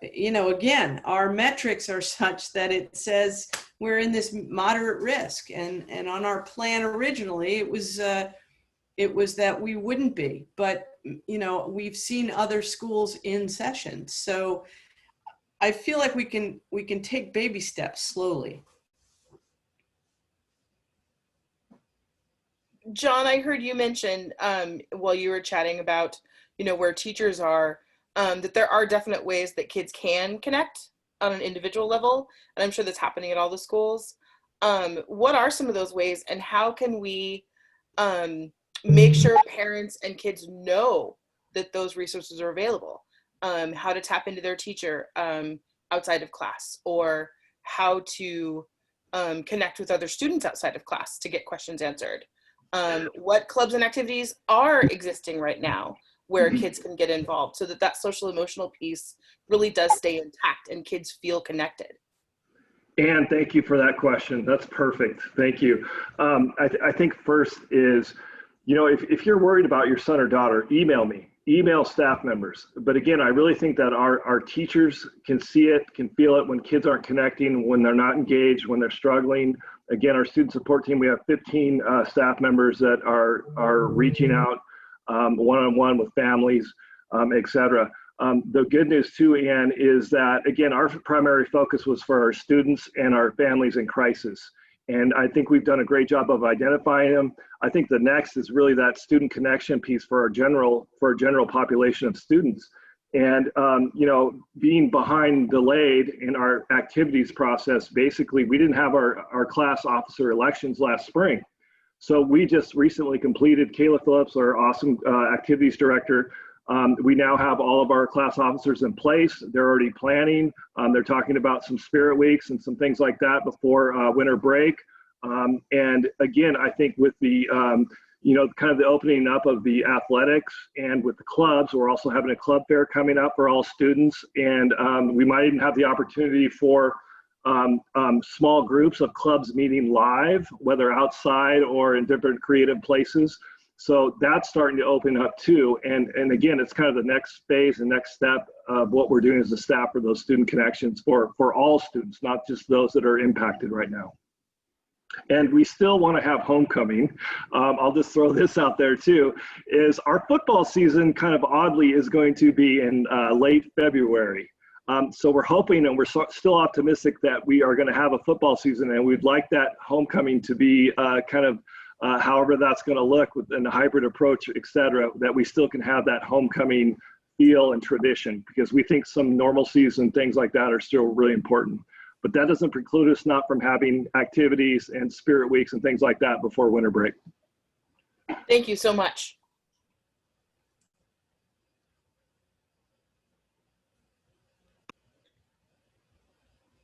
You know, again, our metrics are such that it says we're in this moderate risk, and on our plan originally it was that we wouldn't be, but you know, we've seen other schools in session, so I feel like we can take baby steps slowly. John, I heard you mention while you were chatting about, you know, where teachers are, that there are definite ways that kids can connect on an individual level. And I'm sure that's happening at all the schools. What are some of those ways, and how can we make sure parents and kids know that those resources are available? How to tap into their teacher outside of class, or how to connect with other students outside of class to get questions answered. What clubs and activities are existing right now where kids can get involved, so that social emotional piece really does stay intact and kids feel connected. And thank you for that question. That's perfect. Thank you. I think first is, you know, if you're worried about your son or daughter, email me, email staff members. But again, I really think that our teachers can see it, can feel it when kids aren't connecting, when they're not engaged, when they're struggling. Again, our student support team, we have 15 staff members that are reaching out one-on-one with families, et cetera. The good news too, Ann, is that, again, our primary focus was for our students and our families in crisis. And I think we've done a great job of identifying them. I think the next is really that student connection piece for our general population of students. And, you know, being delayed in our activities process, basically, we didn't have our class officer elections last spring. So we just recently completed, Kayla Phillips, our awesome activities director. We now have all of our class officers in place. They're already planning. They're talking about some spirit weeks and some things like that before winter break. And again, I think with the you know, kind of the opening up of the athletics, and with the clubs, we're also having a club fair coming up for all students. And we might even have the opportunity for small groups of clubs meeting live, whether outside or in different creative places. So that's starting to open up too. And again, it's kind of the next phase, the next step of what we're doing as a staff for those student connections for all students, not just those that are impacted right now. And we still want to have homecoming. I'll just throw this out there too, is our football season kind of oddly is going to be in late February. So we're hoping, and we're still optimistic that we are going to have a football season, and we'd like that homecoming to be kind of however that's going to look within the hybrid approach, et cetera, that we still can have that homecoming feel and tradition, because we think some normalcies and things like that are still really important. But that doesn't preclude us not from having activities and spirit weeks and things like that before winter break. Thank you so much.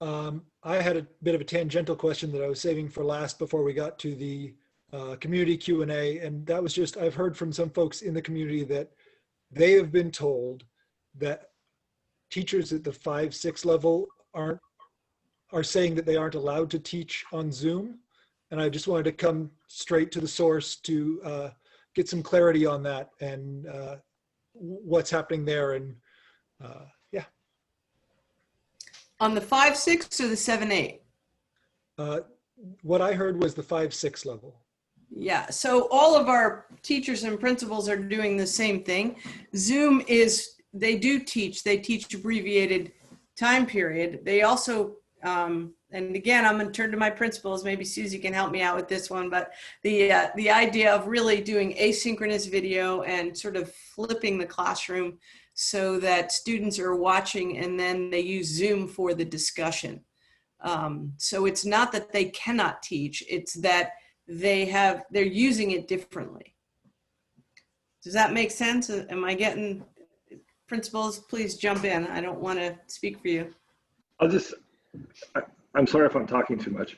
I had a bit of a tangential question that I was saving for last before we got to the community Q&A. And that was just, I've heard from some folks in the community that they have been told that teachers at the 5-6 level are saying that they aren't allowed to teach on Zoom. And I just wanted to come straight to the source to get some clarity on that and what's happening there. And yeah. On the 5-6 or the 7-8? What I heard was the 5-6 level. Yeah, so all of our teachers and principals are doing the same thing. Zoom is, they teach abbreviated time period. They also, and again, I'm gonna turn to my principals, maybe Susie can help me out with this one, but the idea of really doing asynchronous video and sort of flipping the classroom so that students are watching and then they use Zoom for the discussion. So it's not that they cannot teach, it's that they're using it differently. Does that make sense? Am I getting, principals, please jump in. I don't want to speak for you. I'm sorry if I'm talking too much.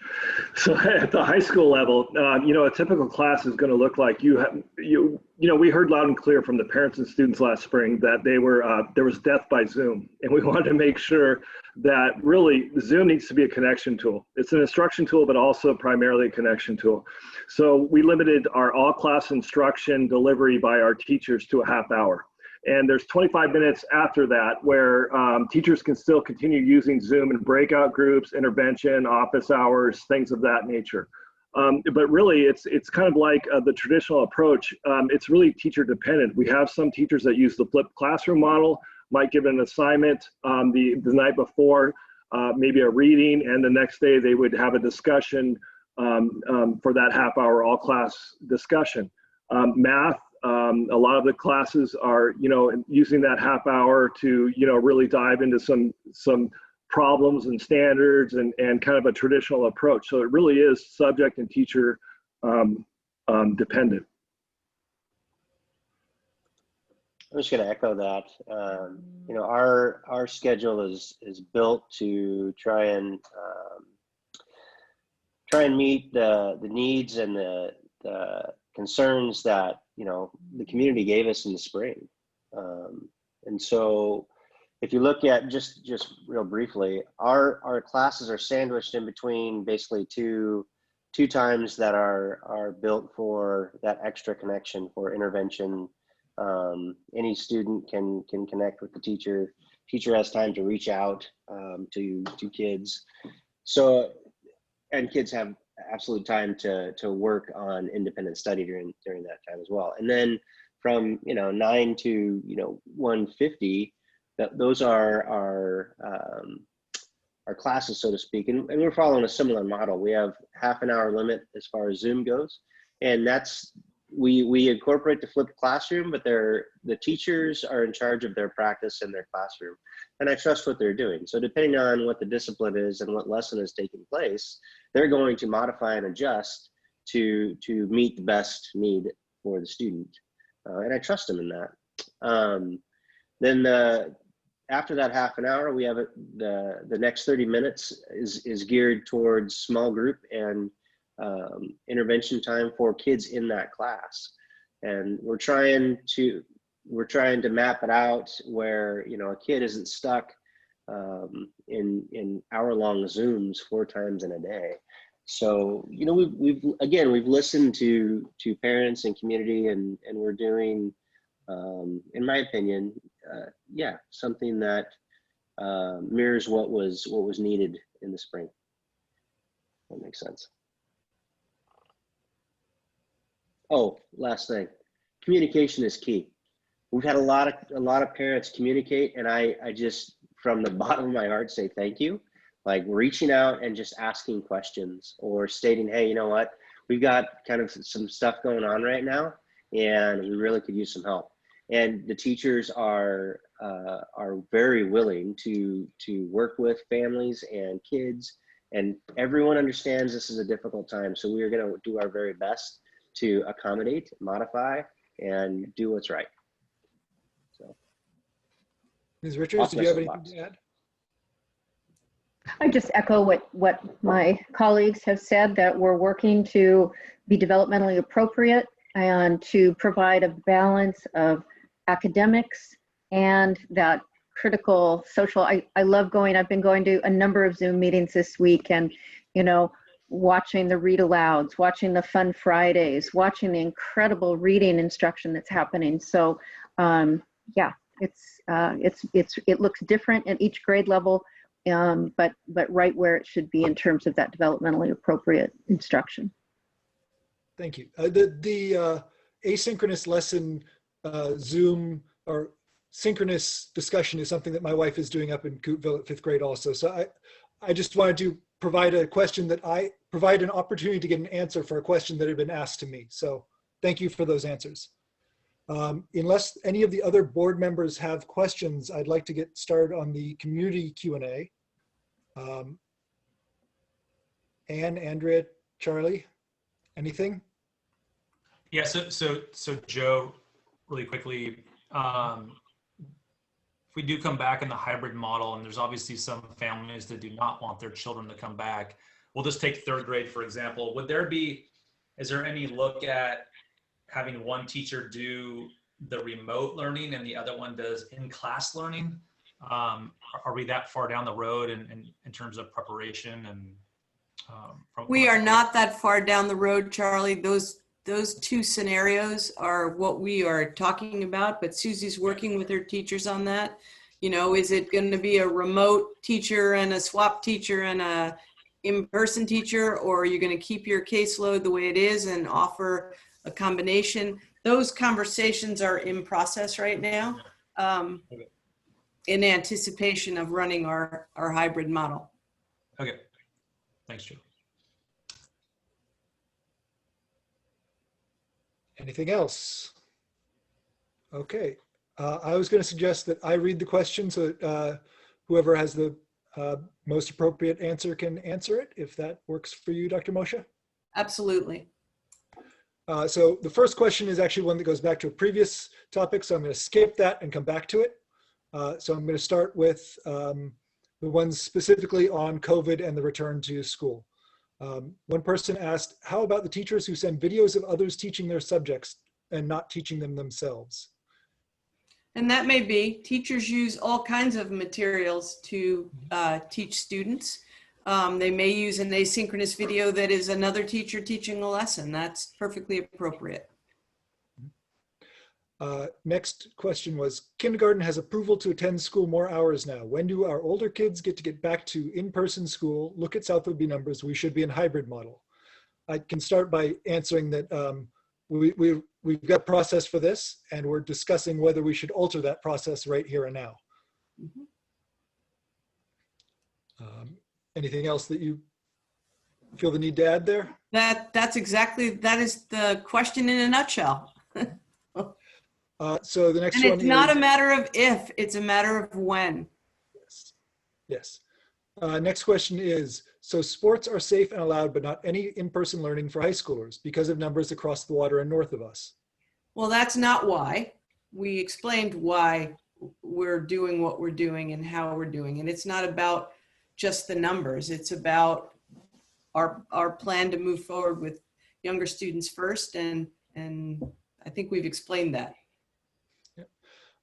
So at the high school level, you know, a typical class is going to look like you know, we heard loud and clear from the parents and students last spring that there was death by Zoom. And we wanted to make sure that really Zoom needs to be a connection tool. It's an instruction tool, but also primarily a connection tool. So we limited our all class instruction delivery by our teachers to a half hour. And there's 25 minutes after that where teachers can still continue using Zoom in breakout groups, intervention, office hours, things of that nature. But really, it's kind of like the traditional approach. It's really teacher dependent. We have some teachers that use the flipped classroom model, might give an assignment the night before, maybe a reading, and the next day they would have a discussion for that half hour all class discussion. Math, a lot of the classes are, you know, using that half hour to, you know, really dive into some problems and standards and kind of a traditional approach. So it really is subject and teacher dependent. I'm just going to echo that. You know, our schedule is built to try and meet the needs and the concerns that, you know, the community gave us in the spring. And so if you look at just real briefly, our classes are sandwiched in between basically two times that are built for that extra connection for intervention. Any student can connect with the teacher. Teacher has time to reach out to kids. So, and kids have absolute time to work on independent study during that time as well. And then from 9 to 1:50, those are our classes, so to speak, and we're following a similar model. We have half an hour limit as far as Zoom goes, and that's we incorporate the flipped classroom, but the teachers are in charge of their practice in their classroom, and I trust what they're doing. So depending on what the discipline is and what lesson is taking place, they're going to modify and adjust to meet the best need for the student, and I trust them in that. Then after that half an hour, we have the next 30 minutes is geared towards small group and intervention time for kids in that class. And we're trying to map it out where, you know, a kid isn't stuck in hour-long Zooms 4 times in a day. So, you know, we've listened to parents and community, and we're doing, in my opinion, something that mirrors what was needed in the spring. That makes sense. Oh, last thing, communication is key. We've had a lot of parents communicate, and I just, from the bottom of my heart, say thank you. Like reaching out and just asking questions or stating, hey, you know what, we've got kind of some stuff going on right now, and we really could use some help. And the teachers are very willing to work with families and kids, and everyone understands this is a difficult time. So we are going to do our very best to accommodate, modify, and do what's right. So, Ms. Richards, do you have anything to add? I just echo what my colleagues have said, that we're working to be developmentally appropriate and to provide a balance of academics and that critical social. I love going, I've been going to a number of Zoom meetings this week, and, you know, watching the read alouds, watching the fun Fridays, watching the incredible reading instruction that's happening. So yeah, it looks different at each grade level, but right where it should be in terms of that developmentally appropriate instruction. Thank you. The asynchronous lesson Zoom or synchronous discussion is something that my wife is doing up in Coopville at 5th grade also. So I just wanted to provide a question that provide an opportunity to get an answer for a question that had been asked to me. So thank you for those answers. Unless any of the other board members have questions, I'd like to get started on the community Q&A. Anne, Andrea, Charlie, anything? Yeah, so Joe, really quickly, if we do come back in the hybrid model, and there's obviously some families that do not want their children to come back, we'll just take 3rd grade, for example. Is there any look at having one teacher do the remote learning and the other one does in-class learning? Are we that far down the road in terms of preparation? And we are not that far down the road, Charlie. Those 2 scenarios are what we are talking about, but Susie's working with her teachers on that. You know, is it going to be a remote teacher and a swap teacher and a in-person teacher, or are you going to keep your caseload the way it is and offer a combination? Those conversations are in process right now, in anticipation of running our hybrid model. Okay, thanks, Joe. Anything else? Okay, I was going to suggest that I read the question so that whoever has the most appropriate answer can answer it, if that works for you, Dr. Moshe. Absolutely. So the first question is actually one that goes back to a previous topic, so I'm going to skip that and come back to it. So I'm going to start with the ones specifically on COVID and the return to school. One person asked, how about the teachers who send videos of others teaching their subjects and not teaching them themselves? And that may be. Teachers use all kinds of materials to teach students. They may use an asynchronous video that is another teacher teaching a lesson. That's perfectly appropriate. Next question was, kindergarten has approval to attend school more hours now. When do our older kids get back to in-person school? Look at South OB numbers. We should be in hybrid model. I can start by answering that we've got a process for this, and we're discussing whether we should alter that process right here and now. Mm-hmm. Anything else that you feel the need to add there? That is the question in a nutshell. So the next and one it's not a matter of if, it's a matter of when. Yes. Yes. Next question is, so sports are safe and allowed, but not any in-person learning for high schoolers because of numbers across the water and north of us. Well, that's not why. We explained why we're doing what we're doing and how we're doing. And it's not about just the numbers. It's about our plan to move forward with younger students first, and I think we've explained that.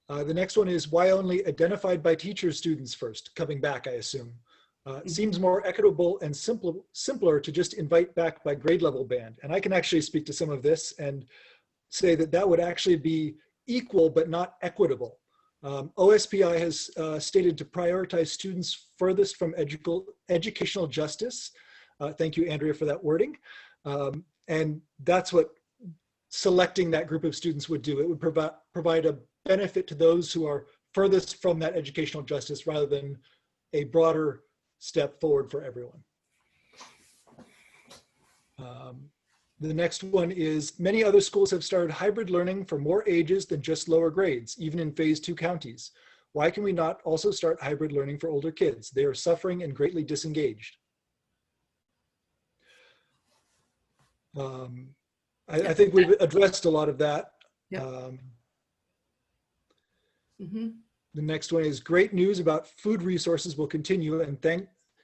The next one is why only identified by teachers students first, coming back, I assume. It seems more equitable and simpler to just invite back by grade level band. And I can actually speak to some of this and say that that would actually be equal but not equitable. OSPI has stated to prioritize students furthest from educational justice. Thank you, Andrea, for that wording. And that's what selecting that group of students would do. It would provide a benefit to those who are furthest from that educational justice rather than a broader step forward for everyone. The next one is many other schools have started hybrid learning for more ages than just lower grades, even in phase 2 counties. Why can we not also start hybrid learning for older kids? They are suffering and greatly disengaged. I think we've addressed a lot of that. Yep. The next one is great news about food resources will continue, and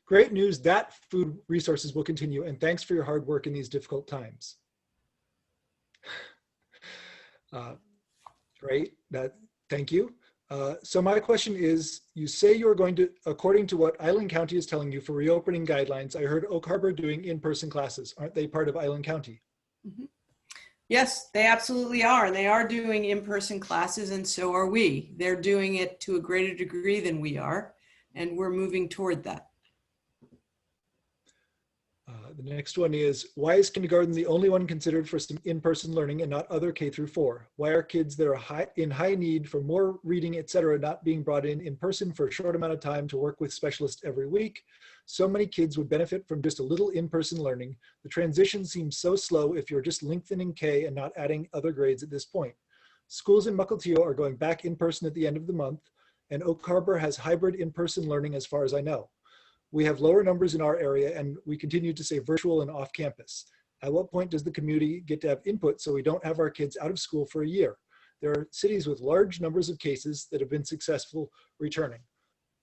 great news that food resources will continue, and thanks for your hard work in these difficult times. Great, thank you. So my question is, you say you're going to, according to what Island County is telling you for reopening guidelines, I heard Oak Harbor doing in-person classes. Aren't they part of Island County? Yes, they absolutely are. And they are doing in-person classes, and so are we. They're doing it to a greater degree than we are, and we're moving toward that. The next one is, why is kindergarten the only one considered for some in-person learning and not other K through 4? Why are kids that are in high need for more reading, etc., not being brought in person for a short amount of time to work with specialists every week? So many kids would benefit from just a little in-person learning. The transition seems so slow if you're just lengthening K and not adding other grades at this point. Schools in Mukilteo are going back in person at the end of the month, and Oak Harbor has hybrid in-person learning as far as I know. We have lower numbers in our area, and we continue to say virtual and off campus. At what point does the community get to have input so we don't have our kids out of school for a year? There are cities with large numbers of cases that have been successful returning.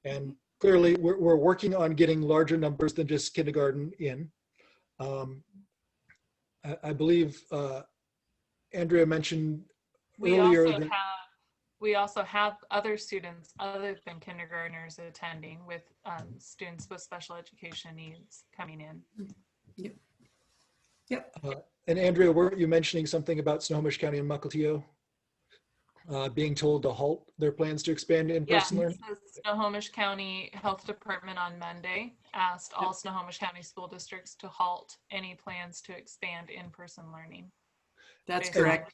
And clearly we're working on getting larger numbers than just kindergarten in. I believe Andrea mentioned earlier that we also have other students other than kindergartners attending, with students with special education needs coming in. Yep. And Andrea, weren't you mentioning something about Snohomish County and Mukilteo being told to halt their plans to expand in-person learning? The Snohomish County Health Department on Monday asked all Snohomish County school districts to halt any plans to expand in-person learning. That's correct.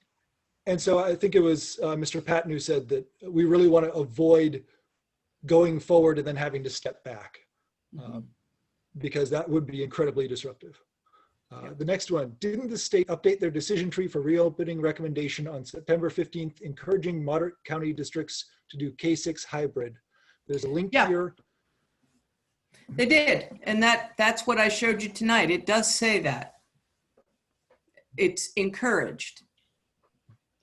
And so I think it was Mr. Patton who said that we really want to avoid going forward and then having to step back because that would be incredibly disruptive. The next one, didn't the state update their decision tree for reopening recommendation on September 15th, encouraging moderate county districts to do K-6 hybrid? There's a link here. They did, and that's what I showed you tonight. It does say that. It's encouraged.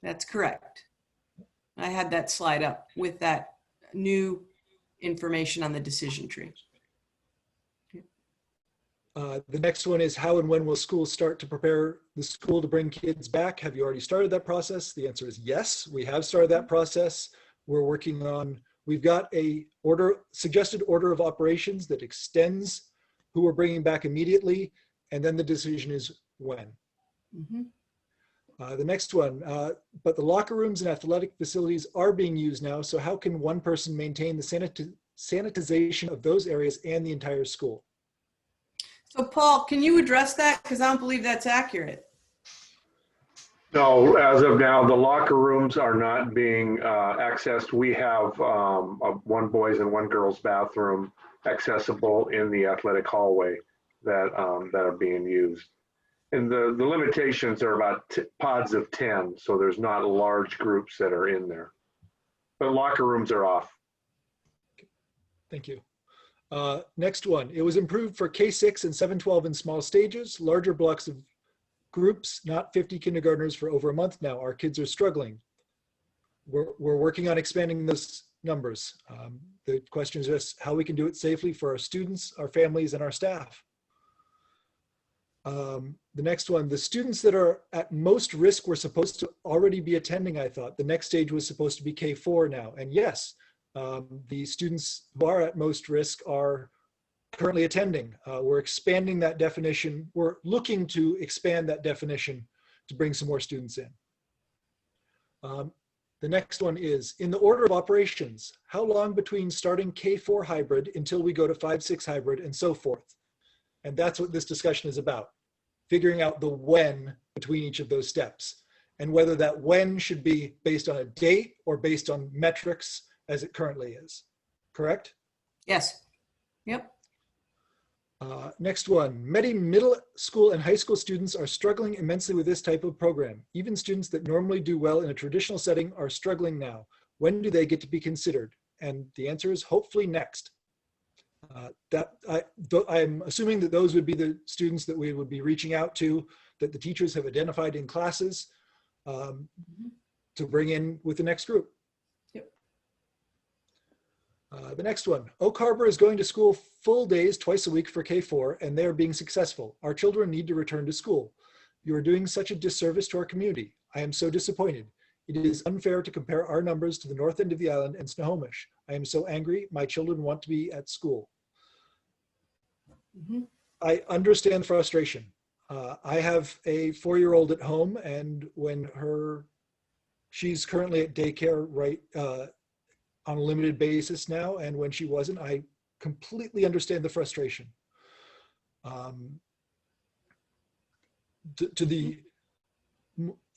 That's correct. I had that slide up with that new information on the decision tree. The next one is, how and when will schools start to prepare the school to bring kids back? Have you already started that process? The answer is yes, we have started that process. We're working on, we've got a suggested order of operations that extends who we're bringing back immediately, and then the decision is when. The next one, but the locker rooms and athletic facilities are being used now, so how can one person maintain the sanitization of those areas and the entire school? So Paul, can you address that? Because I don't believe that's accurate. No, as of now, the locker rooms are not being accessed. We have one boys and one girls bathroom accessible in the athletic hallway that are being used. And the limitations are about pods of 10, so there's not large groups that are in there. But locker rooms are off. Thank you. Next one, it was improved for K-6 and 712 in small stages, larger blocks of groups, not 50 kindergartners for over a month now. Our kids are struggling. We're working on expanding those numbers. The question is just how we can do it safely for our students, our families, and our staff. The next one, the students that are at most risk were supposed to already be attending, I thought. The next stage was supposed to be K4 now. And yes, the students who are at most risk are currently attending. We're expanding that definition. We're looking to expand that definition to bring some more students in. The next one is, in the order of operations, how long between starting K4 hybrid until we go to 5-6 hybrid and so forth? And that's what this discussion is about, figuring out the when between each of those steps, and whether that when should be based on a date or based on metrics as it currently is. Correct? Yes. Yep. Next one, many middle school and high school students are struggling immensely with this type of program. Even students that normally do well in a traditional setting are struggling now. When do they get to be considered? And the answer is hopefully next. I'm assuming that those would be the students that we would be reaching out to, that the teachers have identified in classes to bring in with the next group. Yep. The next one, Oak Harbor is going to school full days twice a week for K4, and they are being successful. Our children need to return to school. You are doing such a disservice to our community. I am so disappointed. It is unfair to compare our numbers to the north end of the island and Snohomish. I am so angry. My children want to be at school. Mm-hmm. I understand frustration. I have a 4-year-old at home, and when she's currently at daycare right on a limited basis now, and when she wasn't, I completely understand the frustration. To the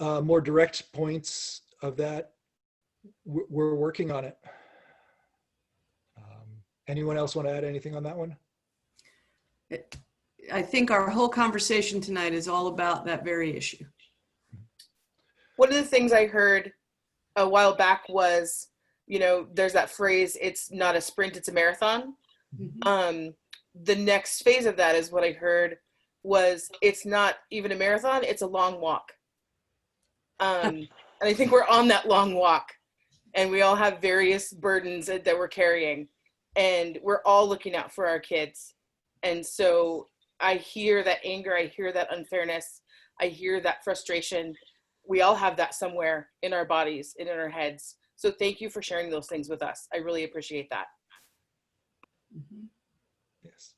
more direct points of that, we're working on it. Anyone else want to add anything on that one? I think our whole conversation tonight is all about that very issue. One of the things I heard a while back was, you know, there's that phrase, it's not a sprint, it's a marathon. Mm-hmm. The next phase of that is what I heard was, it's not even a marathon, it's a long walk. And I think we're on that long walk, and we all have various burdens that we're carrying, and we're all looking out for our kids. And so I hear that anger, I hear that unfairness, I hear that frustration. We all have that somewhere in our bodies and in our heads. So thank you for sharing those things with us. I really appreciate that. Mm-hmm. Yes.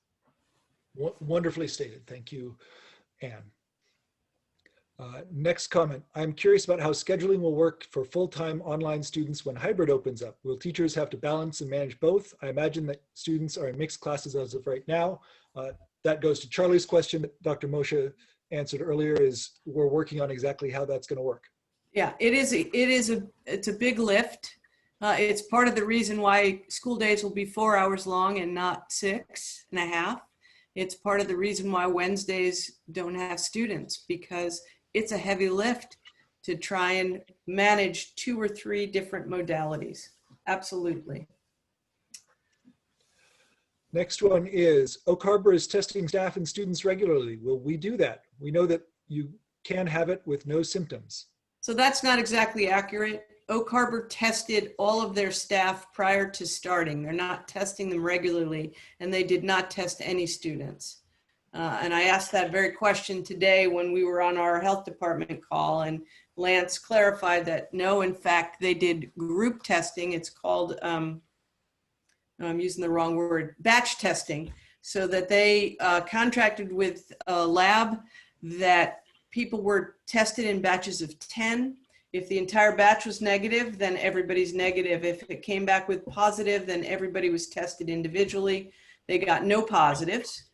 Wonderfully stated. Thank you, Anne. Next comment. I'm curious about how scheduling will work for full-time online students when hybrid opens up. Will teachers have to balance and manage both? I imagine that students are in mixed classes as of right now. That goes to Charlie's question that Dr. Moshe answered earlier, is we're working on exactly how that's going to work. Yeah, it's a big lift. It's part of the reason why school days will be 4 hours long and not 6.5. It's part of the reason why Wednesdays don't have students, because it's a heavy lift to try and manage 2 or 3 different modalities. Absolutely. Next one is, Oak Harbor is testing staff and students regularly. Will we do that? We know that you can have it with no symptoms. So that's not exactly accurate. Oak Harbor tested all of their staff prior to starting. They're not testing them regularly, and they did not test any students. And I asked that very question today when we were on our health department call, and Lance clarified that no, in fact, they did group testing. It's called, I'm using the wrong word, batch testing, so that they contracted with a lab that people were tested in batches of 10. If the entire batch was negative, then everybody's negative. If it came back with positive, then everybody was tested individually. They got no positives.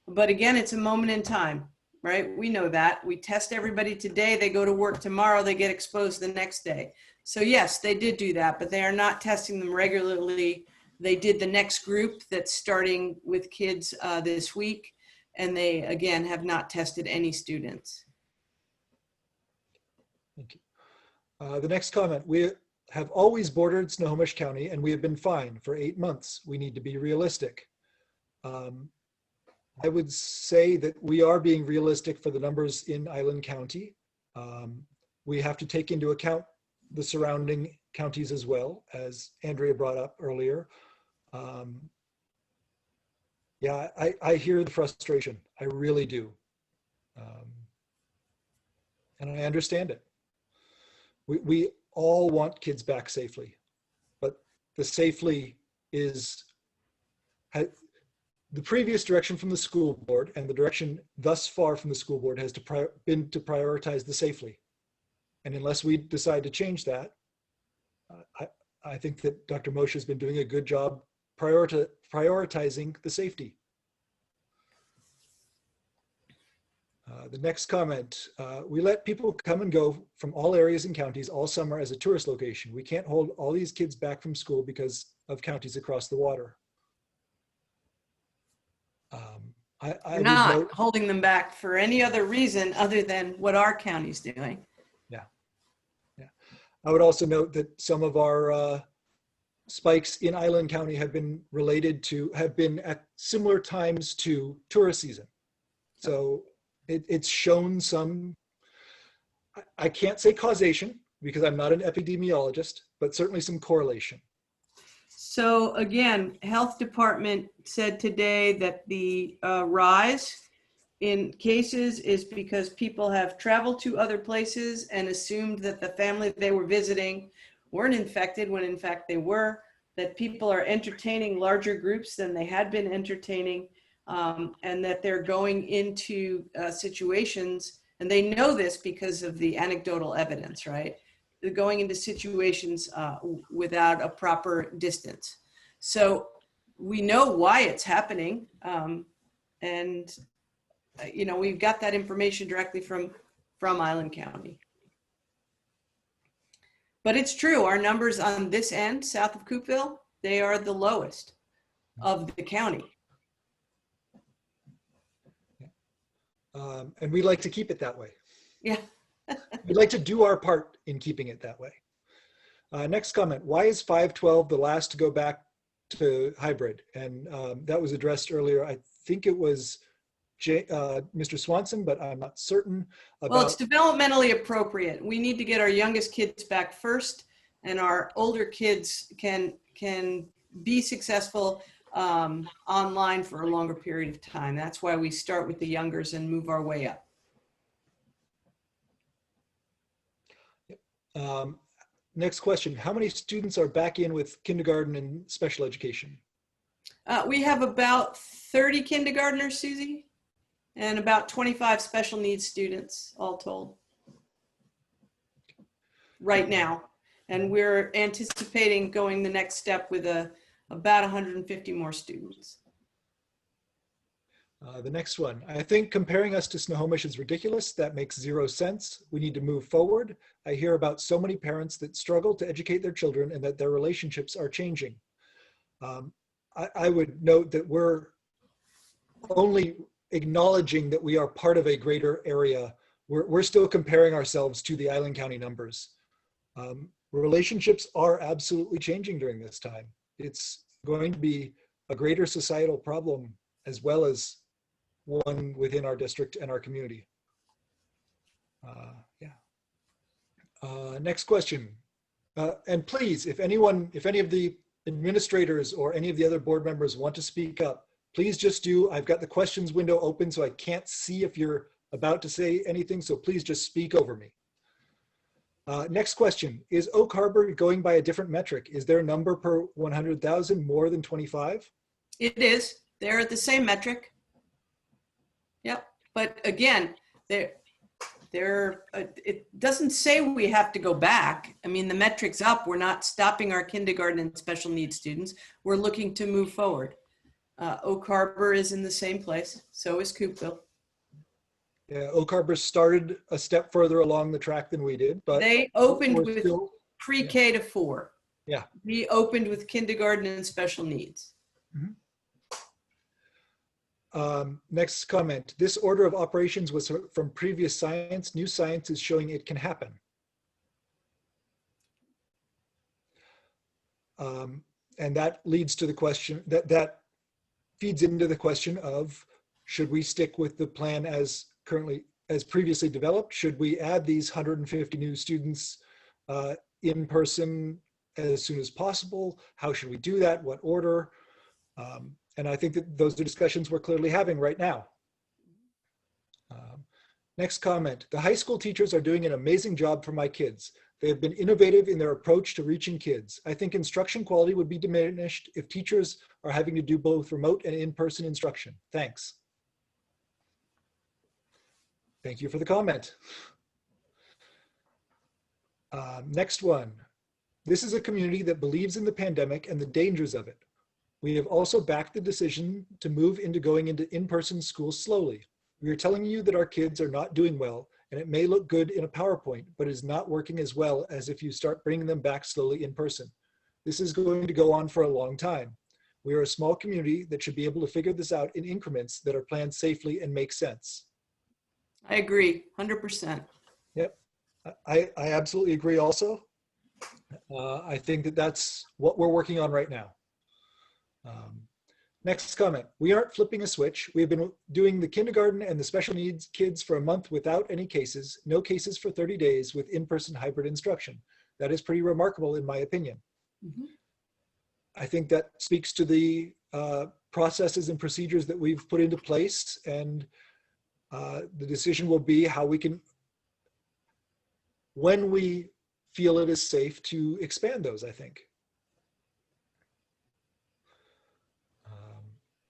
But again, it's a moment in time, right? We know that. We test everybody today, they go to work tomorrow, they get exposed the next day. So yes, they did do that, but they are not testing them regularly. They did the next group that's starting with kids this week, and they, again, have not tested any students. Thank you. The next comment, we have always bordered Snohomish County and we have been fine for 8 months. We need to be realistic. I would say that we are being realistic for the numbers in Island County. We have to take into account the surrounding counties as well, as Andrea brought up earlier. Yeah, I hear the frustration. I really do. And I understand it. We all want kids back safely, but the safely is the previous direction from the school board, and the direction thus far from the school board has been to prioritize the safely. And unless we decide to change that, I think that Dr. Moshe has been doing a good job prioritizing the safety. The next comment, we let people come and go from all areas and counties all summer as a tourist location. We can't hold all these kids back from school because of counties across the water. We're not holding them back for any other reason other than what our county's doing. Yeah. I would also note that some of our spikes in Island County have been at similar times to tourist season. So it's shown some, I can't say causation because I'm not an epidemiologist, but certainly some correlation. So again, health department said today that the rise in cases is because people have traveled to other places and assumed that the family they were visiting weren't infected when in fact they were, that people are entertaining larger groups than they had been entertaining, and that they're going into situations, and they know this because of the anecdotal evidence, right? They're going into situations without a proper distance. So we know why it's happening. And we've got that information directly from Island County. But it's true, our numbers on this end, south of Coopville, they are the lowest of the county. And we like to keep it that way. Yeah. We'd like to do our part in keeping it that way. Next comment, why is 512 the last to go back to hybrid? And that was addressed earlier. I think it was Mr. Swanson, but I'm not certain. Well, it's developmentally appropriate. We need to get our youngest kids back first, and our older kids can be successful online for a longer period of time. That's why we start with the youngers and move our way up. Next question, how many students are back in with kindergarten and special education? We have about 30 kindergartners, Susie, and about 25 special needs students, all told, right now. And we're anticipating going the next step with about 150 more students. The next one, I think comparing us to Snohomish is ridiculous. That makes zero sense. We need to move forward. I hear about so many parents that struggle to educate their children and that their relationships are changing. I would note that we're only acknowledging that we are part of a greater area. We're still comparing ourselves to the Island County numbers. Relationships are absolutely changing during this time. It's going to be a greater societal problem as well as one within our district and our community. Next question. And please, if any of the administrators or any of the other board members want to speak up, please just do. I've got the questions window open, so I can't see if you're about to say anything, so please just speak over me. Next question, is Oak Harbor going by a different metric? Is their number per 100,000 more than 25? It is. They're at the same metric. Yep. But again, it doesn't say we have to go back. I mean, the metric's up. We're not stopping our kindergarten and special needs students. We're looking to move forward. Oak Harbor is in the same place. So is Coopville. Yeah, Oak Harbor started a step further along the track than we did, but they opened with still, pre-K to 4. Yeah. We opened with kindergarten and special needs. Mm-hmm. Next comment, this order of operations was from previous science. New science is showing it can happen. And that leads to the question, that feeds into the question of, should we stick with the plan as previously developed? Should we add these 150 new students in person as soon as possible? How should we do that? What order? And I think that those are discussions we're clearly having right now. Next comment. The high school teachers are doing an amazing job for my kids. They have been innovative in their approach to reaching kids. I think instruction quality would be diminished if teachers are having to do both remote and in-person instruction. Thanks. Thank you for the comment. Next one. This is a community that believes in the pandemic and the dangers of it. We have also backed the decision to move into going into in-person school slowly. We are telling you that our kids are not doing well, and it may look good in a PowerPoint, but is not working as well as if you start bringing them back slowly in person. This is going to go on for a long time. We are a small community that should be able to figure this out in increments that are planned safely and make sense. I agree, 100%. Yep, I absolutely agree also. I think that that's what we're working on right now. Next comment. We aren't flipping a switch. We have been doing the kindergarten and the special needs kids for a month without any cases, no cases for 30 days with in-person hybrid instruction. That is pretty remarkable in my opinion. Mm-hmm. I think that speaks to the processes and procedures that we've put into place, and the decision will be how we can, when we feel it is safe, to expand those, I think.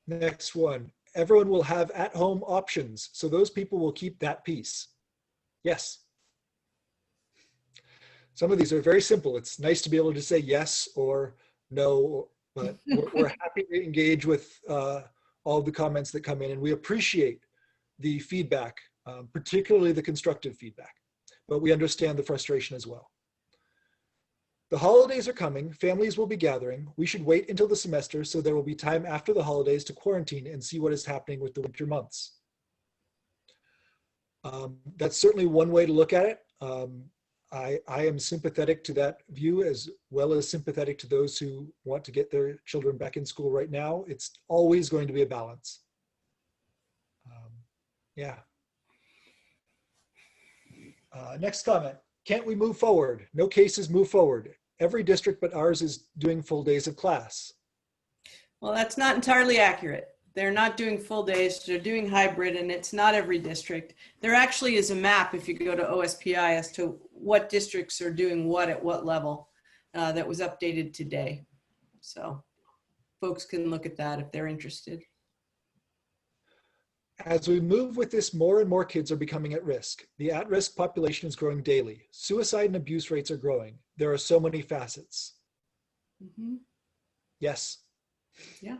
Next one, everyone will have at-home options, so those people will keep that piece. Yes. Some of these are very simple. It's nice to be able to say yes or no, but we're happy to engage with all the comments that come in, and we appreciate the feedback, particularly the constructive feedback, but we understand the frustration as well. The holidays are coming, families will be gathering. We should wait until the semester so there will be time after the holidays to quarantine and see what is happening with the winter months. That's certainly one way to look at it. I am sympathetic to that view as well as sympathetic to those who want to get their children back in school right now. It's always going to be a balance. Yeah. Next comment. Can't we move forward? No cases, move forward. Every district but ours is doing full days of class. Well, that's not entirely accurate. They're not doing full days, they're doing hybrid, and it's not every district. There actually is a map, if you go to OSPI, as to what districts are doing what at what level. That was updated today. So folks can look at that if they're interested. As we move with this, more and more kids are becoming at risk. The at-risk population is growing daily. Suicide and abuse rates are growing. There are so many facets. Mm-hmm. Yes. Yeah.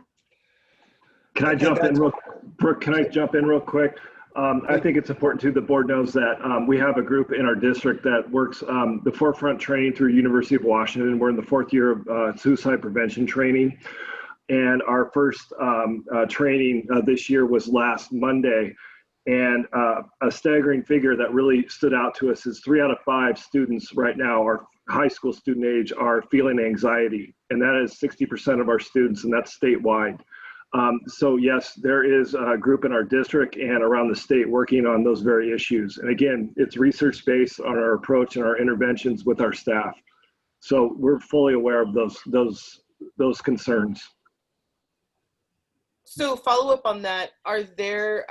Can I jump in real, Brooke, can I jump in real quick? I think it's important too, the board knows that we have a group in our district that works the forefront training through University of Washington. We're in the 4th year of suicide prevention training. And our first training this year was last Monday. And a staggering figure that really stood out to us is 3 out of 5 students right now, our high school student age, are feeling anxiety. And that is 60% of our students, and that's statewide. So yes, there is a group in our district and around the state working on those very issues. And again, it's research-based on our approach and our interventions with our staff. So we're fully aware of those concerns. So follow up on that, are there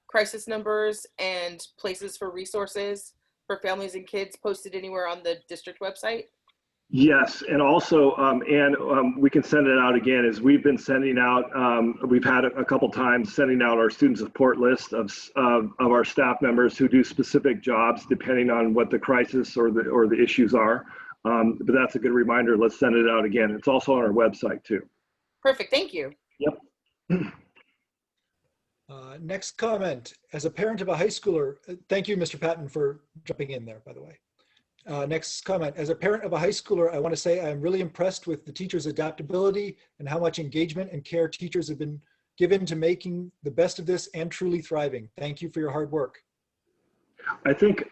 crisis numbers and places for resources for families and kids posted anywhere on the district website? Yes, and also, we can send it out again, as we've been sending out, we've had a couple times sending out our student support list of our staff members who do specific jobs depending on what the crisis or the issues are. But that's a good reminder, let's send it out again. It's also on our website too. Perfect, thank you. Yep. Next comment. As a parent of a high schooler, thank you, Mr. Patton, for jumping in there, by the way. Next comment. As a parent of a high schooler, I want to say I'm really impressed with the teachers' adaptability and how much engagement and care teachers have been given to making the best of this and truly thriving. Thank you for your hard work. I think,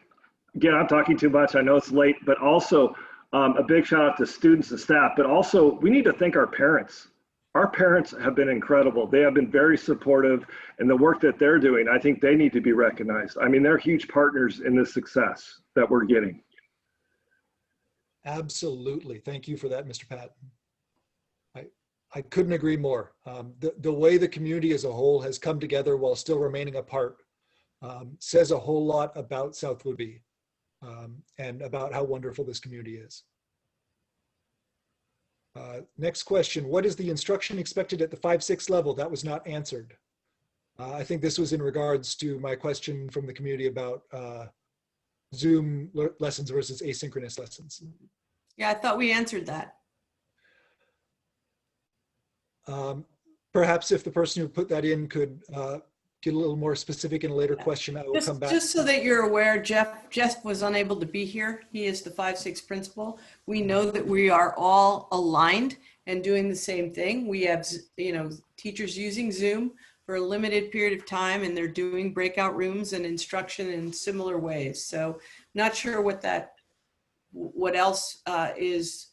again, I'm talking too much. I know it's late, but also a big shout out to students and staff, but also we need to thank our parents. Our parents have been incredible. They have been very supportive, and the work that they're doing, I think they need to be recognized. I mean, they're huge partners in the success that we're getting. Absolutely. Thank you for that, Mr. Patton. I couldn't agree more. The way the community as a whole has come together while still remaining apart says a whole lot about South Whitby and about how wonderful this community is. Next question, what is the instruction expected at the 5-6 level? That was not answered. I think this was in regards to my question from the community about Zoom lessons versus asynchronous lessons. Yeah, I thought we answered that. Perhaps if the person who put that in could get a little more specific in a later question, I will come back. Just so that you're aware, Jeff was unable to be here. He is the 5-6 principal. We know that we are all aligned and doing the same thing. We have, teachers using Zoom for a limited period of time, and they're doing breakout rooms and instruction in similar ways. So not sure what else is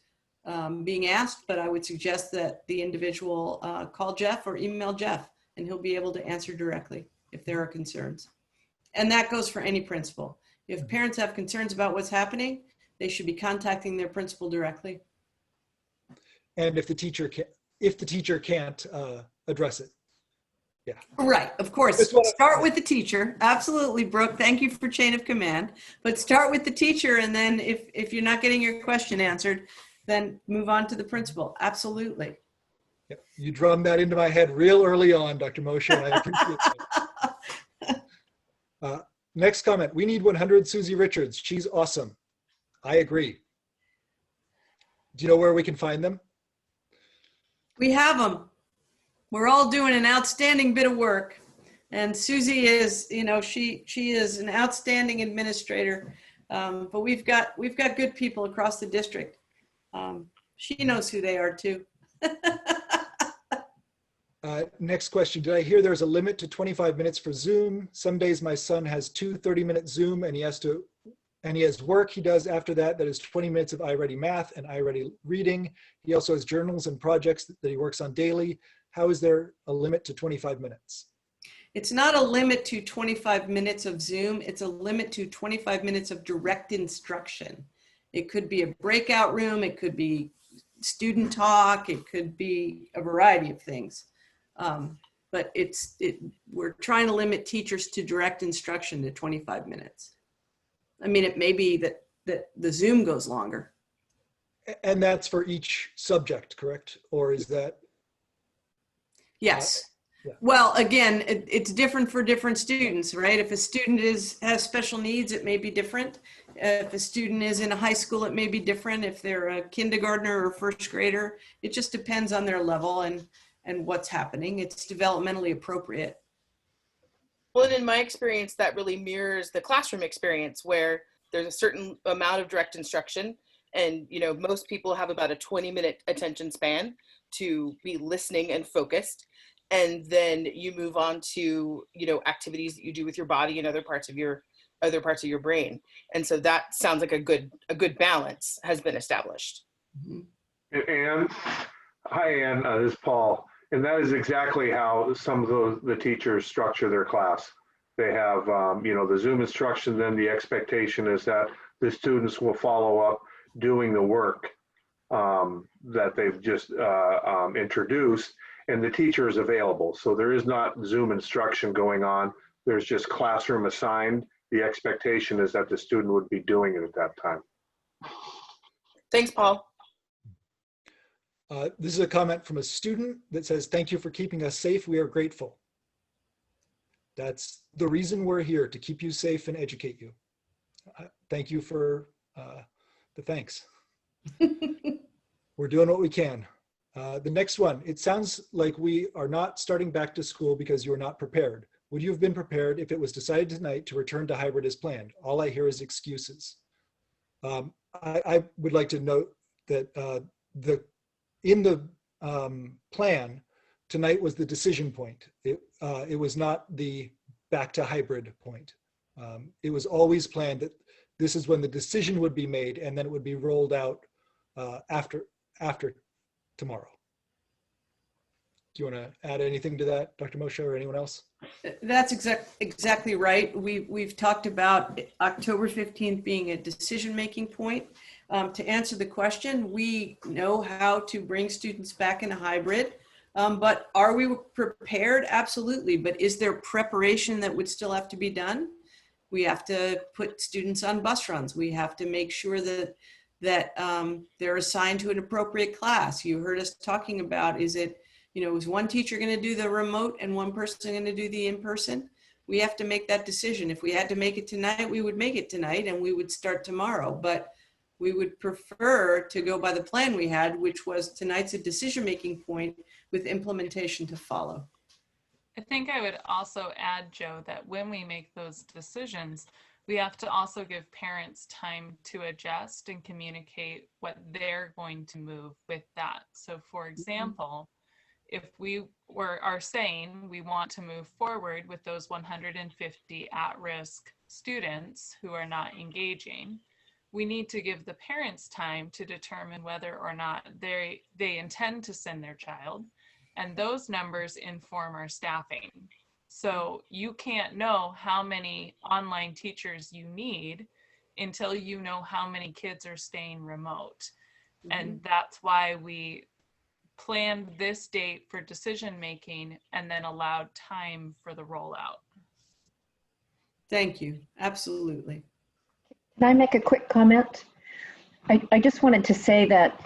being asked, but I would suggest that the individual call Jeff or email Jeff, and he'll be able to answer directly if there are concerns. And that goes for any principal. If parents have concerns about what's happening, they should be contacting their principal directly. And if the teacher can't address it. Yeah. Right, of course. Start with the teacher. Absolutely, Brooke. Thank you for chain of command. But start with the teacher, and then if you're not getting your question answered, then move on to the principal. Absolutely. Yep. You drummed that into my head real early on, Dr. Moshe. I appreciate it. Next comment. We need 100 Susie Richards. She's awesome. I agree. Do you know where we can find them? We have them. We're all doing an outstanding bit of work. And Susie is, she is an outstanding administrator. But we've got good people across the district. She knows who they are too. Next question. Did I hear there's a limit to 25 minutes for Zoom? Some days my son has 2 30-minute Zoom and he has work he does after that. That is 20 minutes of iReady Math and iReady Reading. He also has journals and projects that he works on daily. How is there a limit to 25 minutes? It's not a limit to 25 minutes of Zoom. It's a limit to 25 minutes of direct instruction. It could be a breakout room. It could be student talk. It could be a variety of things. But we're trying to limit teachers to direct instruction to 25 minutes. I mean, it may be that the Zoom goes longer. And that's for each subject, correct? Or is that? Yes. Yeah. Well, again, it's different for different students, right? If a student has special needs, it may be different. If a student is in a high school, it may be different. If they're a kindergartner or first grader, it just depends on their level and what's happening. It's developmentally appropriate. Well, and in my experience, that really mirrors the classroom experience where there's a certain amount of direct instruction. And, most people have about a 20-minute attention span to be listening and focused. And then you move on to, activities that you do with your body and other parts of your brain. And so that sounds like a good balance has been established. Mm-hmm. And hi, Ann, this is Paul. And that is exactly how some of the teachers structure their class. They have, the Zoom instruction, then the expectation is that the students will follow up doing the work that they've just introduced, and the teacher is available. So there is not Zoom instruction going on. There's just classroom assigned. The expectation is that the student would be doing it at that time. Thanks, Paul. This is a comment from a student that says, "Thank you for keeping us safe. We are grateful." That's the reason we're here, to keep you safe and educate you. Thank you for the thanks. We're doing what we can. The next one, it sounds like we are not starting back to school because you are not prepared. Would you have been prepared if it was decided tonight to return to hybrid as planned? All I hear is excuses. I would like to note that in the plan, tonight was the decision point. It was not the back to hybrid point. It was always planned that this is when the decision would be made, and then it would be rolled out after tomorrow. Do you want to add anything to that, Dr. Moshe, or anyone else? That's exactly right. We've talked about October 15th being a decision-making point. To answer the question, we know how to bring students back in a hybrid. But are we prepared? Absolutely. But is there preparation that would still have to be done? We have to put students on bus runs. We have to make sure that they're assigned to an appropriate class. You heard us talking about, is one teacher going to do the remote and one person going to do the in-person? We have to make that decision. If we had to make it tonight, we would make it tonight and we would start tomorrow. But we would prefer to go by the plan we had, which was tonight's a decision-making point with implementation to follow. I think I would also add, Joe, that when we make those decisions, we have to also give parents time to adjust and communicate what they're going to move with that. So for example, if we are saying we want to move forward with those 150 at-risk students who are not engaging, we need to give the parents time to determine whether or not they intend to send their child. And those numbers inform our staffing. So you can't know how many online teachers you need until you know how many kids are staying remote. And that's why we planned this date for decision making and then allowed time for the rollout. Thank you. Absolutely. Can I make a quick comment? I just wanted to say that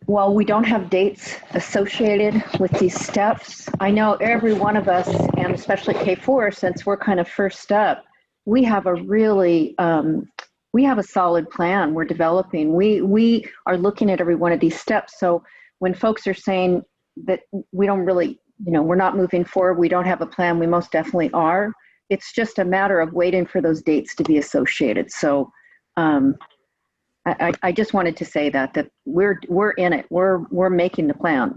while we don't have dates associated with these steps, I know every one of us, and especially K4, since we're kind of first up, we have a really, we have a solid plan we're developing. We are looking at every one of these steps. So when folks are saying that we don't really, we're not moving forward, we don't have a plan, we most definitely are. It's just a matter of waiting for those dates to be associated. So I just wanted to say that we're in it. We're making the plan.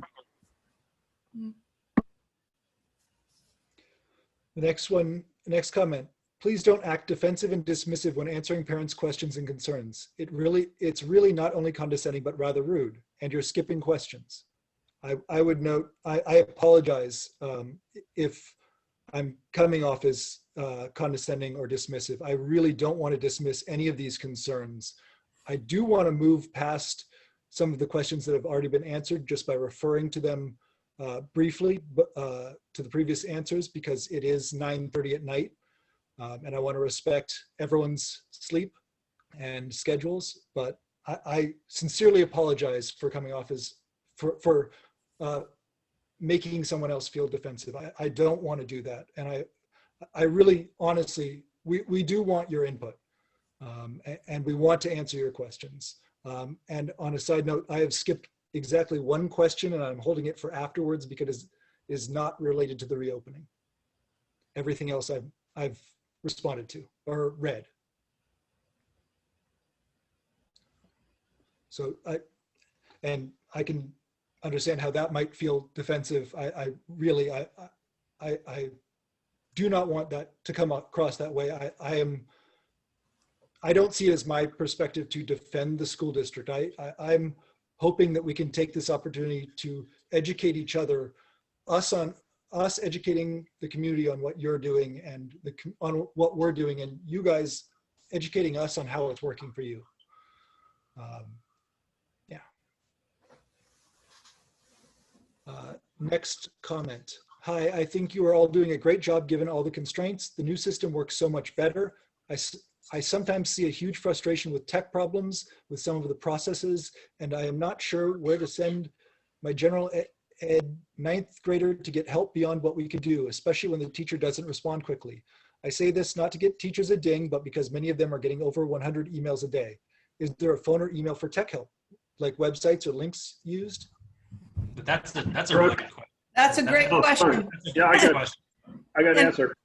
The next comment. Please don't act defensive and dismissive when answering parents' questions and concerns. It's really not only condescending, but rather rude, and you're skipping questions. I would note, I apologize if I'm coming off as condescending or dismissive. I really don't want to dismiss any of these concerns. I do want to move past some of the questions that have already been answered just by referring to them briefly to the previous answers, because it is 9:30 at night and I want to respect everyone's sleep and schedules. But I sincerely apologize for coming off as, for making someone else feel defensive. I don't want to do that. And I really, honestly, we do want your input. And we want to answer your questions. And on a side note, I have skipped exactly one question and I'm holding it for afterwards because it is not related to the reopening. Everything else I've responded to or read. So I can understand how that might feel defensive. I really do not want that to come across that way. I don't see it as my perspective to defend the school district. I'm hoping that we can take this opportunity to educate each other, us educating the community on what you're doing and on what we're doing, and you guys educating us on how it's working for you. Yeah. Next comment. Hi, I think you are all doing a great job given all the constraints. The new system works so much better. I sometimes see a huge frustration with tech problems with some of the processes, and I am not sure where to send my general ed 9th grader to get help beyond what we can do, especially when the teacher doesn't respond quickly. I say this not to get teachers a ding, but because many of them are getting over 100 emails a day. Is there a phone or email for tech help, like websites or links used? That's a really good question. That's a great question. Yeah, I got an answer.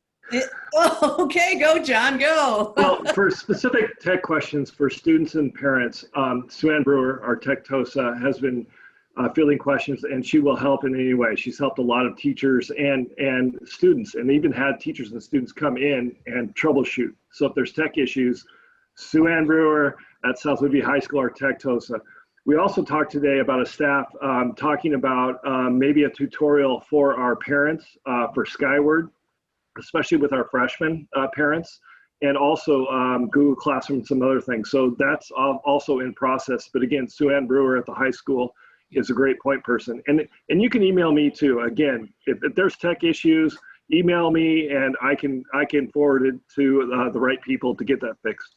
Okay, go John, go. Well, for specific tech questions for students and parents, Sue Ann Brewer, our tech TOSA, has been fielding questions, and she will help in any way. She's helped a lot of teachers and students, and even had teachers and students come in and troubleshoot. So if there's tech issues, Sue Ann Brewer at South Woodview High School, our tech TOSA. We also talked today about a staff talking about maybe a tutorial for our parents for Skyward, especially with our freshman parents, and also Google Classroom and some other things. So that's also in process. But again, Sue Ann Brewer at the high school is a great point person. And you can email me too. Again, if there's tech issues, email me and I can forward it to the right people to get that fixed.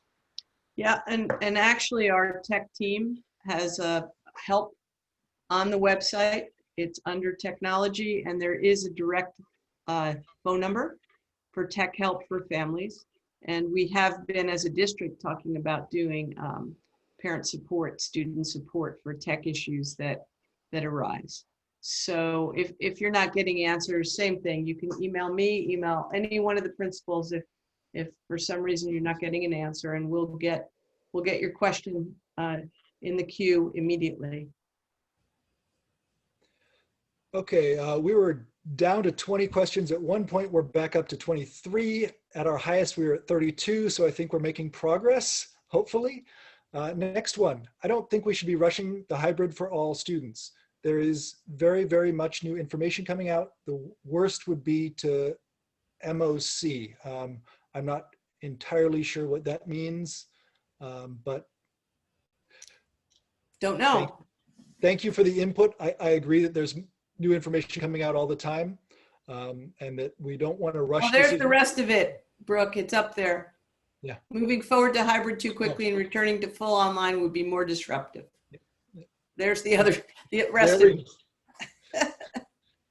Yeah, and actually our tech team has help on the website. It's under technology, and there is a direct phone number for tech help for families. And we have been, as a district, talking about doing parent support, student support for tech issues that arise. So if you're not getting answers, same thing. You can email me, email any one of the principals if for some reason you're not getting an answer, and we'll get your question in the queue immediately. Okay, we were down to 20 questions at one point. We're back up to 23. At our highest, we were at 32. So I think we're making progress, hopefully. Next one. I don't think we should be rushing the hybrid for all students. There is very, very much new information coming out. The worst would be to MOC. I'm not entirely sure what that means, but don't know. Thank you for the input. I agree that there's new information coming out all the time, and that we don't want to rush. Well, there's the rest of it, Brooke. It's up there. Yeah. Moving forward to hybrid too quickly and returning to full online would be more disruptive. There's the rest of it.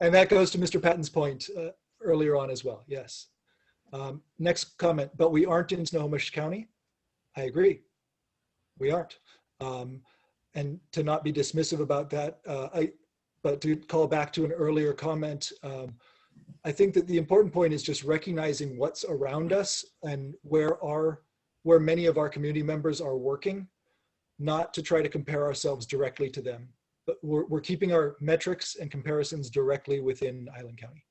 And that goes to Mr. Patton's point earlier on as well. Yes. Next comment, but we aren't in Snohomish County. I agree. We aren't. And to not be dismissive about that, but to call back to an earlier comment, I think that the important point is just recognizing what's around us and where many of our community members are working, not to try to compare ourselves directly to them, but we're keeping our metrics and comparisons directly within Island County.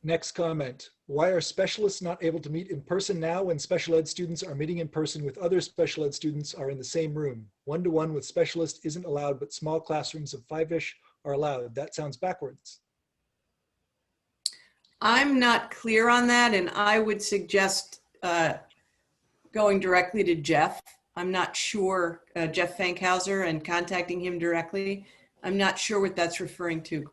Next comment, why are specialists not able to meet in person now when special ed students are meeting in person with other special ed students are in the same room? One-to-one with specialists isn't allowed, but small classrooms of 5-ish are allowed. That sounds backwards. I'm not clear on that, and I would suggest going directly to Jeff. I'm not sure, Jeff Fankhauser, and contacting him directly. I'm not sure what that's referring to.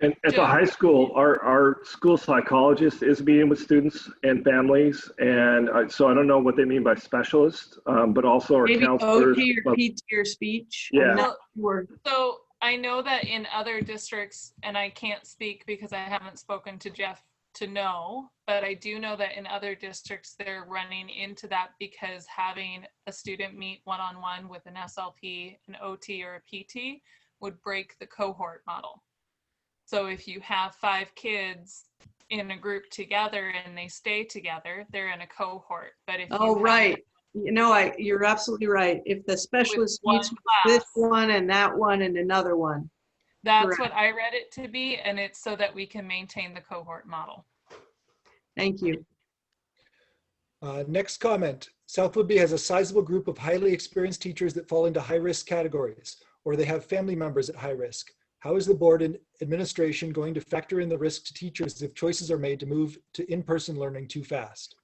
And at the high school, our school psychologist is meeting with students and families. And so I don't know what they mean by specialist, but also our maybe counselors. OT or PT or speech. Yeah. I'm not sure. So I know that in other districts, and I can't speak because I haven't spoken to Jeff to know, but I do know that in other districts, they're running into that because having a student meet one-on-one with an SLP, an OT, or a PT would break the cohort model. So if you have 5 kids in a group together and they stay together, they're in a cohort. But if right. You know, you're absolutely right. If the specialist meets with this one and that one and another one. That's correct. What I read it to be, and it's so that we can maintain the cohort model. Thank you. Next comment, South Whidbey has a sizable group of highly experienced teachers that fall into high-risk categories, or they have family members at high risk. How is the board and administration going to factor in the risk to teachers if choices are made to move to in-person learning too fast?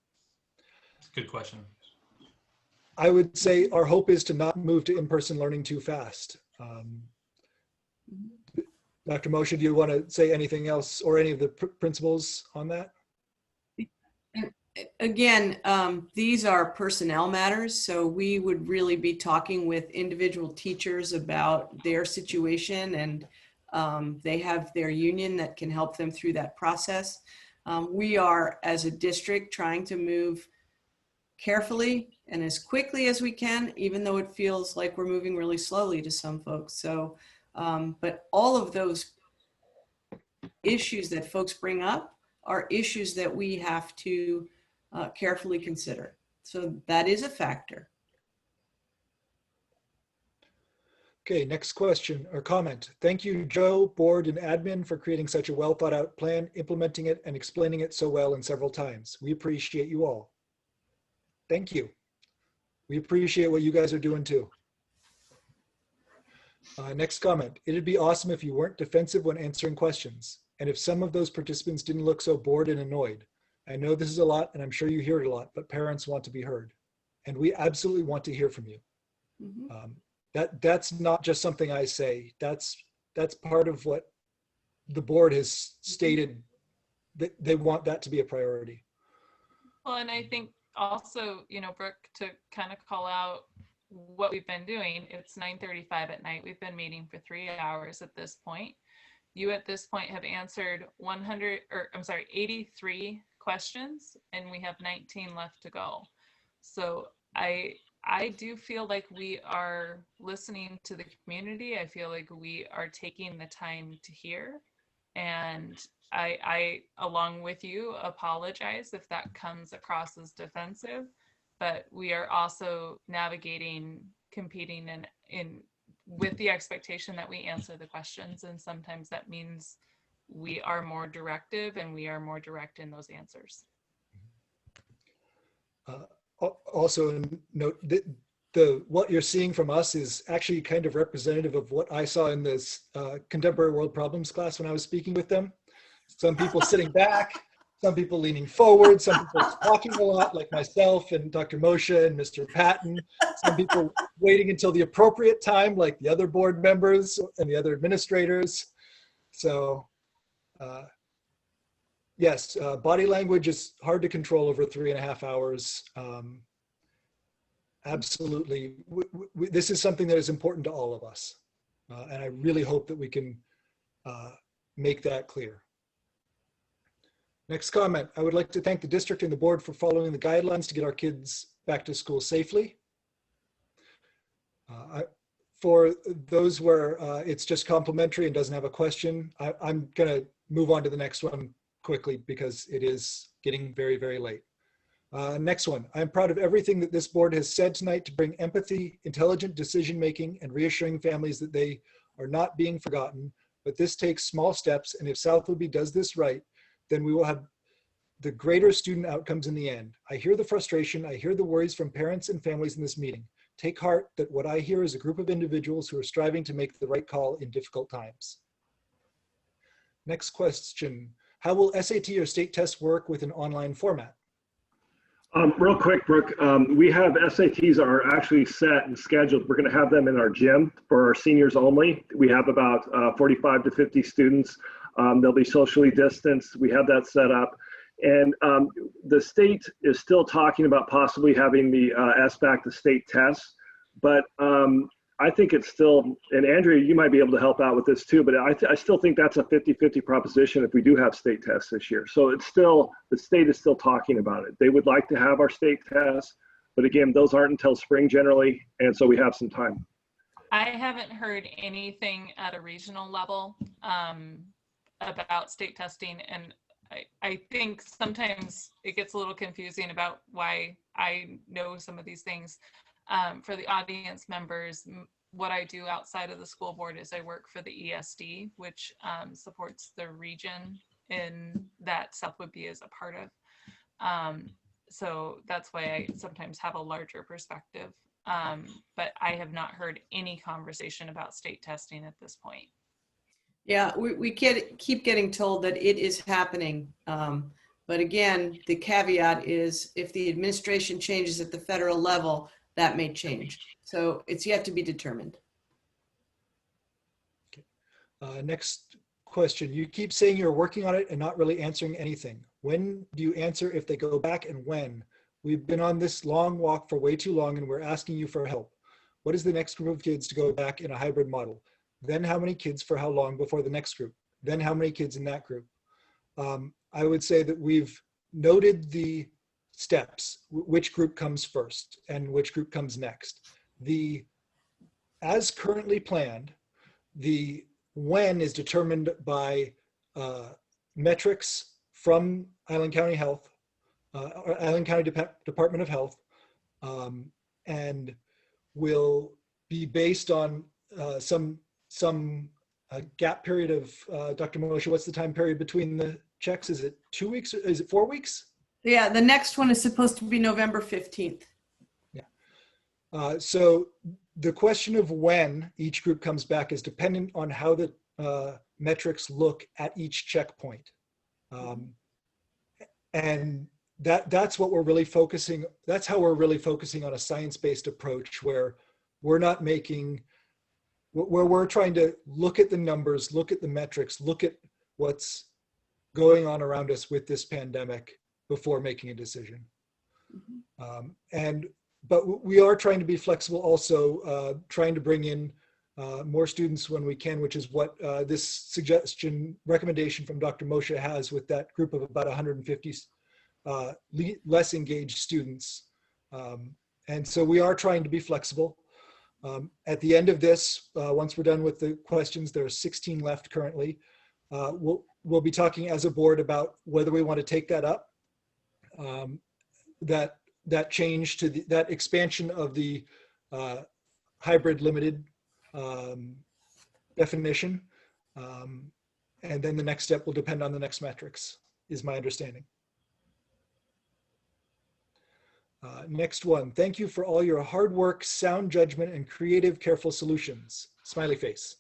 Good question. I would say our hope is to not move to in-person learning too fast. Dr. Moshe, do you want to say anything else or any of the principals on that? Again, these are personnel matters, so we would really be talking with individual teachers about their situation, and they have their union that can help them through that process. We are, as a district, trying to move carefully and as quickly as we can, even though it feels like we're moving really slowly to some folks. So, but all of those issues that folks bring up are issues that we have to carefully consider. So that is a factor. Okay, next question or comment. Thank you, Joe, board, and admin for creating such a well thought out plan, implementing it, and explaining it so well and several times. We appreciate you all. Thank you. We appreciate what you guys are doing too. Next comment. It'd be awesome if you weren't defensive when answering questions, and if some of those participants didn't look so bored and annoyed. I know this is a lot, and I'm sure you hear it a lot, but parents want to be heard. And we absolutely want to hear from you. That's not just something I say. That's part of what the board has stated, that they want that to be a priority. Well, and I think also, you know, Brooke, to kind of call out what we've been doing, it's 9:35 at night. We've been meeting for 3 hours at this point. You at this point have answered 83 questions, and we have 19 left to go. So I do feel like we are listening to the community. I feel like we are taking the time to hear. And I, along with you, apologize if that comes across as defensive, but we are also navigating, competing in with the expectation that we answer the questions. And sometimes that means we are more directive and we are more direct in those answers. Also note that what you're seeing from us is actually kind of representative of what I saw in this contemporary world problems class when I was speaking with them. Some people sitting back, some people leaning forward, some people talking a lot like myself and Dr. Moshe and Mr. Patton, some people waiting until the appropriate time like the other board members and the other administrators. So yes, body language is hard to control over 3.5 hours. Absolutely. This is something that is important to all of us. And I really hope that we can make that clear. Next comment. I would like to thank the district and the board for following the guidelines to get our kids back to school safely. For those where it's just complimentary and doesn't have a question, I'm going to move on to the next one quickly because it is getting very, very late. Next one. I'm proud of everything that this board has said tonight to bring empathy, intelligent decision-making, and reassuring families that they are not being forgotten. But this takes small steps, and if South Whitby does this right, then we will have the greater student outcomes in the end. I hear the frustration. I hear the worries from parents and families in this meeting. Take heart that what I hear is a group of individuals who are striving to make the right call in difficult times. Next question. How will SAT or state tests work with an online format? Real quick, Brooke, we have SATs are actually set and scheduled. We're going to have them in our gym for our seniors only. We have about 45 to 50 students. They'll be socially distanced. We have that set up. And the state is still talking about possibly having the SBAC, the state tests. But I think it's still, and Andrea, you might be able to help out with this too, but I still think that's a 50-50 proposition if we do have state tests this year. So it's still, the state is still talking about it. They would like to have our state tests, but again, those aren't until spring generally. And so we have some time. I haven't heard anything at a regional level about state testing. And I think sometimes it gets a little confusing about why I know some of these things. For the audience members, what I do outside of the school board is I work for the ESD, which supports the region in that South Whitby is a part of. So that's why I sometimes have a larger perspective. But I have not heard any conversation about state testing at this point. Yeah, we keep getting told that it is happening. But again, the caveat is if the administration changes at the federal level, that may change. So it's yet to be determined. Okay. Next question. You keep saying you're working on it and not really answering anything. When do you answer if they go back, and when? We've been on this long walk for way too long and we're asking you for help. What is the next group of kids to go back in a hybrid model? Then how many kids for how long before the next group? Then how many kids in that group? I would say that we've noted the steps, which group comes first and which group comes next. As currently planned, the when is determined by metrics from Island County Health, or Island County Department of Health, and will be based on some gap period of, Dr. Moshe, what's the time period between the checks? Is it 2 weeks? Is it 4 weeks? Yeah, the next one is supposed to be November 15th. Yeah. So the question of when each group comes back is dependent on how the metrics look at each checkpoint. And that's what we're really focusing, that's how we're really focusing on a science-based approach where we're not making, where we're trying to look at the numbers, look at the metrics, look at what's going on around us with this pandemic before making a decision. But we are trying to be flexible also, trying to bring in more students when we can, which is what this recommendation from Dr. Moshe has with that group of about 150 less engaged students. And so we are trying to be flexible. At the end of this, once we're done with the questions, there are 16 left currently. We'll be talking as a board about whether we want to take that up, that change to that expansion of the hybrid limited definition. And then the next step will depend on the next metrics, is my understanding. Next one, thank you for all your hard work, sound judgment, and creative, careful solutions. Smiley face.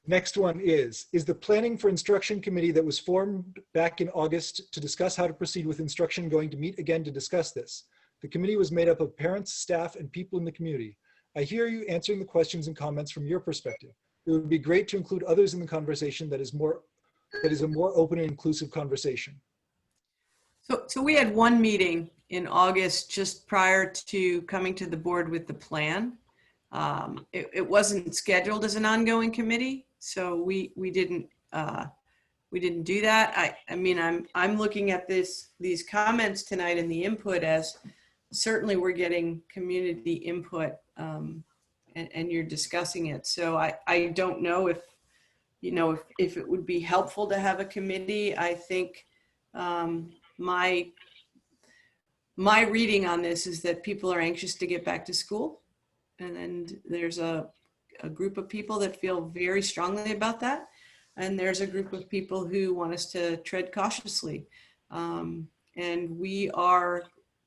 Next one is the Planning for Instruction Committee that was formed back in August to discuss how to proceed with instruction going to meet again to discuss this? The committee was made up of parents, staff, and people in the community. I hear you answering the questions and comments from your perspective. It would be great to include others in the conversation that is a more open and inclusive conversation. So we had one meeting in August just prior to coming to the board with the plan. It wasn't scheduled as an ongoing committee, so we didn't do that. I mean, I'm looking at these comments tonight and the input as certainly we're getting community input, and you're discussing it. So I don't know if it would be helpful to have a committee. I think my reading on this is that people are anxious to get back to school, and there's a group of people that feel very strongly about that, and there's a group of people who want us to tread cautiously, and we are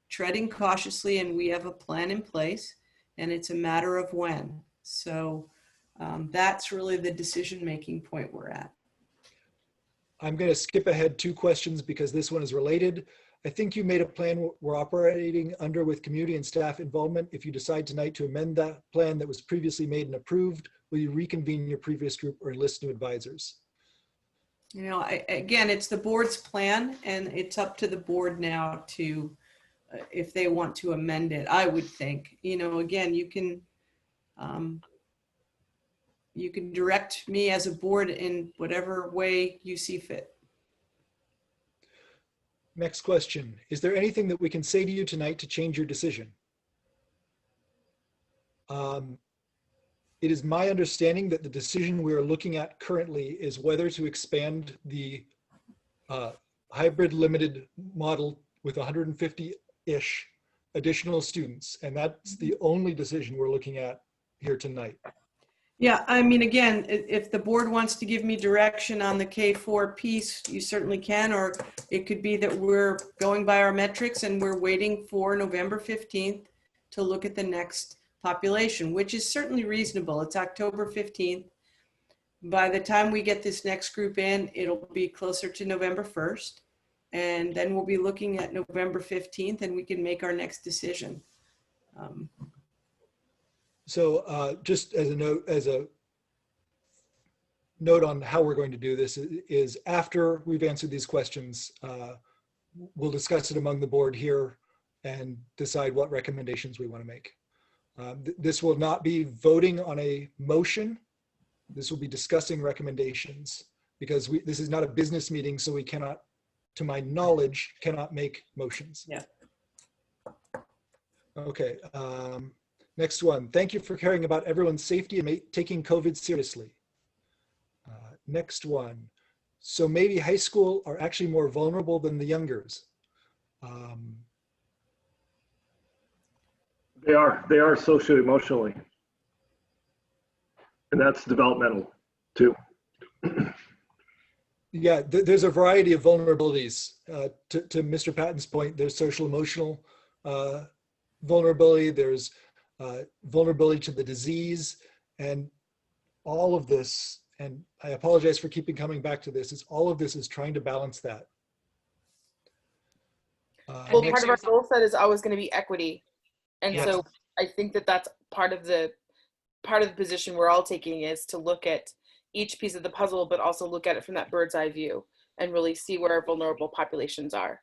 treading cautiously, and we have a plan in place, and it's a matter of when. So that's really the decision-making point we're at. I'm going to skip ahead 2 questions because this one is related. I think you made a plan we're operating under with community and staff involvement. If you decide tonight to amend that plan that was previously made and approved, will you reconvene your previous group or enlist new advisors? Again, it's the board's plan, and it's up to the board now to, if they want to amend it, I would think. Again, you can direct me as a board in whatever way you see fit. Next question. Is there anything that we can say to you tonight to change your decision? It is my understanding that the decision we are looking at currently is whether to expand the hybrid limited model with 150-ish additional students. And that's the only decision we're looking at here tonight. Yeah, I mean, again, if the board wants to give me direction on the K4 piece, you certainly can, or it could be that we're going by our metrics and we're waiting for November 15th to look at the next population, which is certainly reasonable. It's October 15th. By the time we get this next group in, it'll be closer to November 1st. And then we'll be looking at November 15th and we can make our next decision. So just as a note on how we're going to do this is after we've answered these questions, we'll discuss it among the board here and decide what recommendations we want to make. This will not be voting on a motion. This will be discussing recommendations because this is not a business meeting, so we cannot, to my knowledge, cannot make motions. Yeah. Okay. Next one, thank you for caring about everyone's safety and taking COVID seriously. Next one, so maybe high school are actually more vulnerable than the youngers. They are socio-emotionally. And that's developmental too. Yeah, there's a variety of vulnerabilities. To Mr. Patton's point, there's social emotional vulnerability, there's vulnerability to the disease, and all of this, and I apologize for coming back to this, all of this is trying to balance that. Well, part of our goal set is always going to be equity. And Yes. so I think that that's part of the position we're all taking, is to look at each piece of the puzzle, but also look at it from that bird's eye view and really see where our vulnerable populations are.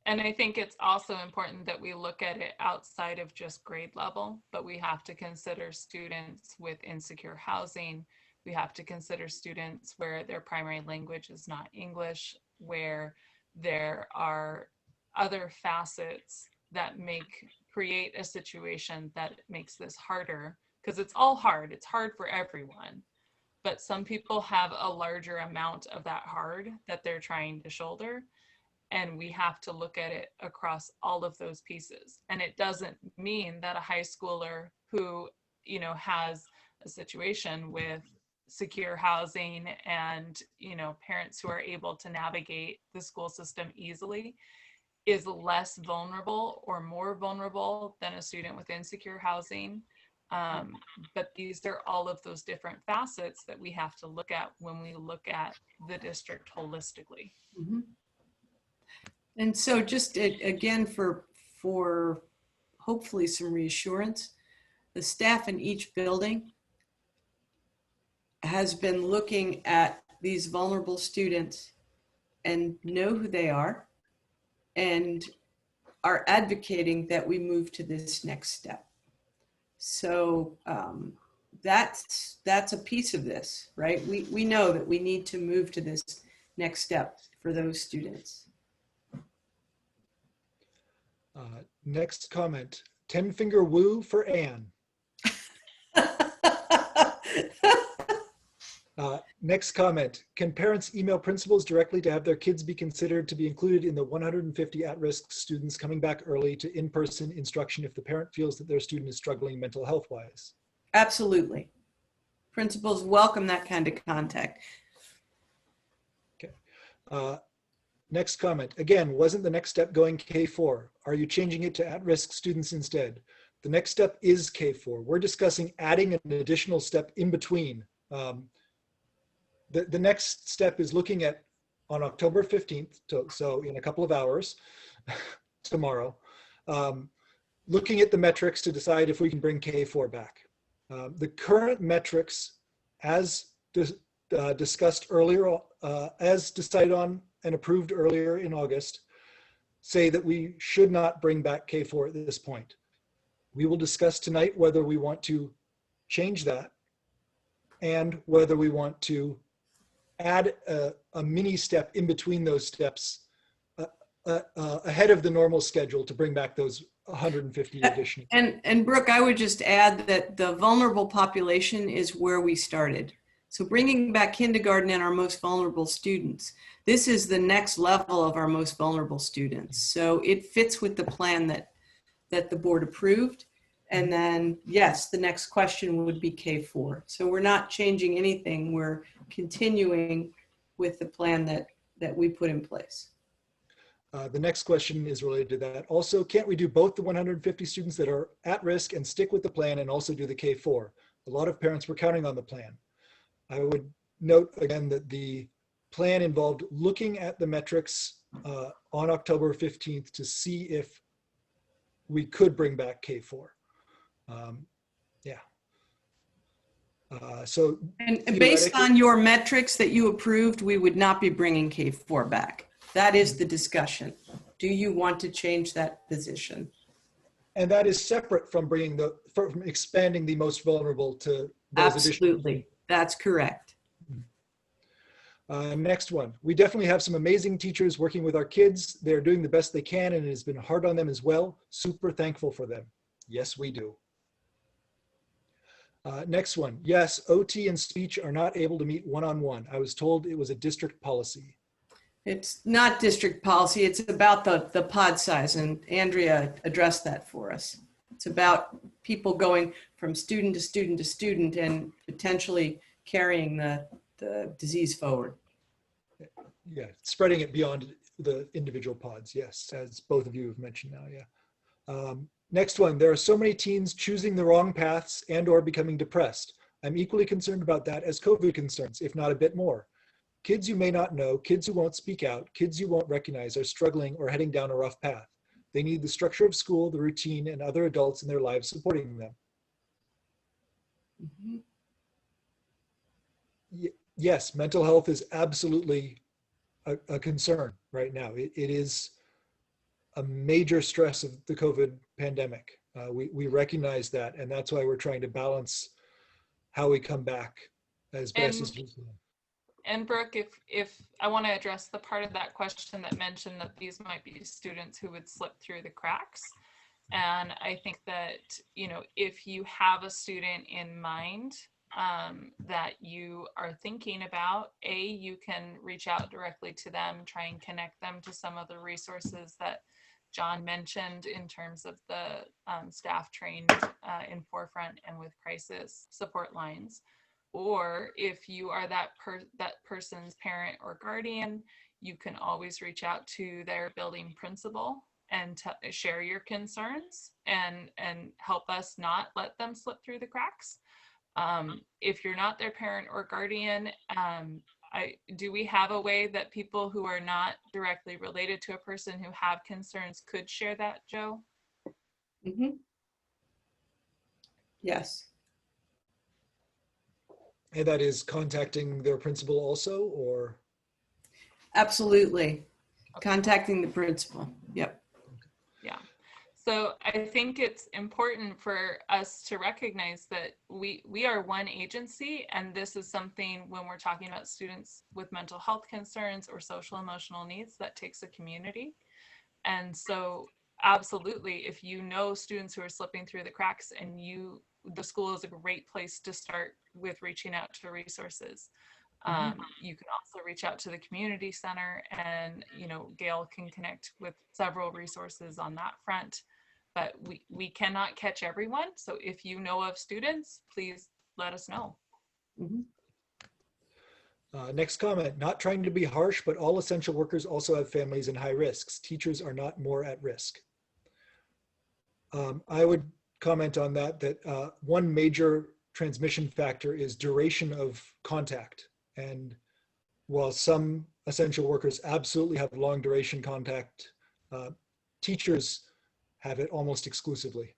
And I think it's also important that we look at it outside of just grade level, but we have to consider students with insecure housing. We have to consider students where their primary language is not English, where there are other facets that create a situation that makes this harder, because it's all hard. It's hard for everyone. But some people have a larger amount of that hard that they're trying to shoulder. And we have to look at it across all of those pieces. And it doesn't mean that a high schooler who, you know, has a situation with secure housing and, you know, parents who are able to navigate the school system easily is less vulnerable or more vulnerable than a student with insecure housing. But these are all of those different facets that we have to look at when we look at the district holistically. Mm-hmm. And so just again, for hopefully some reassurance, the staff in each building has been looking at these vulnerable students and know who they are and are advocating that we move to this next step. So that's a piece of this, right? We know that we need to move to this next step for those students. Next comment, 10-finger woo for Anne. Next comment, can parents email principals directly to have their kids be considered to be included in the 150 at-risk students coming back early to in-person instruction if the parent feels that their student is struggling mental health-wise? Absolutely. Principals welcome that kind of contact. Okay. Next comment, again, wasn't the next step going K4? Are you changing it to at-risk students instead? The next step is K4. We're discussing adding an additional step in between. The next step is looking at, on October 15th, so in a couple of hours, tomorrow, looking at the metrics to decide if we can bring K4 back. The current metrics, as discussed earlier, as decided on and approved earlier in August, say that we should not bring back K4 at this point. We will discuss tonight whether we want to change that and whether we want to add a mini step in between those steps ahead of the normal schedule to bring back those 150 additional. And Brooke, I would just add that the vulnerable population is where we started. So bringing back kindergarten and our most vulnerable students, this is the next level of our most vulnerable students. So it fits with the plan that the board approved. And then, yes, the next question would be K4. So we're not changing anything. We're continuing with the plan that we put in place. The next question is related to that. Also, can't we do both the 150 students that are at risk and stick with the plan and also do the K4? A lot of parents were counting on the plan. I would note again that the plan involved looking at the metrics on October 15th to see if we could bring back K4. Yeah. And based on your metrics that you approved, we would not be bringing K4 back. That is the discussion. Do you want to change that position? And that is separate from from expanding the most vulnerable to those Absolutely. That's correct. Next one. We definitely have some amazing teachers working with our kids. They're doing the best they can, and it has been hard on them as well. Super thankful for them. Yes, we do. Next one. Yes, OT and speech are not able to meet one-on-one. I was told it was a district policy. It's not district policy. It's about the pod size, and Andrea addressed that for us. It's about people going from student to student to student and potentially carrying the disease forward. Yeah, spreading it beyond the individual pods. Yes, as both of you have mentioned now. Yeah. Next one. There are so many teens choosing the wrong paths and or becoming depressed. I'm equally concerned about that as COVID concerns, if not a bit more. Kids you may not know, kids who won't speak out, kids you won't recognize are struggling or heading down a rough path. They need the structure of school, the routine, and other adults in their lives supporting them. Mhm. Yes, mental health is absolutely a concern right now. It is a major stress of the COVID pandemic. We recognize that, and that's why we're trying to balance how we come back as best as we can. And Brooke, if I want to address the part of that question that mentioned that these might be students who would slip through the cracks. And I think that, you know, if you have a student in mind that you are thinking about, you can reach out directly to them, try and connect them to some of the resources that John mentioned in terms of the staff trained in Forefront and with crisis support lines. Or if you are that person's parent or guardian, you can always reach out to their building principal and share your concerns and help us not let them slip through the cracks. If you're not their parent or guardian, do we have a way that people who are not directly related to a person who have concerns could share that, Joe? Mm-hmm. Yes. And that is contacting their principal also, or? Absolutely. Contacting the principal. Yep. Yeah. So I think it's important for us to recognize that we are one agency, and this is something when we're talking about students with mental health concerns or social emotional needs that takes a community. And so absolutely, if you know students who are slipping through the cracks and the school is a great place to start with reaching out to resources. You can also reach out to the community center, and you know, Gail can connect with several resources on that front, but we cannot catch everyone. So if you know of students, please let us know. Mm-hmm. Next comment, not trying to be harsh, but all essential workers also have families and high risks. Teachers are not more at risk. I would comment on that one major transmission factor is duration of contact. And while some essential workers absolutely have long duration contact, teachers have it almost exclusively.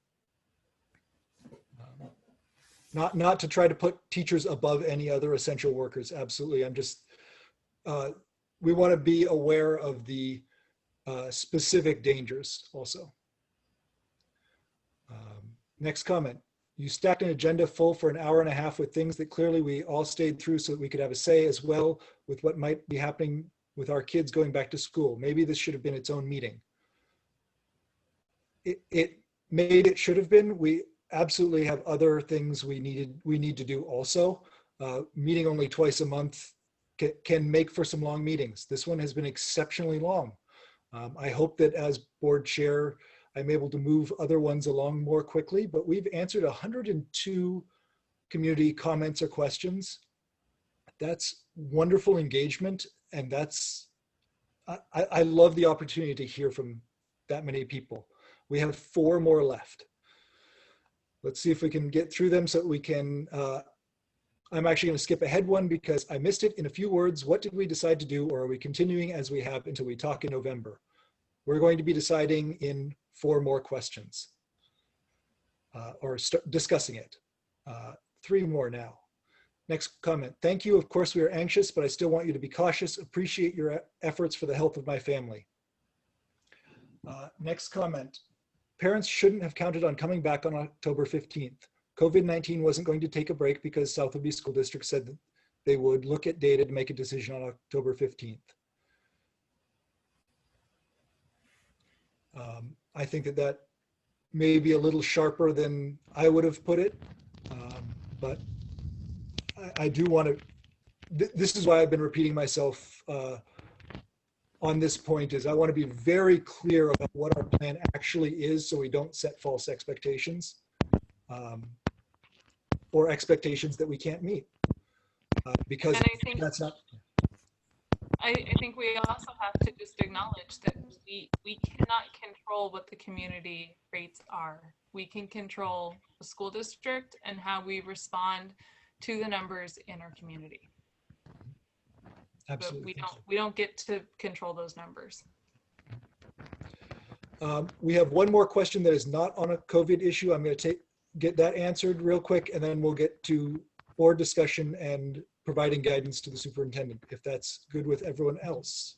Not to try to put teachers above any other essential workers, absolutely. I'm just, we want to be aware of the specific dangers also. Next comment. You stacked an agenda full for an hour and a half with things that clearly we all stayed through so that we could have a say as well with what might be happening with our kids going back to school. Maybe this should have been its own meeting. It should have been. We absolutely have other things we need to do also. Meeting only twice a month can make for some long meetings. This one has been exceptionally long. I hope that as board chair, I'm able to move other ones along more quickly, but we've answered 102 community comments or questions. That's wonderful engagement. And I love the opportunity to hear from that many people. We have 4 more left. Let's see if we can get through them so that we can, I'm actually going to skip ahead one because I missed it. In a few words, what did we decide to do, or are we continuing as we have until we talk in November? We're going to be deciding in 4 more questions or discussing it. 3 more now. Next comment. Thank you. Of course, we are anxious, but I still want you to be cautious. Appreciate your efforts for the health of my family. Next comment. Parents shouldn't have counted on coming back on October 15th. COVID-19 wasn't going to take a break because South Whidbey School District said that they would look at data to make a decision on October 15th. I think that may be a little sharper than I would have put it, but I do want to, this is why I've been repeating myself on this point, is I want to be very clear about what our plan actually is so we don't set false expectations or expectations that we can't meet because that's not. I think we also have to just acknowledge that we cannot control what the community rates are. We can control the school district and how we respond to the numbers in our community. Absolutely. But we don't get to control those numbers. We have one more question that is not on a COVID issue. I'm going to get that answered real quick, and then we'll get to board discussion and providing guidance to the superintendent, if that's good with everyone else.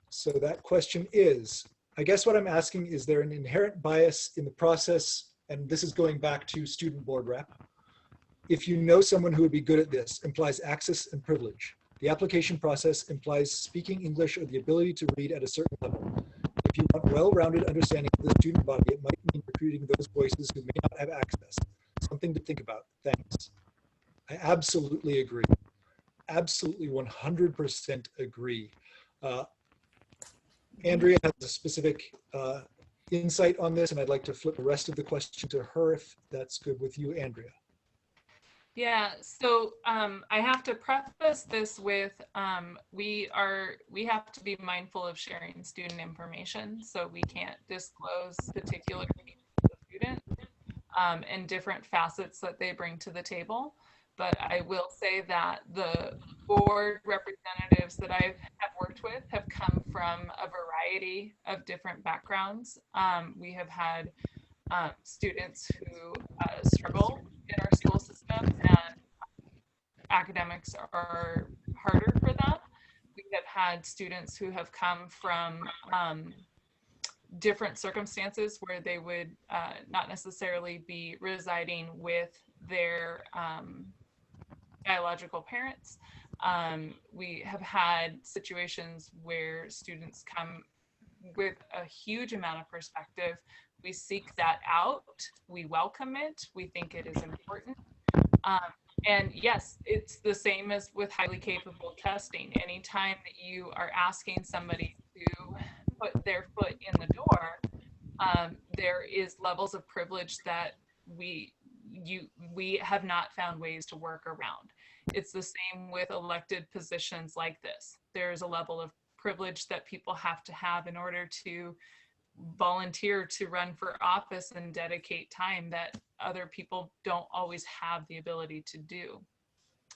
So that question is, I guess what I'm asking, is there an inherent bias in the process? And this is going back to student board rep. If you know someone who would be good at this, implies access and privilege. The application process implies speaking English or the ability to read at a certain level. If you want well-rounded understanding of the student body, it might mean recruiting those voices who may not have access. Something to think about. Thanks. I absolutely agree. Absolutely 100% agree. Andrea has a specific insight on this, and I'd like to flip the rest of the question to her if that's good with you, Andrea. Yeah, so I have to preface this with we have to be mindful of sharing student information, so we can't disclose particular needs of the student and different facets that they bring to the table. But I will say that the board representatives that I have worked with have come from a variety of different backgrounds. We have had students who struggle in our school system and academics are harder for them. We have had students who have come from different circumstances where they would not necessarily be residing with their biological parents. We have had situations where students come with a huge amount of perspective. We seek that out, we welcome it, we think it is important. And yes, it's the same as with highly capable testing. Anytime that you are asking somebody to put their foot in the door, there is levels of privilege that we have not found ways to work around. It's the same with elected positions like this. There's a level of privilege that people have to have in order to volunteer to run for office and dedicate time that other people don't always have the ability to do.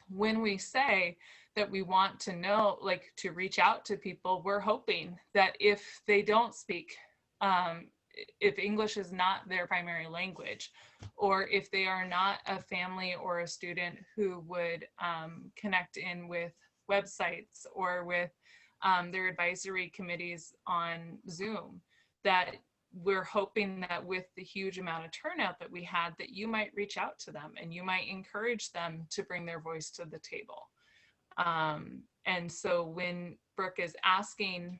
When we say that we want to know, like to reach out to people, we're hoping that if they don't speak, if English is not their primary language, or if they are not a family or a student who would connect in with websites or with their advisory committees on Zoom, that we're hoping that with the huge amount of turnout that we had, that you might reach out to them and you might encourage them to bring their voice to the table. And so when Brooke is asking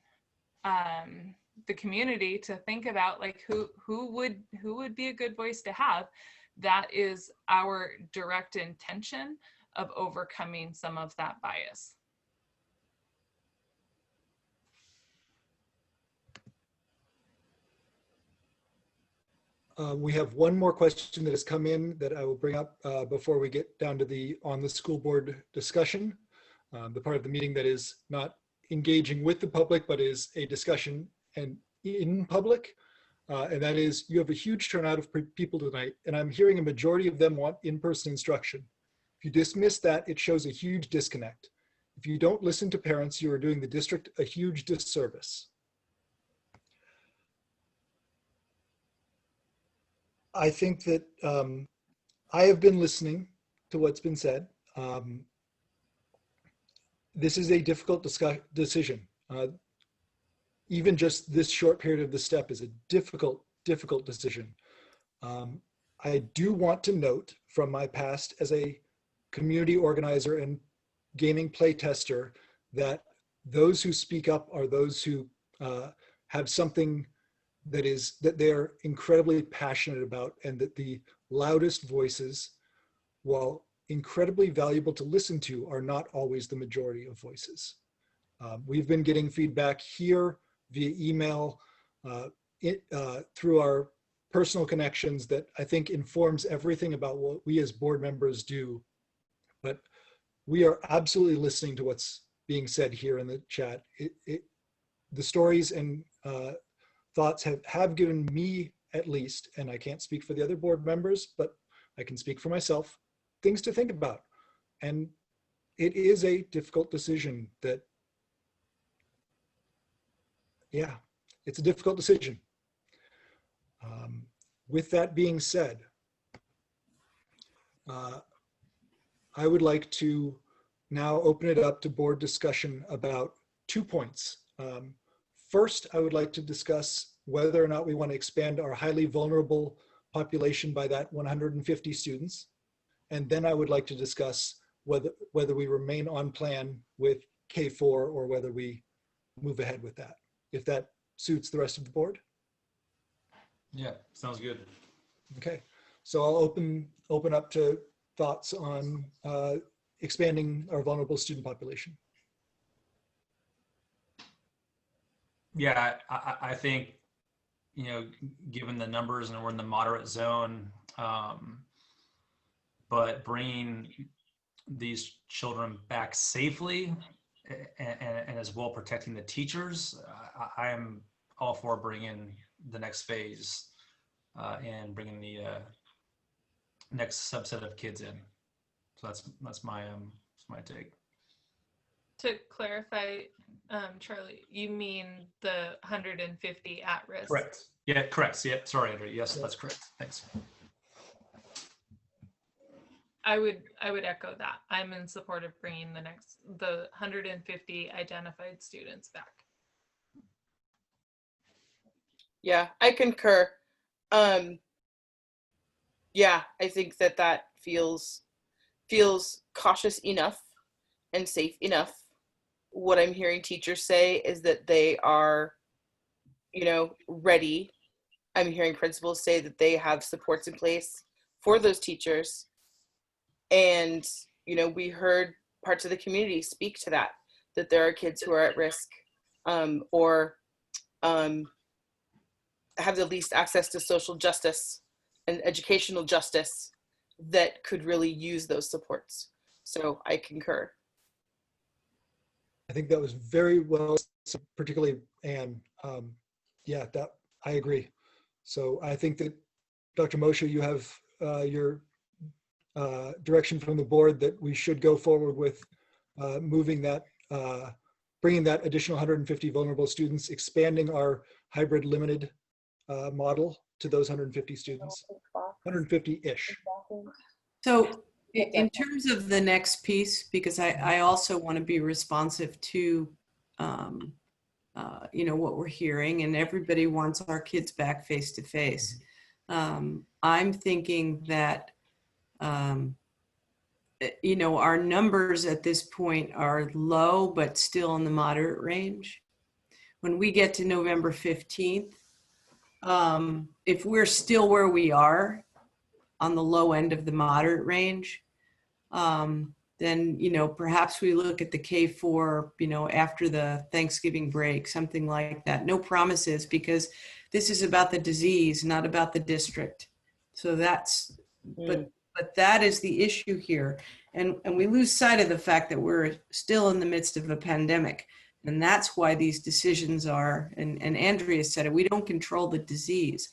the community to think about like who would be a good voice to have, that is our direct intention of overcoming some of that bias. We have one more question that has come in that I will bring up before we get down to the on the school board discussion, the part of the meeting that is not engaging with the public, but is a discussion and in public. And that is, you have a huge turnout of people tonight, and I'm hearing a majority of them want in-person instruction. If you dismiss that, it shows a huge disconnect. If you don't listen to parents, you are doing the district a huge disservice. I think that I have been listening to what's been said. This is a difficult decision. Even just this short period of the step is a difficult decision. I do want to note from my past as a community organizer and gaming play tester that those who speak up are those who have something that they're incredibly passionate about, and that the loudest voices, while incredibly valuable to listen to, are not always the majority of voices. We've been getting feedback here via email, through our personal connections, that I think informs everything about what we as board members do. But we are absolutely listening to what's being said here in the chat. The stories and thoughts have given me, at least, and I can't speak for the other board members, but I can speak for myself, things to think about. And it is a difficult decision that, yeah, it's a difficult decision. With that being said, I would like to now open it up to board discussion about 2 points. First, I would like to discuss whether or not we want to expand our highly vulnerable population by that 150 students. And then I would like to discuss whether we remain on plan with K4 or whether we move ahead with that, if that suits the rest of the board. Yeah, sounds good. Okay, so I'll open up to thoughts on expanding our vulnerable student population. Yeah, I think, you know, given the numbers and we're in the moderate zone, but bringing these children back safely and as well protecting the teachers, I am all for bringing the next phase and bringing the next subset of kids in. So that's my take. To clarify, Charlie, you mean the 150 at risk? Correct. Yeah, correct. Yeah, sorry, Andrew. Yes, that's correct. Thanks. I would echo that. I'm in support of bringing the 150 identified students back. Yeah, I concur. Yeah, I think that feels cautious enough and safe enough. What I'm hearing teachers say is that they are, you know, ready. I'm hearing principals say that they have supports in place for those teachers. And, you know, we heard parts of the community speak to that there are kids who are at risk or have the least access to social justice and educational justice that could really use those supports. So I concur. I think that was very well, particularly Anne. Yeah, that I agree. So I think that Dr. Moshe, you have your direction from the board that we should go forward with moving that, bringing that additional 150 vulnerable students, expanding our hybrid limited model to those 150 students, 150-ish. So in terms of the next piece, because I also want to be responsive to, you know, what we're hearing, and everybody wants our kids back face to face. I'm thinking that, you know, our numbers at this point are low, but still in the moderate range. When we get to November 15th, if we're still where we are on the low end of the moderate range, then, you know, perhaps we look at the K4, you know, after the Thanksgiving break, something like that. No promises, because this is about the disease, not about the district. So that's, but that is the issue here. And we lose sight of the fact that we're still in the midst of a pandemic. And that's why these decisions are, and Andrea said it, we don't control the disease.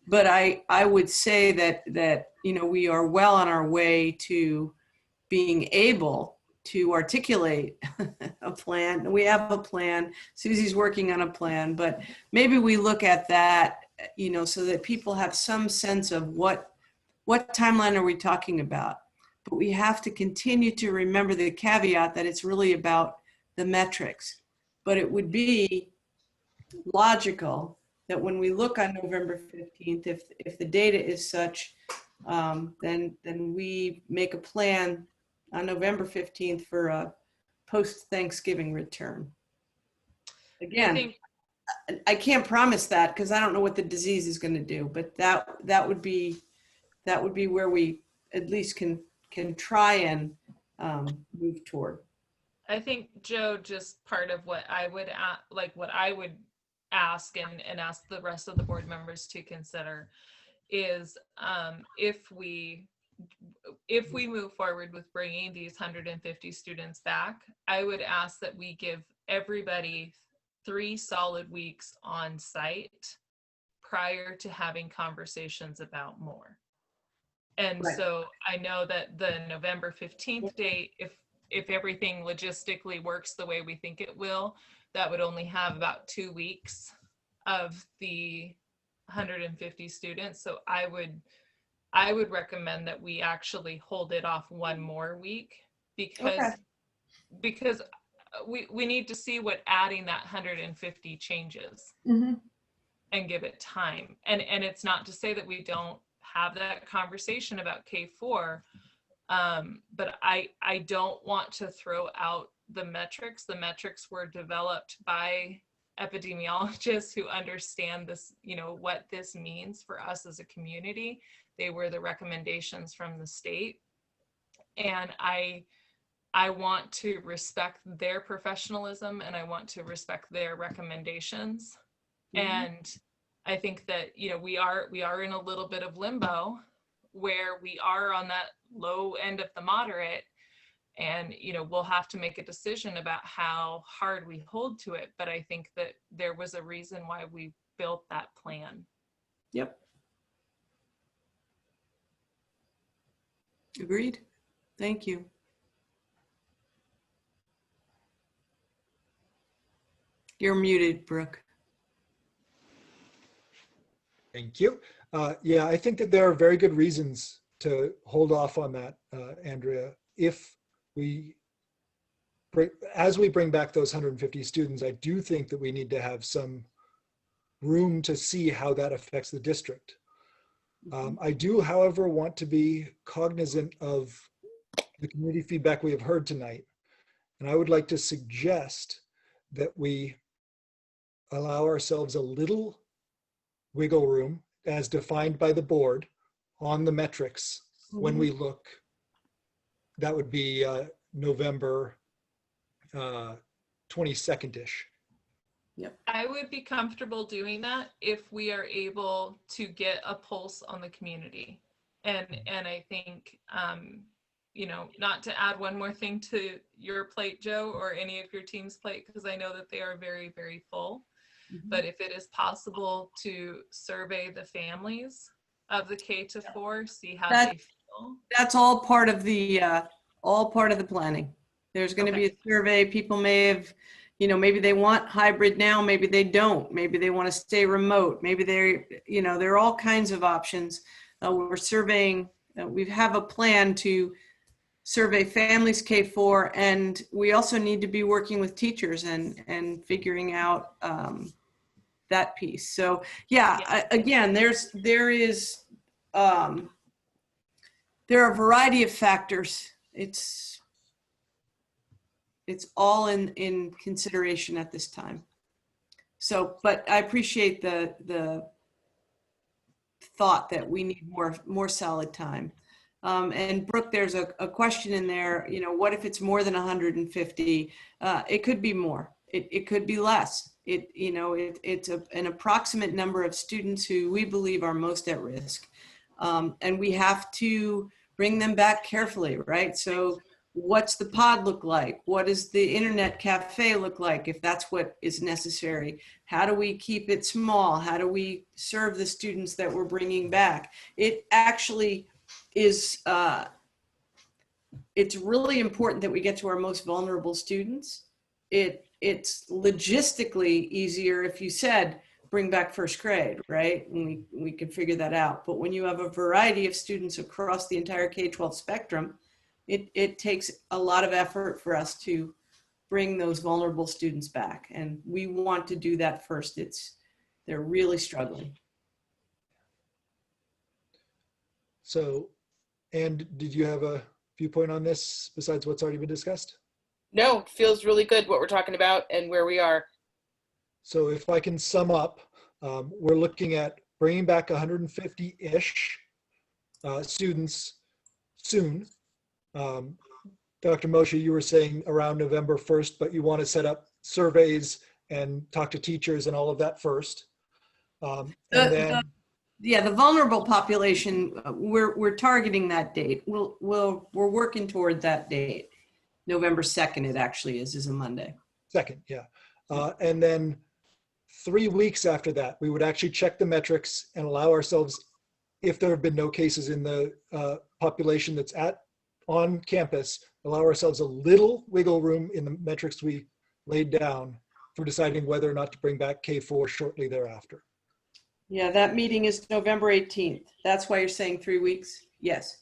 But I would say that, you know, we are well on our way to being able to articulate a plan. We have a plan. Susie's working on a plan, but maybe we look at that, you know, so that people have some sense of what timeline are we talking about. But we have to continue to remember the caveat that it's really about the metrics. But it would be logical that when we look on November 15th, if the data is such, then we make a plan on November 15th for a post-Thanksgiving return. Again, I can't promise that because I don't know what the disease is going to do, but that would be where we at least can try and move toward. I think, Joe, just part of what I would ask and ask the rest of the board members to consider is if we move forward with bringing these 150 students back, I would ask that we give everybody 3 solid weeks on site prior to having conversations about more. And right. So I know that the November 15th date, if everything logistically works the way we think it will, that would only have about 2 weeks of the 150 students. So I would recommend that we actually hold it off one more week, because we need to see what adding that 150 changes and give it time. And it's not to say that we don't have that conversation about K4, but I don't want to throw out the metrics. The metrics were developed by epidemiologists who understand this, what this means for us as a community. They were the recommendations from the state. And I want to respect their professionalism, and I want to respect their recommendations. And I think that, we are in a little bit of limbo where we are on that low end of the moderate, and, we'll have to make a decision about how hard we hold to it. But I think that there was a reason why we built that plan. Yep. Agreed. Thank you. You're muted, Brooke. Thank you. Yeah, I think that there are very good reasons to hold off on that, Andrea. As we bring back those 150 students, I do think that we need to have some room to see how that affects the district. I do, however, want to be cognizant of the community feedback we have heard tonight. And I would like to suggest that we allow ourselves a little wiggle room as defined by the board on the metrics when we look. That would be November 22nd-ish. Yep. I would be comfortable doing that if we are able to get a pulse on the community. And I think, not to add one more thing to your plate, Joe, or any of your team's plate, because I know that they are very, very full. But if it is possible to survey the families of the K-4, see how they feel. That's all part of the planning. There's going to be a survey. People may have, maybe they want hybrid now, maybe they don't. Maybe they want to stay remote. Maybe there are all kinds of options. We're surveying, we have a plan to survey families K-4, and we also need to be working with teachers and figuring out that piece. So again, there are a variety of factors. It's all in consideration at this time. So, but I appreciate the thought that we need more solid time. And Brooke, there's a question in there, what if it's more than 150? It could be more, it could be less. It's an approximate number of students who we believe are most at risk. And we have to bring them back carefully, right? So what's the pod look like? What does the internet cafe look like, if that's what is necessary? How do we keep it small? How do we serve the students that we're bringing back? It actually is, it's really important that we get to our most vulnerable students. It's logistically easier if you said, bring back first grade, right? And we can figure that out. But when you have a variety of students across the entire K-12 spectrum, it takes a lot of effort for us to bring those vulnerable students back. And we want to do that first. They're really struggling. So, and did you have a viewpoint on this besides what's already been discussed? No, it feels really good what we're talking about and where we are. So if I can sum up, we're looking at bringing back 150-ish students soon. Dr. Moshe, you were saying around November 1st, but you want to set up surveys and talk to teachers and all of that first. The vulnerable population, we're targeting that date. We're working toward that date. November 2nd, it actually is a Monday. 2nd, yeah. And then 3 weeks after that, we would actually check the metrics and allow ourselves, if there have been no cases in the population that's on campus, allow ourselves a little wiggle room in the metrics we laid down for deciding whether or not to bring back K4 shortly thereafter. Yeah, that meeting is November 18th. That's why you're saying 3 weeks? Yes,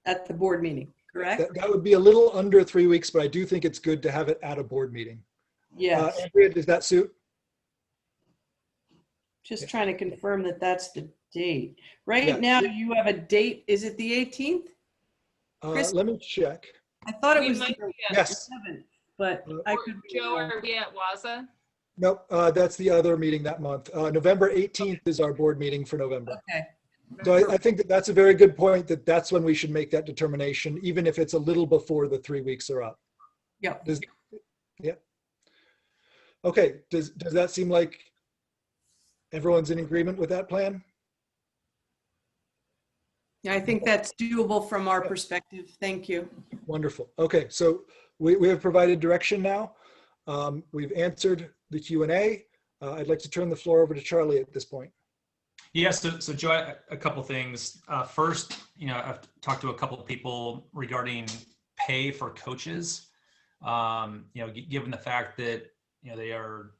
at the board meeting, correct? That would be a little under 3 weeks, but I do think it's good to have it at a board meeting. Yes. Andrea, does that suit? Just trying to confirm that that's the date. Right Yeah. now you have a date. Is it the 18th? Chris? Let me check. I thought it We was might the be at- Yes. 7th, but I could be Joe, wrong. are we at Waza? Nope, that's the other meeting that month. November 18th is our board meeting for November. Okay. So I think that that's a very good point, that that's when we should make that determination, even if it's a little before the 3 weeks are up. Yeah. Yeah. Okay, does that seem like everyone's in agreement with that plan? Yeah, I think that's doable from our perspective. Thank you. Wonderful. Okay, so we have provided direction now. We've answered the Q&A. I'd like to turn the floor over to Charlie at this point. Yes, so Joe, a couple things. First, I've talked to a couple of people regarding pay for coaches. Given the fact that they are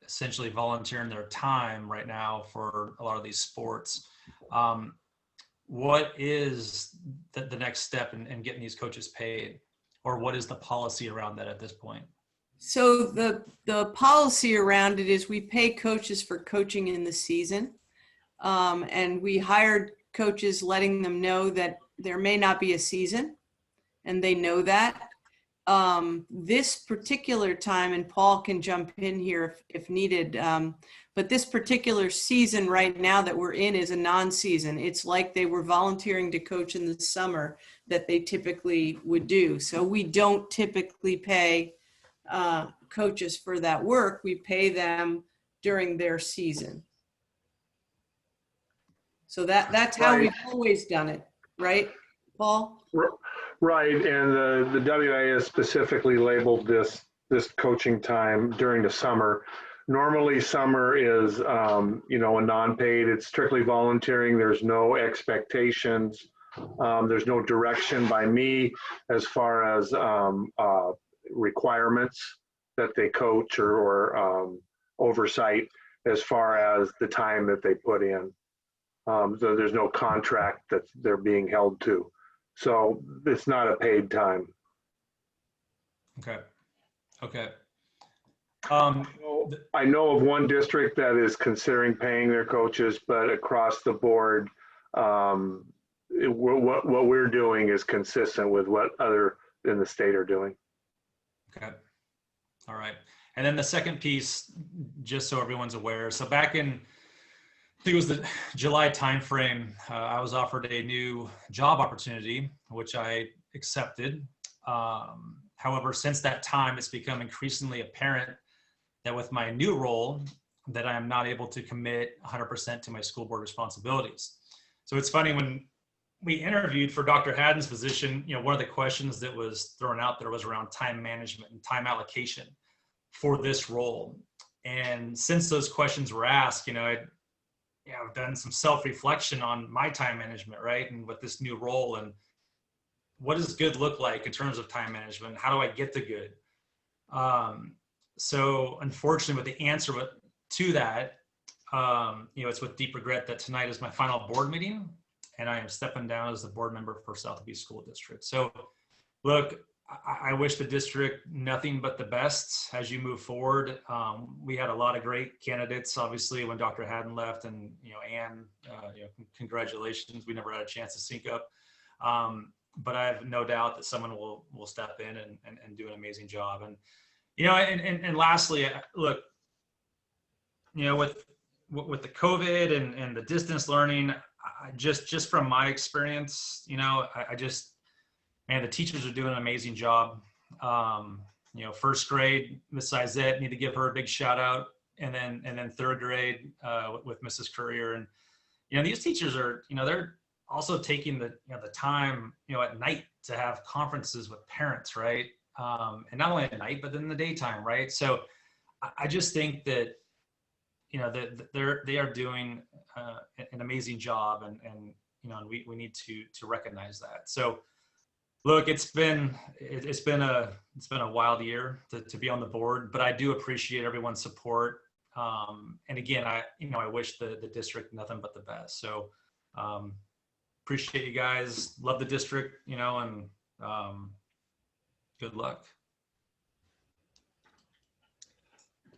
essentially volunteering their time right now for a lot of these sports. What is the next step in getting these coaches paid, or what is the policy around that at this point? So the policy around it is we pay coaches for coaching in the season. And we hired coaches letting them know that there may not be a season, and they know that. This particular time, and Paul can jump in here if needed, but this particular season right now that we're in is a non-season. It's like they were volunteering to coach in the summer that they typically would do. So we don't typically pay coaches for that work. We pay them during their season. So that's how we've always done it, right, Paul? Right, and the WA has specifically labeled this coaching time during the summer. Normally, summer is a non-paid. It's strictly volunteering. There's no expectations. There's no direction by me as far as requirements that they coach or oversight as far as the time that they put in. So there's no contract that they're being held to. So it's not a paid time. Okay. I know of one district that is considering paying their coaches, but across the board, what we're doing is consistent with what other in the state are doing. Okay. All right. And then the second piece, just so everyone's aware. So back in, I think it was the July timeframe, I was offered a new job opportunity, which I accepted. However, since that time, it's become increasingly apparent that with my new role, that I am not able to commit 100% to my school board responsibilities. So it's funny, when we interviewed for Dr. Haddon's position, one of the questions that was thrown out there was around time management and time allocation for this role. And since those questions were asked, I've done some self-reflection on my time management, right? And with this new role, and what does good look like in terms of time management? How do I get to good? So unfortunately, with the answer to that, it's with deep regret that tonight is my final board meeting, and I am stepping down as the board member for South Beach School District. So look, I wish the district nothing but the best as you move forward. We had a lot of great candidates, obviously, when Dr. Haddon left, and Anne, congratulations. We never had a chance to sync up. But I have no doubt that someone will step in and do an amazing job. And and lastly, look, with the COVID and the distance learning, just from my experience, the teachers are doing an amazing job. First grade, Miss Izette, need to give her a big shout out. And then third grade with Mrs. Courier. And, these teachers are, they're also taking the time, at night to have conferences with parents, right? And not only at night, but in the daytime, right? So I just think that, they are doing an amazing job, and we need to recognize that. So Look, it's been a wild year to be on the board, but I do appreciate everyone's support. And again, I wish the district nothing but the best. So appreciate you guys. Love the district, and good luck.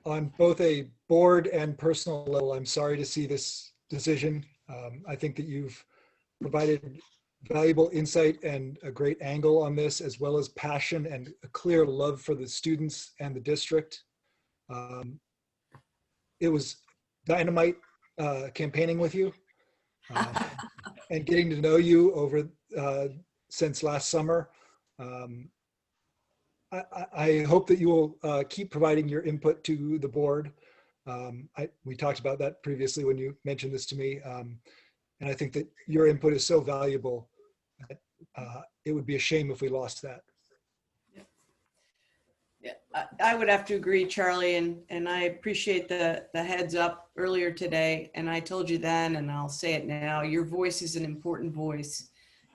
On both a board and personal level, I'm sorry to see this decision. I think that you've provided valuable insight and a great angle on this, as well as passion and a clear love for the students and the district. It was dynamite campaigning with you and getting to know you over since last summer. I hope that you will keep providing your input to the board. We talked about that previously when you mentioned this to me. And I think that your input is so valuable that it would be a shame if we lost that. Yeah, I would have to agree, Charlie, and I appreciate the heads up earlier today. And I told you then, and I'll say it now, your voice is an important voice.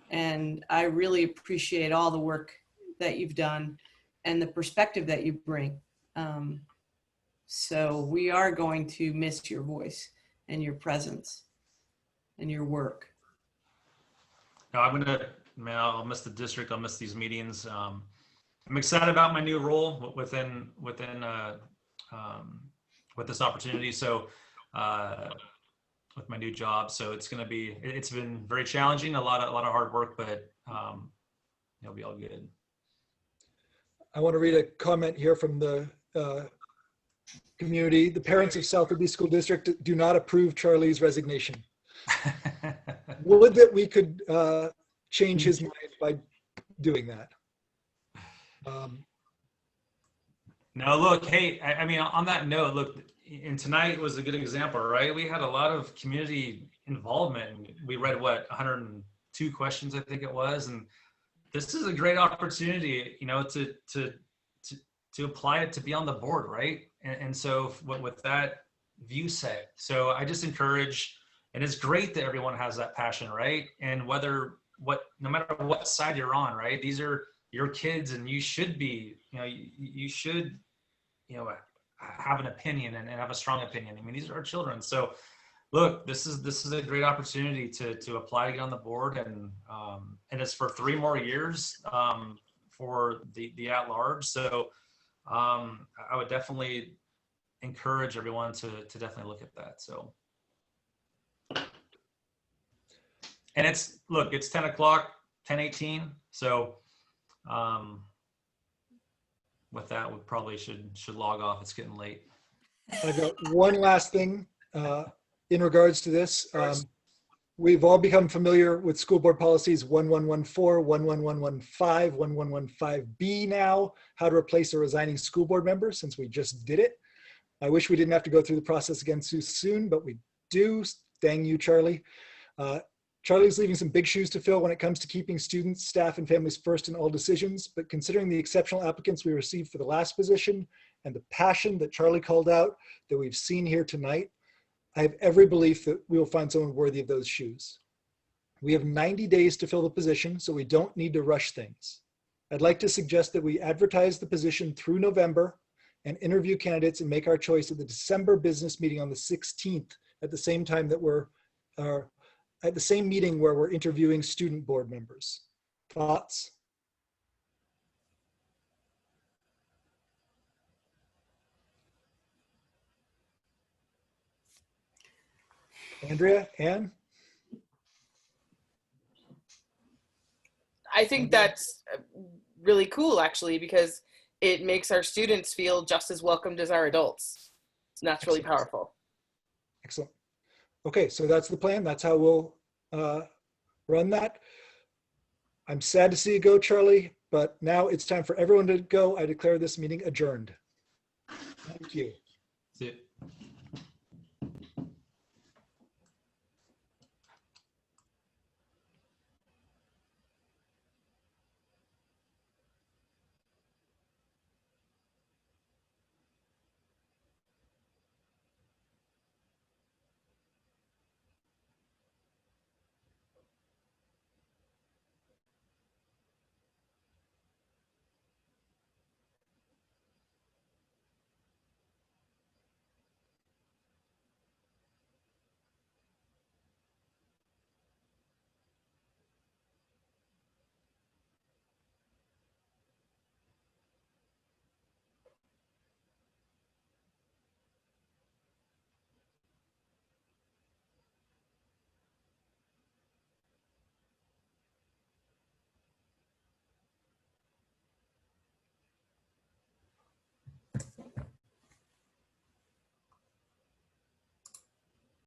And I really appreciate all the work that you've done and the perspective that you bring. So we are going to miss your voice and your presence and your work. No, I'll miss the district. I'll miss these meetings. I'm excited about my new role within with this opportunity. So with my new job, so it's been very challenging, a lot of hard work, but it'll be all good. I want to read a comment here from the community. The parents of South Liberty School District do not approve Charlie's resignation. Would that we could change his mind by doing that. No, look, hey, I mean, on that note, look, and tonight was a good example, right? We had a lot of community involvement. We read 102 questions, I think it was, and this is a great opportunity, to apply it to be on the board, right? And so with that view set, so I just encourage, and it's great that everyone has that passion, right? And no matter what side you're on, right? These are your kids, and you should be, you should, have an opinion and have a strong opinion. I mean, these are our children. So look, this is a great opportunity to apply to get on the board, and it's for 3 more years for the at-large. So I would definitely encourage everyone to definitely look at that. So, and it's 10 o'clock, 10:18. So with that, we probably should log off. It's getting late. I've got one last thing in regards to this. We've all become familiar with school board policies 1114, 11115, 1115B now, how to replace a resigning school board member, since we just did it. I wish we didn't have to go through the process again too soon, but we do. Dang you, Charlie. Charlie's leaving some big shoes to fill when it comes to keeping students, staff, and families first in all decisions. But considering the exceptional applicants we received for the last position and the passion that Charlie called out that we've seen here tonight, I have every belief that we will find someone worthy of those shoes. We have 90 days to fill the position, so we don't need to rush things. I'd like to suggest that we advertise the position through November and interview candidates and make our choice at the December business meeting on the 16th, at the same time that at the same meeting where we're interviewing student board members. Thoughts? Andrea, Ann? I think that's really cool, actually, because it makes our students feel just as welcomed as our adults. And that's really powerful. Excellent. Okay, so that's the plan. That's how we'll run that. I'm sad to see you go, Charlie, but now it's time for everyone to go. I declare this meeting adjourned. Thank you. That's it.